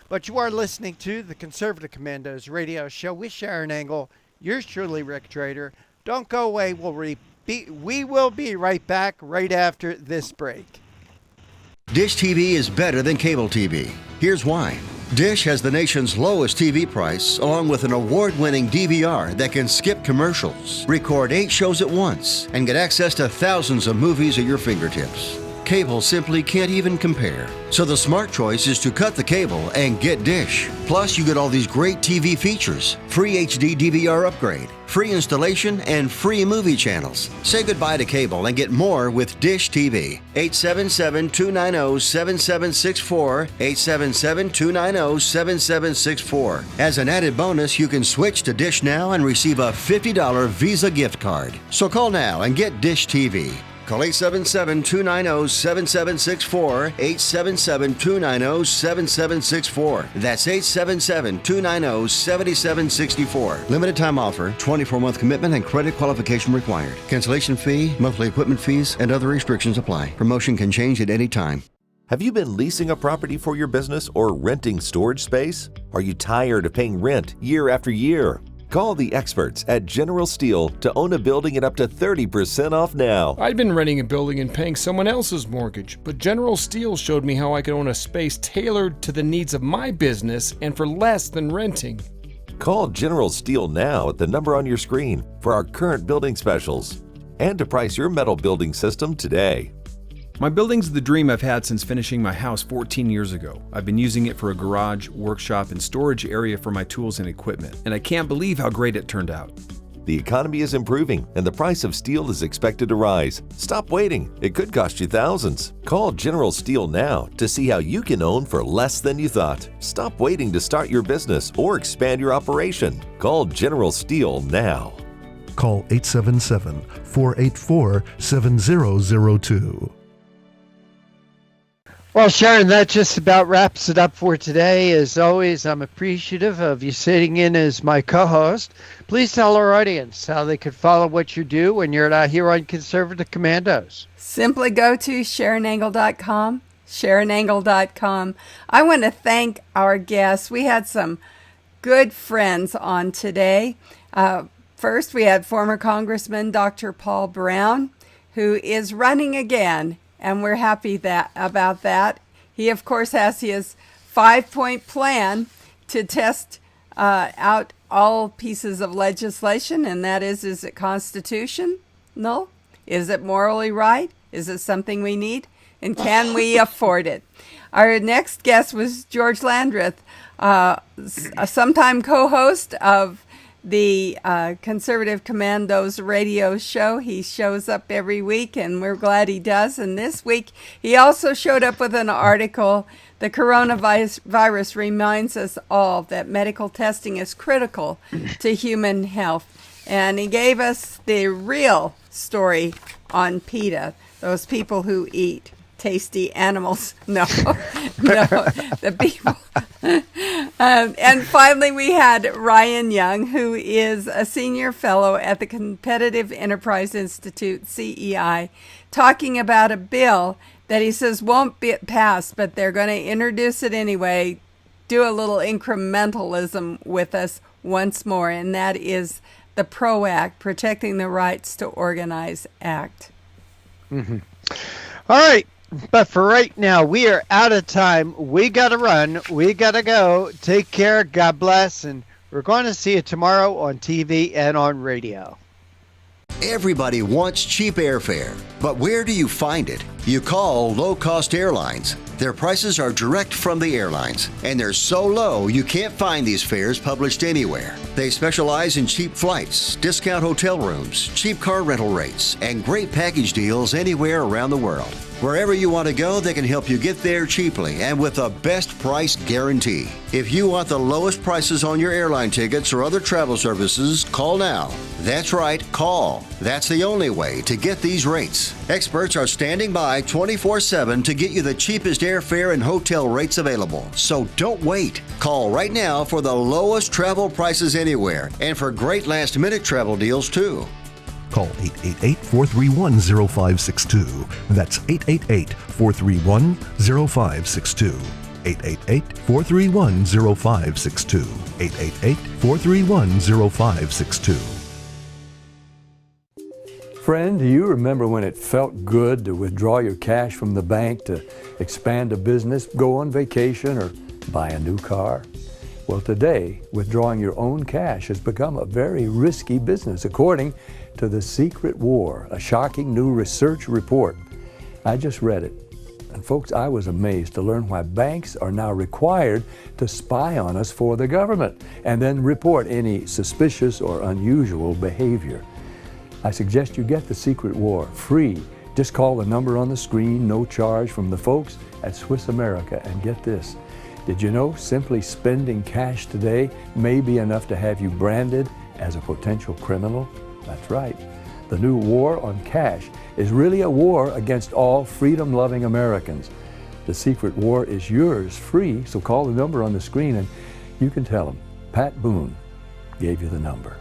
But you are listening to the Conservative Commandos radio show with Sharron Engel. Yours truly, Rick Trader. Don't go away. We will be right back right after this break.
Dish TV is better than cable TV. Here's why. Dish has the nation's lowest TV price, along with an award-winning DVR that can skip commercials, record 8 shows at once, and get access to thousands of movies at your fingertips. Cable simply can't even compare. So the smart choice is to cut the cable and get Dish. Plus, you get all these great TV features, free HD DVR upgrade, free installation, and free movie channels. Say goodbye to cable and get more with Dish TV. 877-290-7764, 877-290-7764. As an added bonus, you can switch to Dish now and receive a $50 Visa gift card. So call now and get Dish TV. Call 877-290-7764, 877-290-7764. That's 877-290-7764. Limited time offer, 24-month commitment and credit qualification required. Cancellation fee, monthly equipment fees, and other restrictions apply. Promotion can change at any time.
Have you been leasing a property for your business or renting storage space? Are you tired of paying rent year after year? Call the experts at General Steel to own a building at up to 30% off now.
I'd been renting a building and paying someone else's mortgage, but General Steel showed me how I could own a space tailored to the needs of my business and for less than renting.
Call General Steel now at the number on your screen for our current building specials and to price your metal building system today.
My building's the dream I've had since finishing my house 14 years ago. I've been using it for a garage, workshop, and storage area for my tools and equipment, and I can't believe how great it turned out.
The economy is improving and the price of steel is expected to rise. Stop waiting. It could cost you thousands. Call General Steel now to see how you can own for less than you thought. Stop waiting to start your business or expand your operation. Call General Steel now.
Call 877-484-7002.
Well, Sharon, that just about wraps it up for today. As always, I'm appreciative of you sitting in as my co-host. Please tell our audience how they could follow what you do when you're not here on Conservative Commandos.
Simply go to SharonEngle.com, SharonEngle.com. I want to thank our guests. We had some good friends on today. First, we had former Congressman Dr. Paul Broun, who is running again. And we're happy about that. He, of course, has his 5-point plan to test out all pieces of legislation, and that is it constitutional? Is it morally right? Is it something we need? And can we afford it? Our next guest was George Landrith, a sometime co-host of the Conservative Commandos radio show. He shows up every week, and we're glad he does. And this week, he also showed up with an article. The coronavirus reminds us all that medical testing is critical to human health. And he gave us the real story on PETA, those people who eat tasty animals. No, the people. And finally, we had Ryan Young, who is a senior fellow at the Competitive Enterprise Institute, CEI, talking about a bill that he says won't be passed, but they're going to introduce it anyway, do a little incrementalism with us once more, and that is the PRO Act, Protecting the Rights to Organize Act.
Mm-hmm. All right. But for right now, we are out of time. We got to run. We got to go. Take care. God bless. And we're going to see you tomorrow on TV and on radio.
Everybody wants cheap airfare, but where do you find it? You call low-cost airlines. Their prices are direct from the airlines, and they're so low you can't find these fares published anywhere. They specialize in cheap flights, discount hotel rooms, cheap car rental rates, and great package deals anywhere around the world. Wherever you want to go, they can help you get there cheaply and with a best price guarantee. If you want the lowest prices on your airline tickets or other travel services, call now. That's right, call. That's the only way to get these rates. Experts are standing by 24/7 to get you the cheapest airfare and hotel rates available. So don't wait. Call right now for the lowest travel prices anywhere and for great last-minute travel deals too.
Call 888-431-0562. That's 888-431-0562. 888-431-0562. 888-431-0562.
Friend, do you remember when it felt good to withdraw your cash from the bank to expand a business, go on vacation, or buy a new car? Well, today, withdrawing your own cash has become a very risky business, according to The Secret War, a shocking new research report. I just read it. And folks, I was amazed to learn why banks are now required to spy on us for the government and then report any suspicious or unusual behavior. I suggest you get The Secret War free. Just call the number on the screen, no charge, from the folks at Swiss America. And get this, did you know simply spending cash today may be enough to have you branded as a potential criminal? That's right. The new war on cash is really a war against all freedom-loving Americans. The Secret War is yours free, so call the number on the screen and you can tell them Pat Boone gave you the number.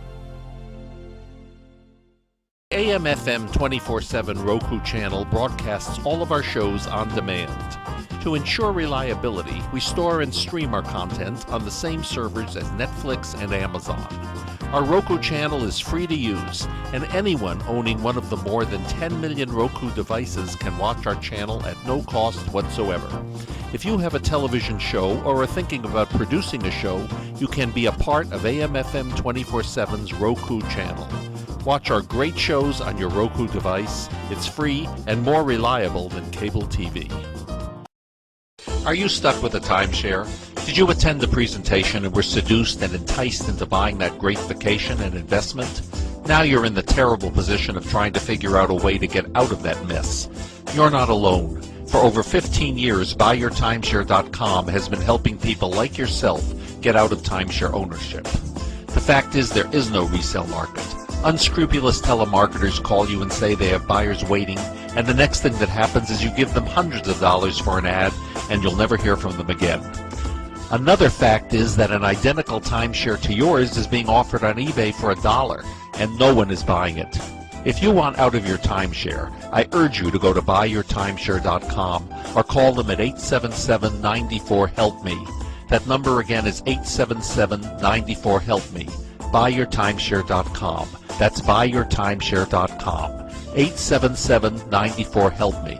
AM/FM 24/7 Roku channel broadcasts all of our shows on demand. To ensure reliability, we store and stream our content on the same servers as Netflix and Amazon. Our Roku channel is free to use, and anyone owning one of the more than 10 million Roku devices can watch our channel at no cost whatsoever. If you have a television show or are thinking about producing a show, you can be a part of AM/FM 24/7's Roku channel. Watch our great shows on your Roku device. It's free and more reliable than cable TV. Are you stuck with a timeshare? Did you attend the presentation and were seduced and enticed into buying that great vacation and investment? Now you're in the terrible position of trying to figure out a way to get out of that mess. You're not alone. For over 15 years, BuyYourTimeshare.com has been helping people like yourself get out of timeshare ownership. The fact is, there is no resale market. Unscrupulous telemarketers call you and say they have buyers waiting, and the next thing that happens is you give them hundreds of dollars for an ad, and you'll never hear from them again. Another fact is that an identical timeshare to yours is being offered on eBay for $1, and no one is buying it. If you want out of your timeshare, I urge you to go to buyyourtimeshare.com or call them at 877-94-HELP-ME. That number again is 877-94-HELP-ME. BuyYourTimeshare.com. That's BuyYourTimeshare.com. 877-94-HELP-ME.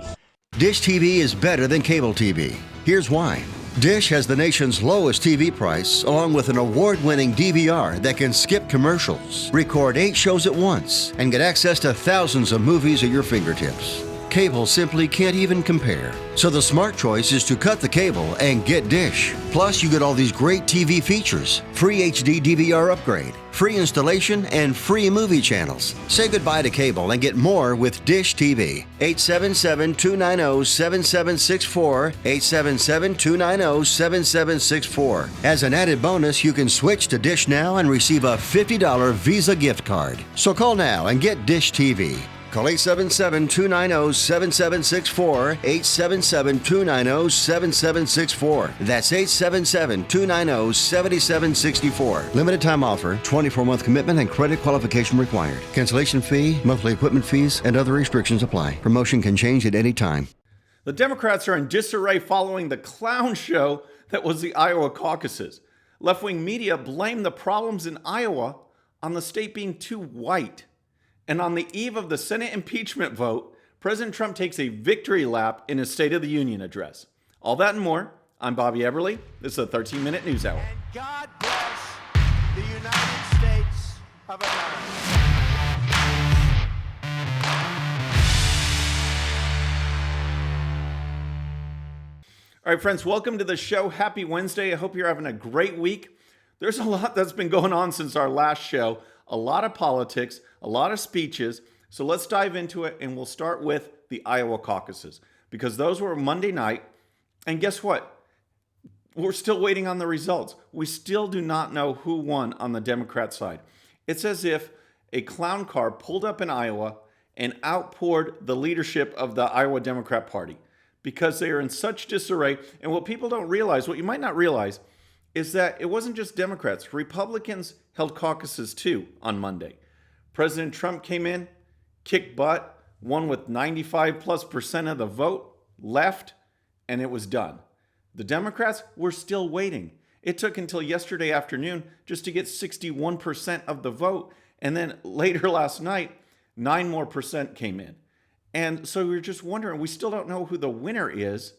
Dish TV is better than cable TV. Here's why. Dish has the nation's lowest TV price, along with an award-winning DVR that can skip commercials, record 8 shows at once, and get access to thousands of movies at your fingertips. Cable simply can't even compare. So the smart choice is to cut the cable and get Dish. Plus, you get all these great TV features, free HD DVR upgrade, free installation, and free movie channels. Say goodbye to cable and get more with Dish TV. 877-290-7764, 877-290-7764. As an added bonus, you can switch to Dish now and receive a $50 Visa gift card. So call now and get Dish TV. Call 877-290-7764, 877-290-7764. That's 877-290-7764. Limited time offer, 24-month commitment and credit qualification required. Cancellation fee, monthly equipment fees, and other restrictions apply. Promotion can change at any time.
The Democrats are in disarray following the clown show that was the Iowa caucuses. Left-wing media blame the problems in Iowa on the state being too white. And on the eve of the Senate impeachment vote, President Trump takes a victory lap in his State of the Union address. All that and more. I'm Bobby Everly. This is a 13-minute news hour.
And God bless the United States of America.
All right, friends, welcome to the show. Happy Wednesday. I hope you're having a great week. There's a lot that's been going on since our last show. A lot of politics, a lot of speeches. So let's dive into it, and we'll start with the Iowa caucuses, because those were Monday night. And guess what? We're still waiting on the results. We still do not know who won on the Democrat side. It's as if a clown car pulled up in Iowa and outpoured the leadership of the Iowa Democrat Party, because they are in such disarray. And what people don't realize, what you might not realize, is that it wasn't just Democrats. Republicans held caucuses too on Monday. President Trump came in kicked butt, won with 95+% of the vote, left, and it was done. The Democrats were still waiting. It took until yesterday afternoon just to get 61% of the vote. And then later last night, 9% more came in. And so we're just wondering, we still don't know who the winner is.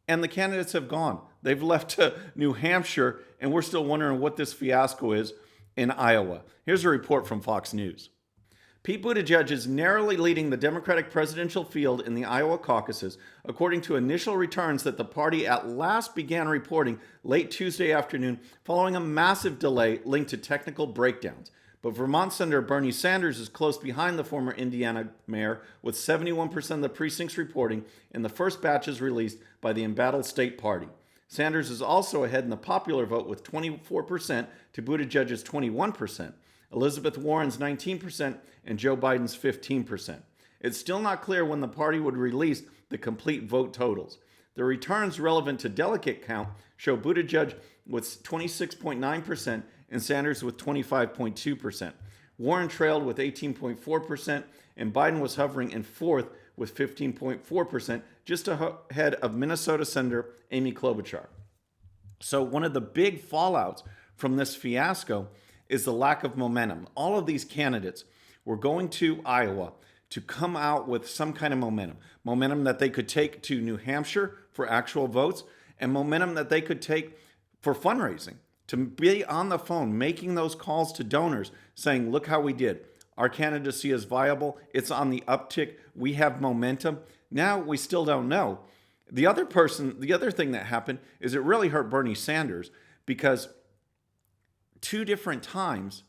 And the candidates have gone. They've left to New Hampshire, and we're still wondering what this fiasco is in Iowa. Here's a report from Fox News. Pete Buttigieg is narrowly leading the Democratic presidential field in the Iowa caucuses, according to initial returns that the party at last began reporting late Tuesday afternoon following a massive delay linked to technical breakdowns. But Vermont Senator Bernie Sanders is close behind the former Indiana mayor, with 71% of the precincts reporting in the first batches released by the embattled state party. Sanders is also ahead in the popular vote with 24% to Buttigieg's 21%, Elizabeth Warren's 19%, and Joe Biden's 15%. It's still not clear when the party would release the complete vote totals. The returns relevant to delegate count show Buttigieg with 26.9% and Sanders with 25.2%. Warren trailed with 18.4%, and Biden was hovering in fourth with 15.4%, just ahead of Minnesota Senator Amy Klobuchar. So one of the big fallouts from this fiasco is the lack of momentum. All of these candidates were going to Iowa to come out with some kind of momentum that they could take to New Hampshire for actual votes, and momentum that they could take for fundraising, to be on the phone making those calls to donors saying, look how we did. Our candidacy is viable. It's on the uptick. We have momentum. Now we still don't know. The other thing that happened is it really hurt Bernie Sanders, because 2 different times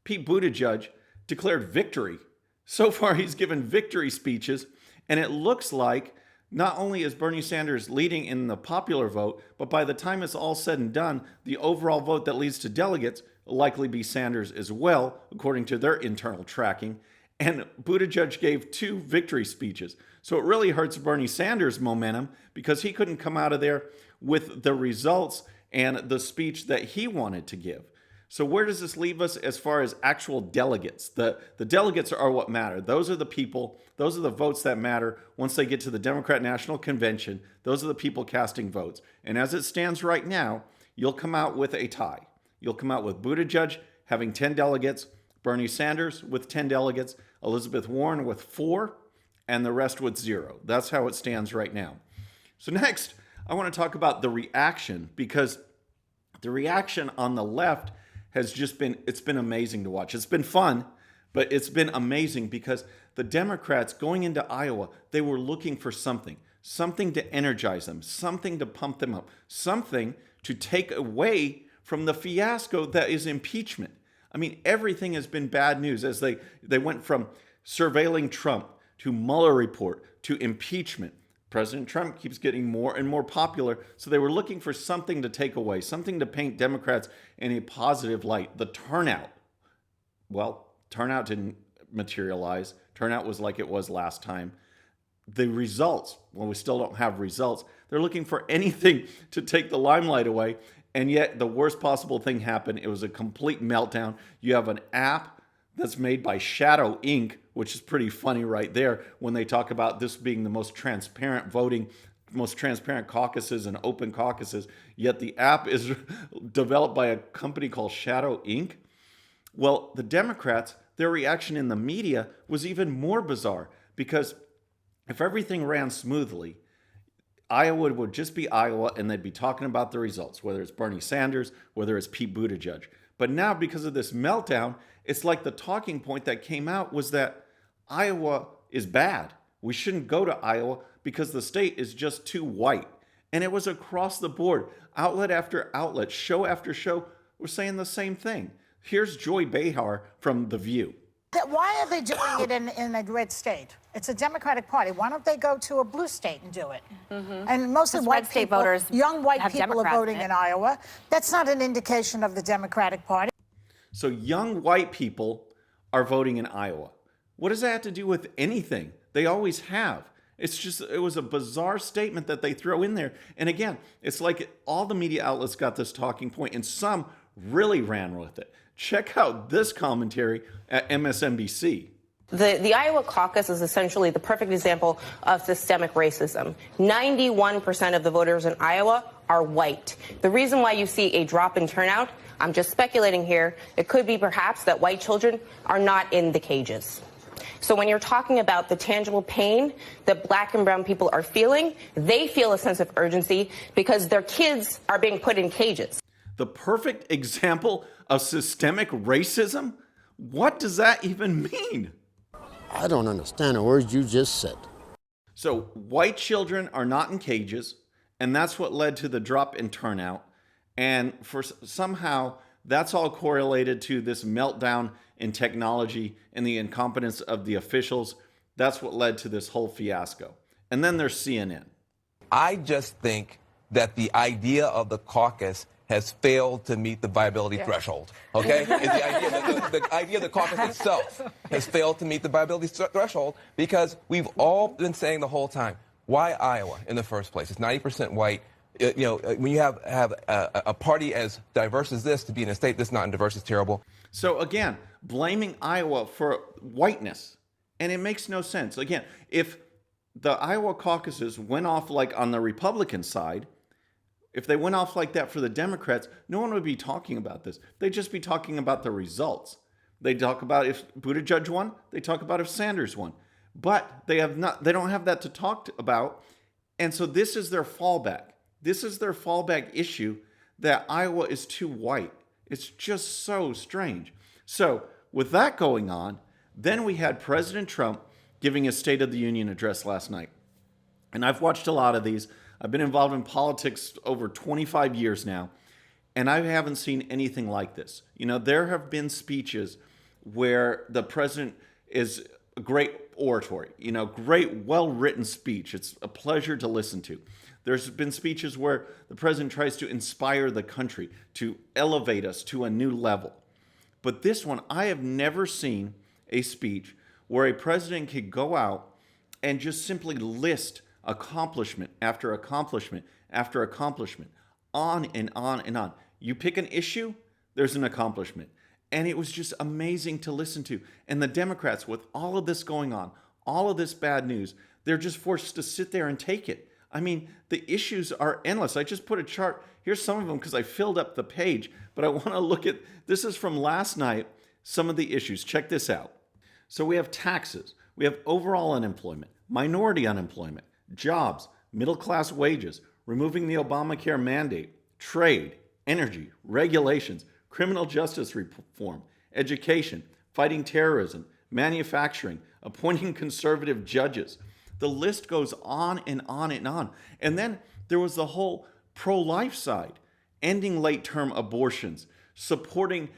Pete Buttigieg declared victory. So far he's given victory speeches, and it looks like not only is Bernie Sanders leading in the popular vote, but by the time it's all said and done, the overall vote that leads to delegates will likely be Sanders as well, according to their internal tracking. And Buttigieg gave 2 victory speeches. So it really hurts Bernie Sanders' momentum, because he couldn't come out of there with the results and the speech that he wanted to give. So where does this leave us as far as actual delegates? The delegates are what matter. Those are the people, those are the votes that matter once they get to the Democrat National Convention. Those are the people casting votes. And as it stands right now, you'll come out with a tie. You'll come out with Buttigieg having 10 delegates, Bernie Sanders with 10 delegates, Elizabeth Warren with 4, and the rest with 0. That's how it stands right now. So next, I want to talk about the reaction, because the reaction on the left has just been, it's been amazing to watch. It's been fun, but it's been amazing, because the Democrats going into Iowa, they were looking for something to energize them, something to pump them up, something to take away from the fiasco that is impeachment. I mean, everything has been bad news as they went from surveilling Trump to Mueller report to impeachment. President Trump keeps getting more and more popular, so they were looking for something to take away, something to paint Democrats in a positive light. The turnout, well, turnout didn't materialize. Turnout was like it was last time. The results, well, we still don't have results. They're looking for anything to take the limelight away, and yet the worst possible thing happened. It was a complete meltdown. You have an app that's made by Shadow Inc., which is pretty funny right there when they talk about this being the most transparent voting, most transparent caucuses and open caucuses, yet the app is developed by a company called Shadow Inc. Well, the Democrats, their reaction in the media was even more bizarre, because if everything ran smoothly, Iowa would just be Iowa, and they'd be talking about the results, whether it's Bernie Sanders, whether it's Pete Buttigieg. But now, because of this meltdown, it's like the talking point that came out was that Iowa is bad. We shouldn't go to Iowa because the state is just too white. And it was across the board. Outlet after outlet, show after show were saying the same thing. Here's Joy Behar from The View.
Why are they doing it in a red state? It's a Democratic Party. Why don't they go to a blue state and do it? And mostly white
state
people,
voters,
young white people
Democrats
are voting in Iowa. That's not an indication of the Democratic Party.
So young white people are voting in Iowa. What does that have to do with anything? They always have. It's just, it was a bizarre statement that they throw in there. And again, it's like all the media outlets got this talking point, and some really ran with it. Check out this commentary at MSNBC.
The Iowa caucus is essentially the perfect example of systemic racism. 91% of the voters in Iowa are white. The reason why you see a drop in turnout, I'm just speculating here, it could be perhaps that white children are not in the cages. So when you're talking about the tangible pain that black and brown people are feeling, they feel a sense of urgency because their kids are being put in cages.
The perfect example of systemic racism? What does that even mean?
I don't understand the words you just said.
So white children are not in cages, and that's what led to the drop in turnout. And for somehow that's all correlated to this meltdown in technology and the incompetence of the officials. That's what led to this whole fiasco. And then there's CNN.
I just think that the idea of the caucus has failed to meet the viability threshold. Okay? The idea of the caucus itself has failed to meet the viability threshold because we've all been saying the whole time, why Iowa in the first place? It's 90% white. When you have a party as diverse as this to be in a state that's not diverse is terrible.
So again, blaming Iowa for whiteness, and it makes no sense. Again, if the Iowa caucuses went off like on the Republican side, if they went off like that for the Democrats, no one would be talking about this. They'd just be talking about the results. They talk about if Buttigieg won, they talk about if Sanders won. But they don't have that to talk about. And so this is their fallback. This is their fallback issue, that Iowa is too white. It's just so strange. So with that going on, then we had President Trump giving a State of the Union address last night. And I've watched a lot of these. I've been involved in politics over 25 years now, and I haven't seen anything like this. There have been speeches where the president is a great oratory, great, well-written speech. It's a pleasure to listen to. There's been speeches where the president tries to inspire the country, to elevate us to a new level. But this one, I have never seen a speech where a president could go out and just simply list accomplishment after accomplishment after accomplishment, on and on and on. You pick an issue, there's an accomplishment. And it was just amazing to listen to. And the Democrats, with all of this going on, all of this bad news, they're just forced to sit there and take it. I mean, the issues are endless. I just put a chart. Here's some of them because I filled up the page. But I want to look at, this is from last night, some of the issues. Check this out. So we have taxes. We have overall unemployment, minority unemployment, jobs, middle-class wages, removing the Obamacare mandate, trade, energy, regulations, criminal justice reform, education, fighting terrorism, manufacturing, appointing conservative judges. The list goes on and on and on. And then there was the whole pro-life side, ending late-term abortions, supporting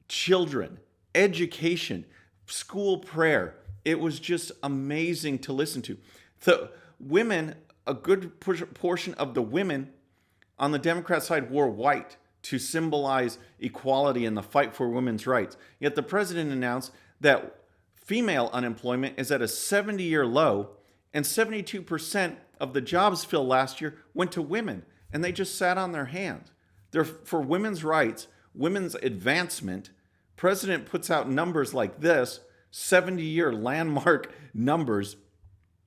children, education, school prayer. It was just amazing to listen to. The women, a good portion of the women on the Democrat side wore white to symbolize equality and the fight for women's rights. Yet the president announced that female unemployment is at a 70-year low, and 72% of the jobs filled last year went to women, and they just sat on their hands. They're for women's rights, women's advancement. President puts out numbers like this, 70-year landmark numbers,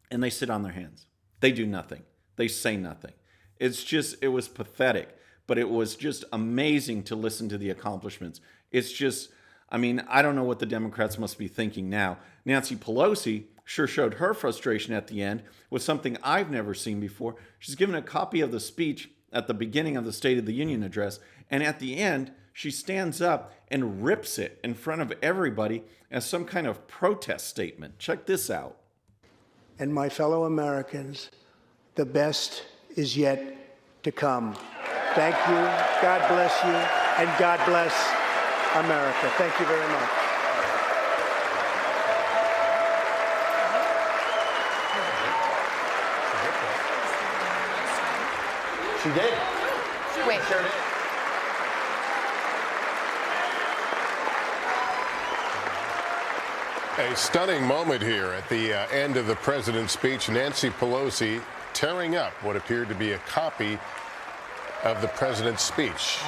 and they sit on their hands. They do nothing. They say nothing. It was pathetic, but it was just amazing to listen to the accomplishments. I don't know what the Democrats must be thinking now. Nancy Pelosi sure showed her frustration at the end with something I've never seen before. She's given a copy of the speech at the beginning of the State of the Union address, and at the end, she stands up and rips it in front of everybody as some kind of protest statement. Check this out.
And my fellow Americans, the best is yet to come. Thank you, God bless you, and God bless America. Thank you very much.
She did.
Wait.
Sure did.
A stunning moment here at the end of the president's speech. Nancy Pelosi tearing up what appeared to be a copy of the president's speech.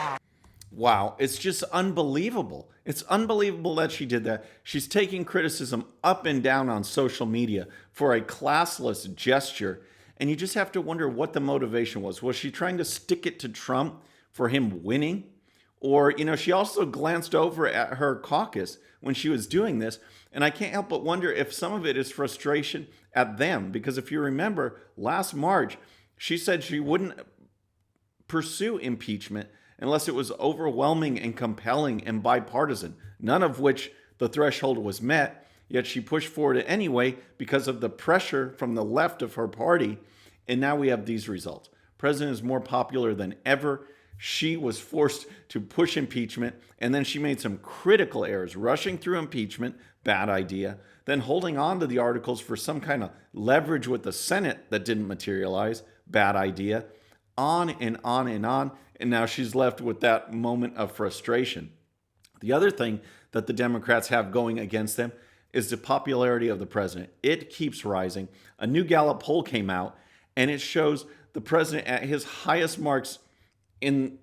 wow, it's just unbelievable. It's unbelievable that she did that. She's taking criticism up and down on social media for a classless gesture. And you just have to wonder what the motivation was. Was she trying to stick it to Trump for him winning? Or, she also glanced over at her caucus when she was doing this. And I can't help but wonder if some of it is frustration at them. Because if you remember, last March, she said she wouldn't pursue impeachment unless it was overwhelming and compelling and bipartisan, none of which the threshold was met. Yet she pushed forward anyway because of the pressure from the left of her party. And now we have these results. President is more popular than ever. She was forced to push impeachment, and then she made some critical errors, rushing through impeachment, bad idea, then holding on to the articles for some kind of leverage with the Senate that didn't materialize, bad idea, on and on and on. And now she's left with that moment of frustration. The other thing that the Democrats have going against them is the popularity of the president. It keeps rising. A new Gallup poll came out, and it shows the president at his highest marks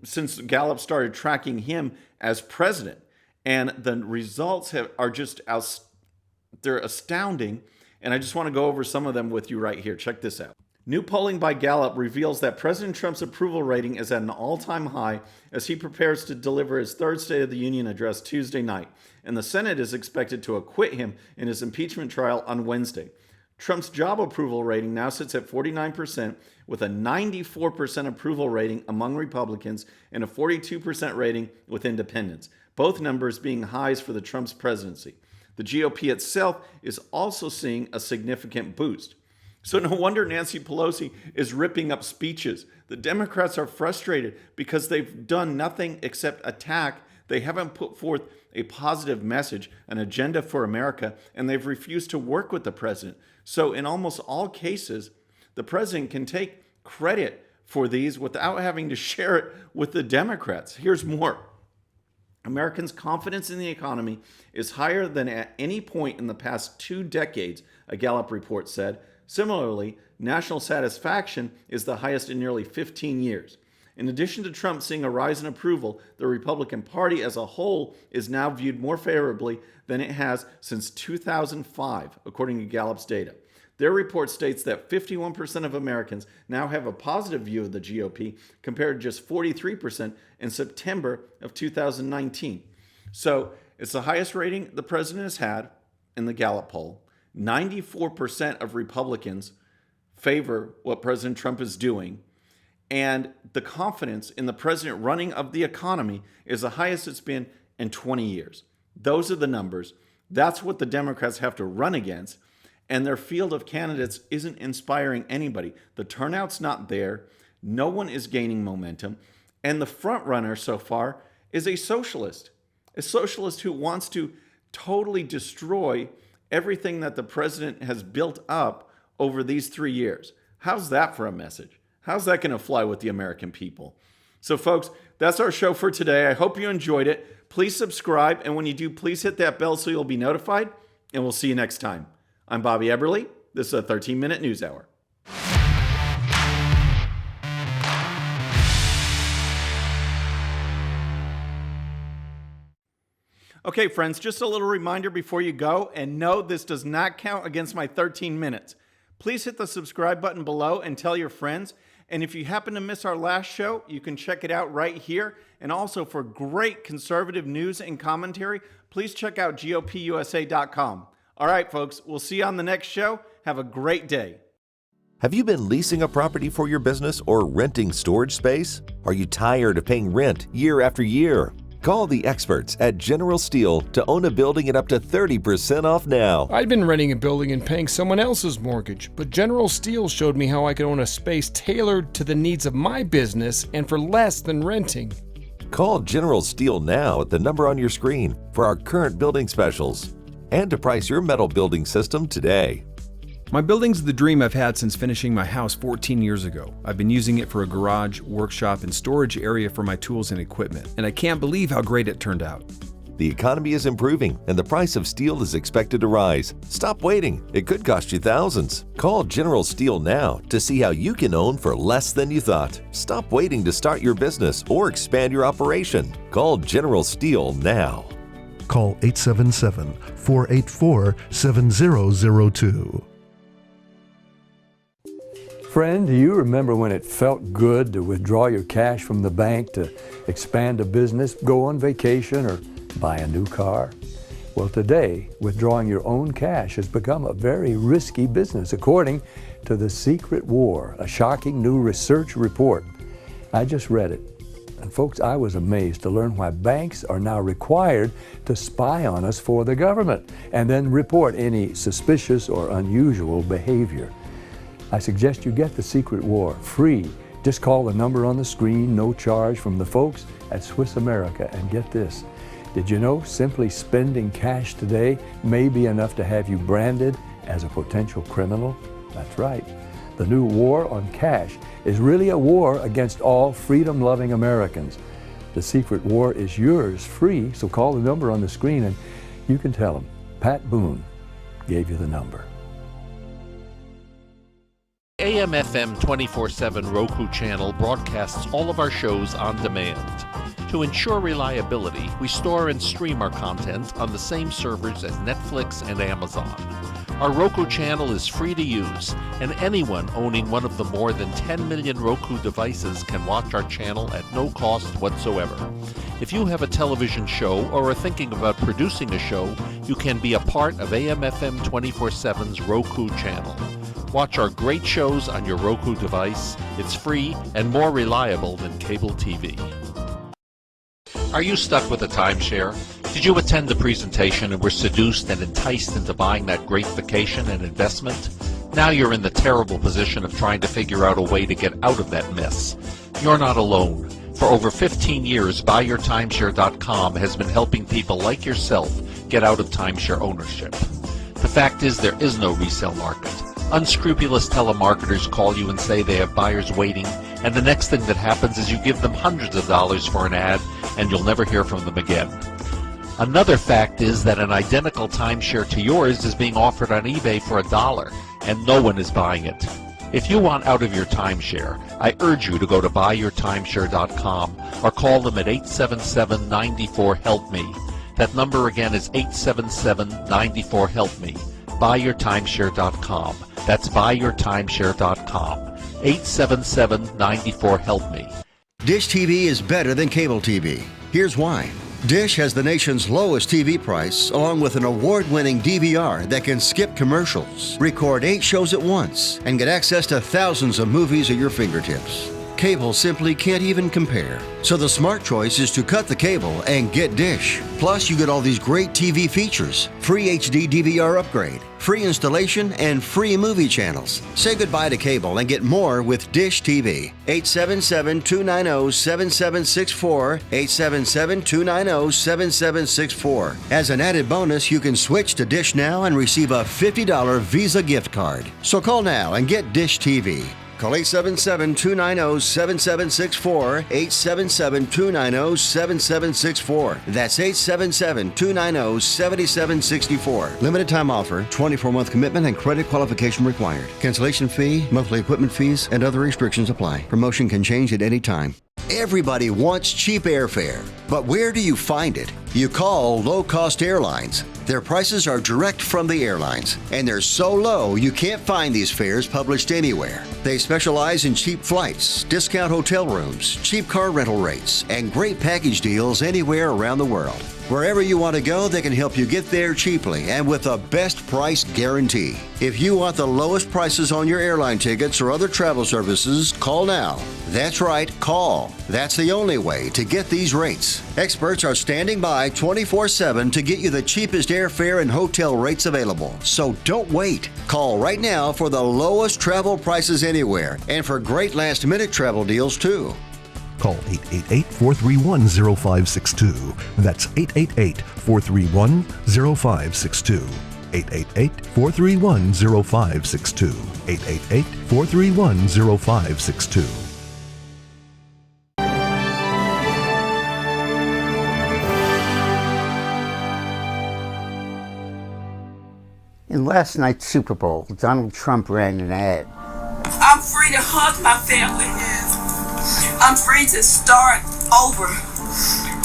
since Gallup started tracking him as president. And the results are just they're astounding. And I just want to go over some of them with you right here. Check this out. New polling by Gallup reveals that President Trump's approval rating is at an all-time high as he prepares to deliver his third State of the Union address Tuesday night, and the Senate is expected to acquit him in his impeachment trial on Wednesday. Trump's job approval rating now sits at 49%, with a 94% approval rating among Republicans and a 42% rating with independents, both numbers being highs for the Trump's presidency. The GOP itself is also seeing a significant boost. So no wonder Nancy Pelosi is ripping up speeches. The Democrats are frustrated because they've done nothing except attack. They haven't put forth a positive message, an agenda for America, and they've refused to work with the president. So in almost all cases, the president can take credit for these without having to share it with the Democrats. Here's more. Americans' confidence in the economy is higher than at any point in the past 2 decades, a Gallup report said. Similarly, national satisfaction is the highest in nearly 15 years. In addition to Trump seeing a rise in approval, the Republican Party as a whole is now viewed more favorably than it has since 2005, according to Gallup's data. Their report states that 51% of Americans now have a positive view of the GOP, compared to just 43% in September of 2019. So it's the highest rating the president has had in the Gallup poll. 94% of Republicans favor what President Trump is doing. And the confidence in the president running of the economy is the highest it's been in 20 years. Those are the numbers. That's what the Democrats have to run against. And their field of candidates isn't inspiring anybody. The turnout's not there. No one is gaining momentum. And the front runner so far is a socialist who wants to totally destroy everything that the president has built up over these 3 years. How's that for a message? How's that going to fly with the American people? So folks, that's our show for today. I hope you enjoyed it. Please subscribe. And when you do, please hit that bell so you'll be notified. And we'll see you next time. I'm Bobby Eberle. This is a 13-minute news hour. Okay, friends, just a little reminder before you go, and no, this does not count against my 13 minutes. Please hit the subscribe button below and tell your friends. And if you happen to miss our last show, you can check it out right here. And also for great conservative news and commentary, please check out GOPUSA.com. All right, folks, we'll see you on the next show. Have a great day.
Have you been leasing a property for your business or renting storage space? Are you tired of paying rent year after year? Call the experts at General Steel to own a building at up to 30% off now.
I'd been renting a building and paying someone else's mortgage, but General Steel showed me how I could own a space tailored to the needs of my business and for less than renting.
Call General Steel now at the number on your screen for our current building specials and to price your metal building system today.
My building's the dream I've had since finishing my house 14 years ago. I've been using it for a garage, workshop, and storage area for my tools and equipment, and I can't believe how great it turned out.
The economy is improving and the price of steel is expected to rise. Stop waiting. It could cost you thousands. Call General Steel now to see how you can own for less than you thought. Stop waiting to start your business or expand your operation. Call General Steel now.
Call 877-484-7002.
Friend, do you remember when it felt good to withdraw your cash from the bank to expand a business, go on vacation, or buy a new car? Well, today, withdrawing your own cash has become a very risky business, according to The Secret War, a shocking new research report. I just read it. And folks, I was amazed to learn why banks are now required to spy on us for the government and then report any suspicious or unusual behavior. I suggest you get The Secret War free. Just call the number on the screen, no charge, from the folks at Swiss America. And get this, did you know simply spending cash today may be enough to have you branded as a potential criminal? That's right. The new war on cash is really a war against all freedom-loving Americans. The Secret War is yours free, so call the number on the screen and you can tell them Pat Boone gave you the number.
AM/FM 24/7 Roku channel broadcasts all of our shows on demand. To ensure reliability, we store and stream our content on the same servers as Netflix and Amazon. Our Roku channel is free to use, and anyone owning one of the more than 10 million Roku devices can watch our channel at no cost whatsoever. If you have a television show or are thinking about producing a show, you can be a part of AM/FM 24/7's Roku channel. Watch our great shows on your Roku device. It's free and more reliable than cable TV. Are you stuck with a timeshare? Did you attend the presentation and were seduced and enticed into buying that great vacation and investment? Now you're in the terrible position of trying to figure out a way to get out of that mess. You're not alone. For over 15 years, BuyYourTimeshare.com has been helping people like yourself get out of timeshare ownership. The fact is, there is no resale market. Unscrupulous telemarketers call you and say they have buyers waiting, and the next thing that happens is you give them hundreds of dollars for an ad, and you'll never hear from them again. Another fact is that an identical timeshare to yours is being offered on eBay for $1, and no one is buying it. If you want out of your timeshare, I urge you to go to BuyYourTimeshare.com or call them at 877-94-HELP-ME. That number again is 877-94-HELP-ME. BuyYourTimeshare.com. That's BuyYourTimeshare.com. 877-94-HELP-ME.
Dish TV is better than cable TV. Here's why. Dish has the nation's lowest TV price, along with an award-winning DVR that can skip commercials, record 8 shows at once, and get access to thousands of movies at your fingertips. Cable simply can't even compare. So the smart choice is to cut the cable and get Dish. Plus, you get all these great TV features, free HD DVR upgrade, free installation, and free movie channels. Say goodbye to cable and get more with Dish TV. 877-290-7764, 877-290-7764. As an added bonus, you can switch to Dish now and receive a $50 Visa gift card. So call now and get Dish TV. Call 877-290-7764, 877-290-7764. That's 877-290-7764. Limited time offer, 24-month commitment and credit qualification required. Cancellation fee, monthly equipment fees, and other restrictions apply. Promotion can change at any time. Everybody wants cheap airfare, but where do you find it? You call low-cost airlines. Their prices are direct from the airlines, and they're so low you can't find these fares published anywhere. They specialize in cheap flights, discount hotel rooms, cheap car rental rates, and great package deals anywhere around the world. Wherever you want to go, they can help you get there cheaply and with a best price guarantee. If you want the lowest prices on your airline tickets or other travel services, call now. That's right, call. That's the only way to get these rates. Experts are standing by 24/7 to get you the cheapest airfare and hotel rates available. So don't wait. Call right now for the lowest travel prices anywhere and for great last-minute travel deals too.
Call 888-431-0562. That's 888-431-0562. 888-431-0562. 888-431-0562.
In last night's Super Bowl, Donald Trump ran an ad.
I'm free to hug my family. I'm free to start over.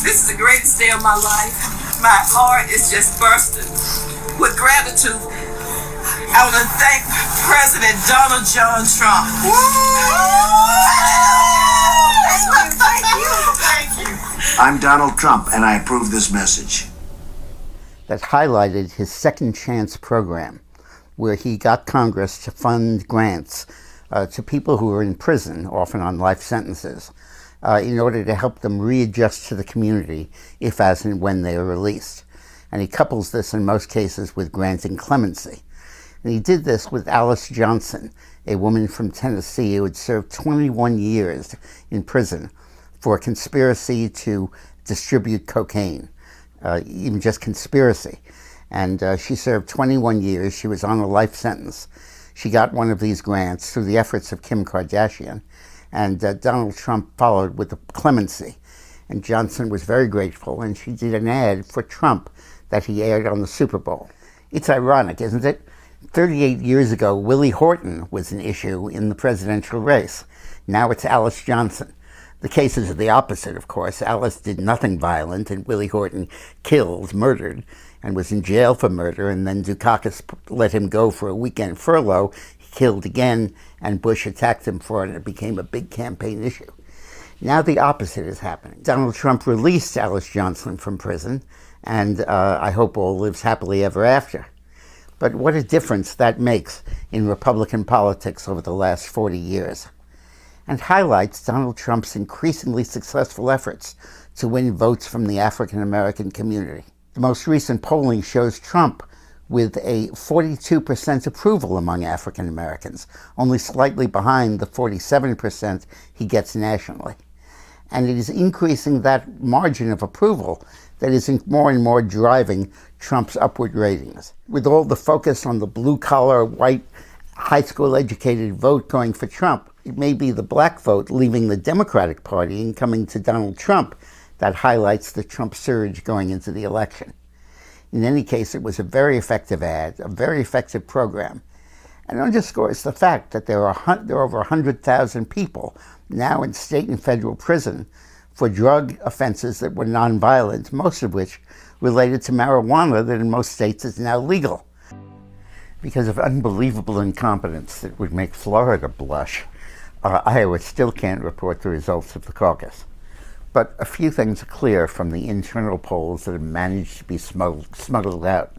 This is the greatest day of my life. My heart is just bursting with gratitude. I want to thank President Donald John Trump. Thank you.
I'm Donald Trump, and I approve this message.
That highlighted his Second Chance program, where he got Congress to fund grants to people who were in prison, often on life sentences, in order to help them readjust to the community if, as, and when they are released. And he couples this in most cases with granting clemency. And he did this with Alice Johnson, a woman from Tennessee who had served 21 years in prison for conspiracy to distribute cocaine, even just conspiracy. And she served 21 years. She was on a life sentence. She got one of these grants through the efforts of Kim Kardashian, and Donald Trump followed with the clemency. And Johnson was very grateful, and she did an ad for Trump that he aired on the Super Bowl. It's ironic, isn't it? 38 years ago, Willie Horton was an issue in the presidential race. Now it's Alice Johnson. The cases are the opposite, of course. Alice did nothing violent, and Willie Horton killed, murdered, and was in jail for murder, and then Dukakis let him go for a weekend furlough. He killed again, and Bush attacked him for it, and it became a big campaign issue. Now the opposite is happening. Donald Trump released Alice Johnson from prison, and I hope all lives happily ever after. But what a difference that makes in Republican politics over the last 40 years. And highlights Donald Trump's increasingly successful efforts to win votes from the African American community. The most recent polling shows Trump with a 42% approval among African Americans, only slightly behind the 47% he gets nationally. And it is increasing that margin of approval that is more and more driving Trump's upward ratings. With all the focus on the blue-collar, white, high school-educated vote going for Trump, it may be the black vote leaving the Democratic Party and coming to Donald Trump that highlights the Trump surge going into the election. In any case, it was a very effective ad, a very effective program, and underscores the fact that there are over 100,000 people now in state and federal prison for drug offenses that were nonviolent, most of which related to marijuana that in most states is now legal. Because of unbelievable incompetence that would make Florida blush, Iowa still can't report the results of the caucus. But a few things are clear from the internal polls that have managed to be smuggled out.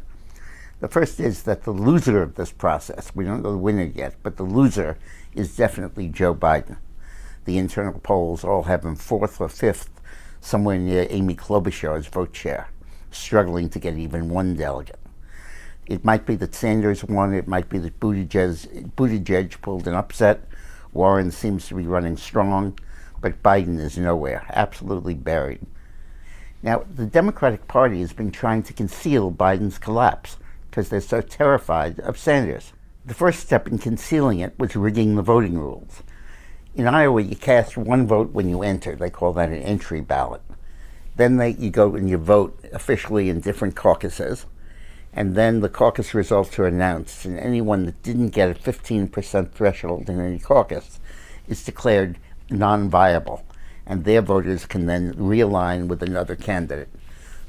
The first is that the loser of this process, we don't know the winner yet, but the loser is definitely Joe Biden. The internal polls all have him fourth or fifth, somewhere near Amy Klobuchar's vote share, struggling to get even one delegate. It might be that Sanders won, it might be that Buttigieg pulled an upset, Warren seems to be running strong, but Biden is nowhere, absolutely buried. Now, the Democratic Party has been trying to conceal Biden's collapse because they're so terrified of Sanders. The first step in concealing it was rigging the voting rules. In Iowa, you cast one vote when you enter. They call that an entry ballot. Then you go and you vote officially in different caucuses, and then the caucus results are announced, and anyone that didn't get a 15% threshold in any caucus is declared non-viable, and their voters can then realign with another candidate.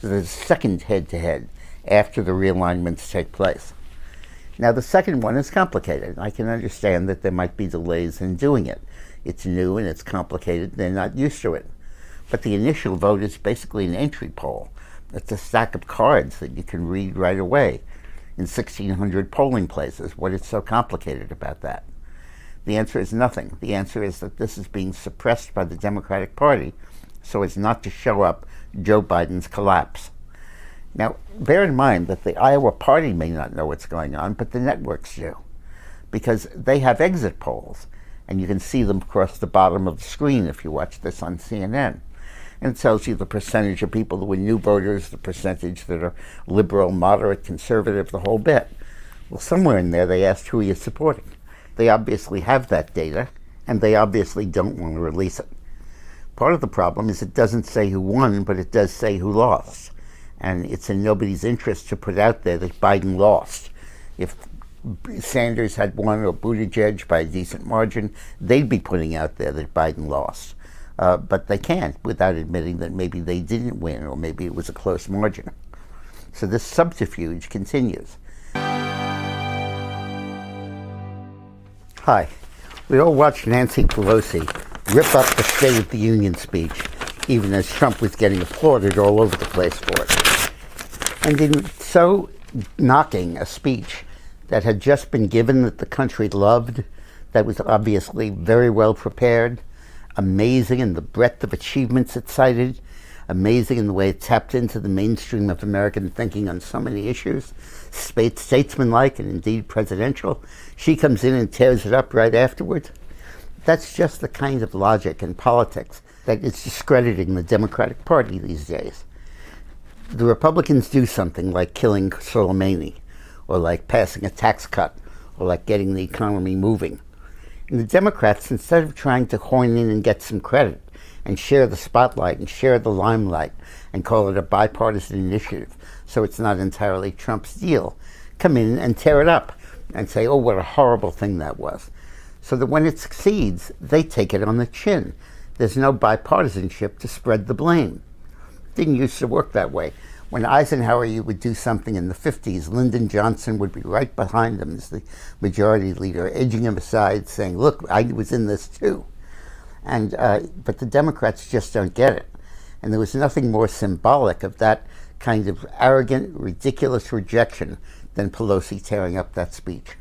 So there's a second head-to-head after the realignments take place. Now, the second one is complicated. I can understand that there might be delays in doing it. It's new and it's complicated. They're not used to it. But the initial vote is basically an entry poll. It's a stack of cards that you can read right away in 1,600 polling places. What is so complicated about that? The answer is nothing. The answer is that this is being suppressed by the Democratic Party so as not to show up Joe Biden's collapse. Now, bear in mind that the Iowa party may not know what's going on, but the networks do, because they have exit polls, and you can see them across the bottom of the screen if you watch this on CNN. And it tells you the percentage of people who were new voters, the percentage that are liberal, moderate, conservative, the whole bit. Well, somewhere in there they asked who you're supporting. They obviously have that data, and they obviously don't want to release it. Part of the problem is it doesn't say who won, but it does say who lost. And it's in nobody's interest to put out there that Biden lost, If Sanders had won or Buttigieg by a decent margin, they'd be putting out there that Biden lost. But they can't without admitting that maybe they didn't win or maybe it was a close margin. So this subterfuge continues. Hi. We all watched Nancy Pelosi rip up the State of the Union speech, even as Trump was getting applauded all over the place for it. And in so knocking a speech that had just been given, that the country loved, that was obviously very well prepared, amazing in the breadth of achievements it cited, amazing in the way it tapped into the mainstream of American thinking on so many issues, statesmanlike and indeed presidential. She comes in and tears it up right afterwards. That's just the kind of logic and politics that is discrediting the Democratic Party these days. The Republicans do something like killing Soleimani, or like passing a tax cut, or like getting the economy moving. And the Democrats, instead of trying to horn in and get some credit, and share the spotlight and share the limelight and call it a bipartisan initiative so it's not entirely Trump's deal, come in and tear it up and say, oh, what a horrible thing that was. So that when it succeeds, they take it on the chin. There's no bipartisanship to spread the blame. It didn't used to work that way. When Eisenhower would do something in the 50s, Lyndon Johnson would be right behind him as the majority leader, edging him aside, saying, look, I was in this too. And but the Democrats just don't get it. And there was nothing more symbolic of that kind of arrogant, ridiculous rejection than Pelosi tearing up that speech.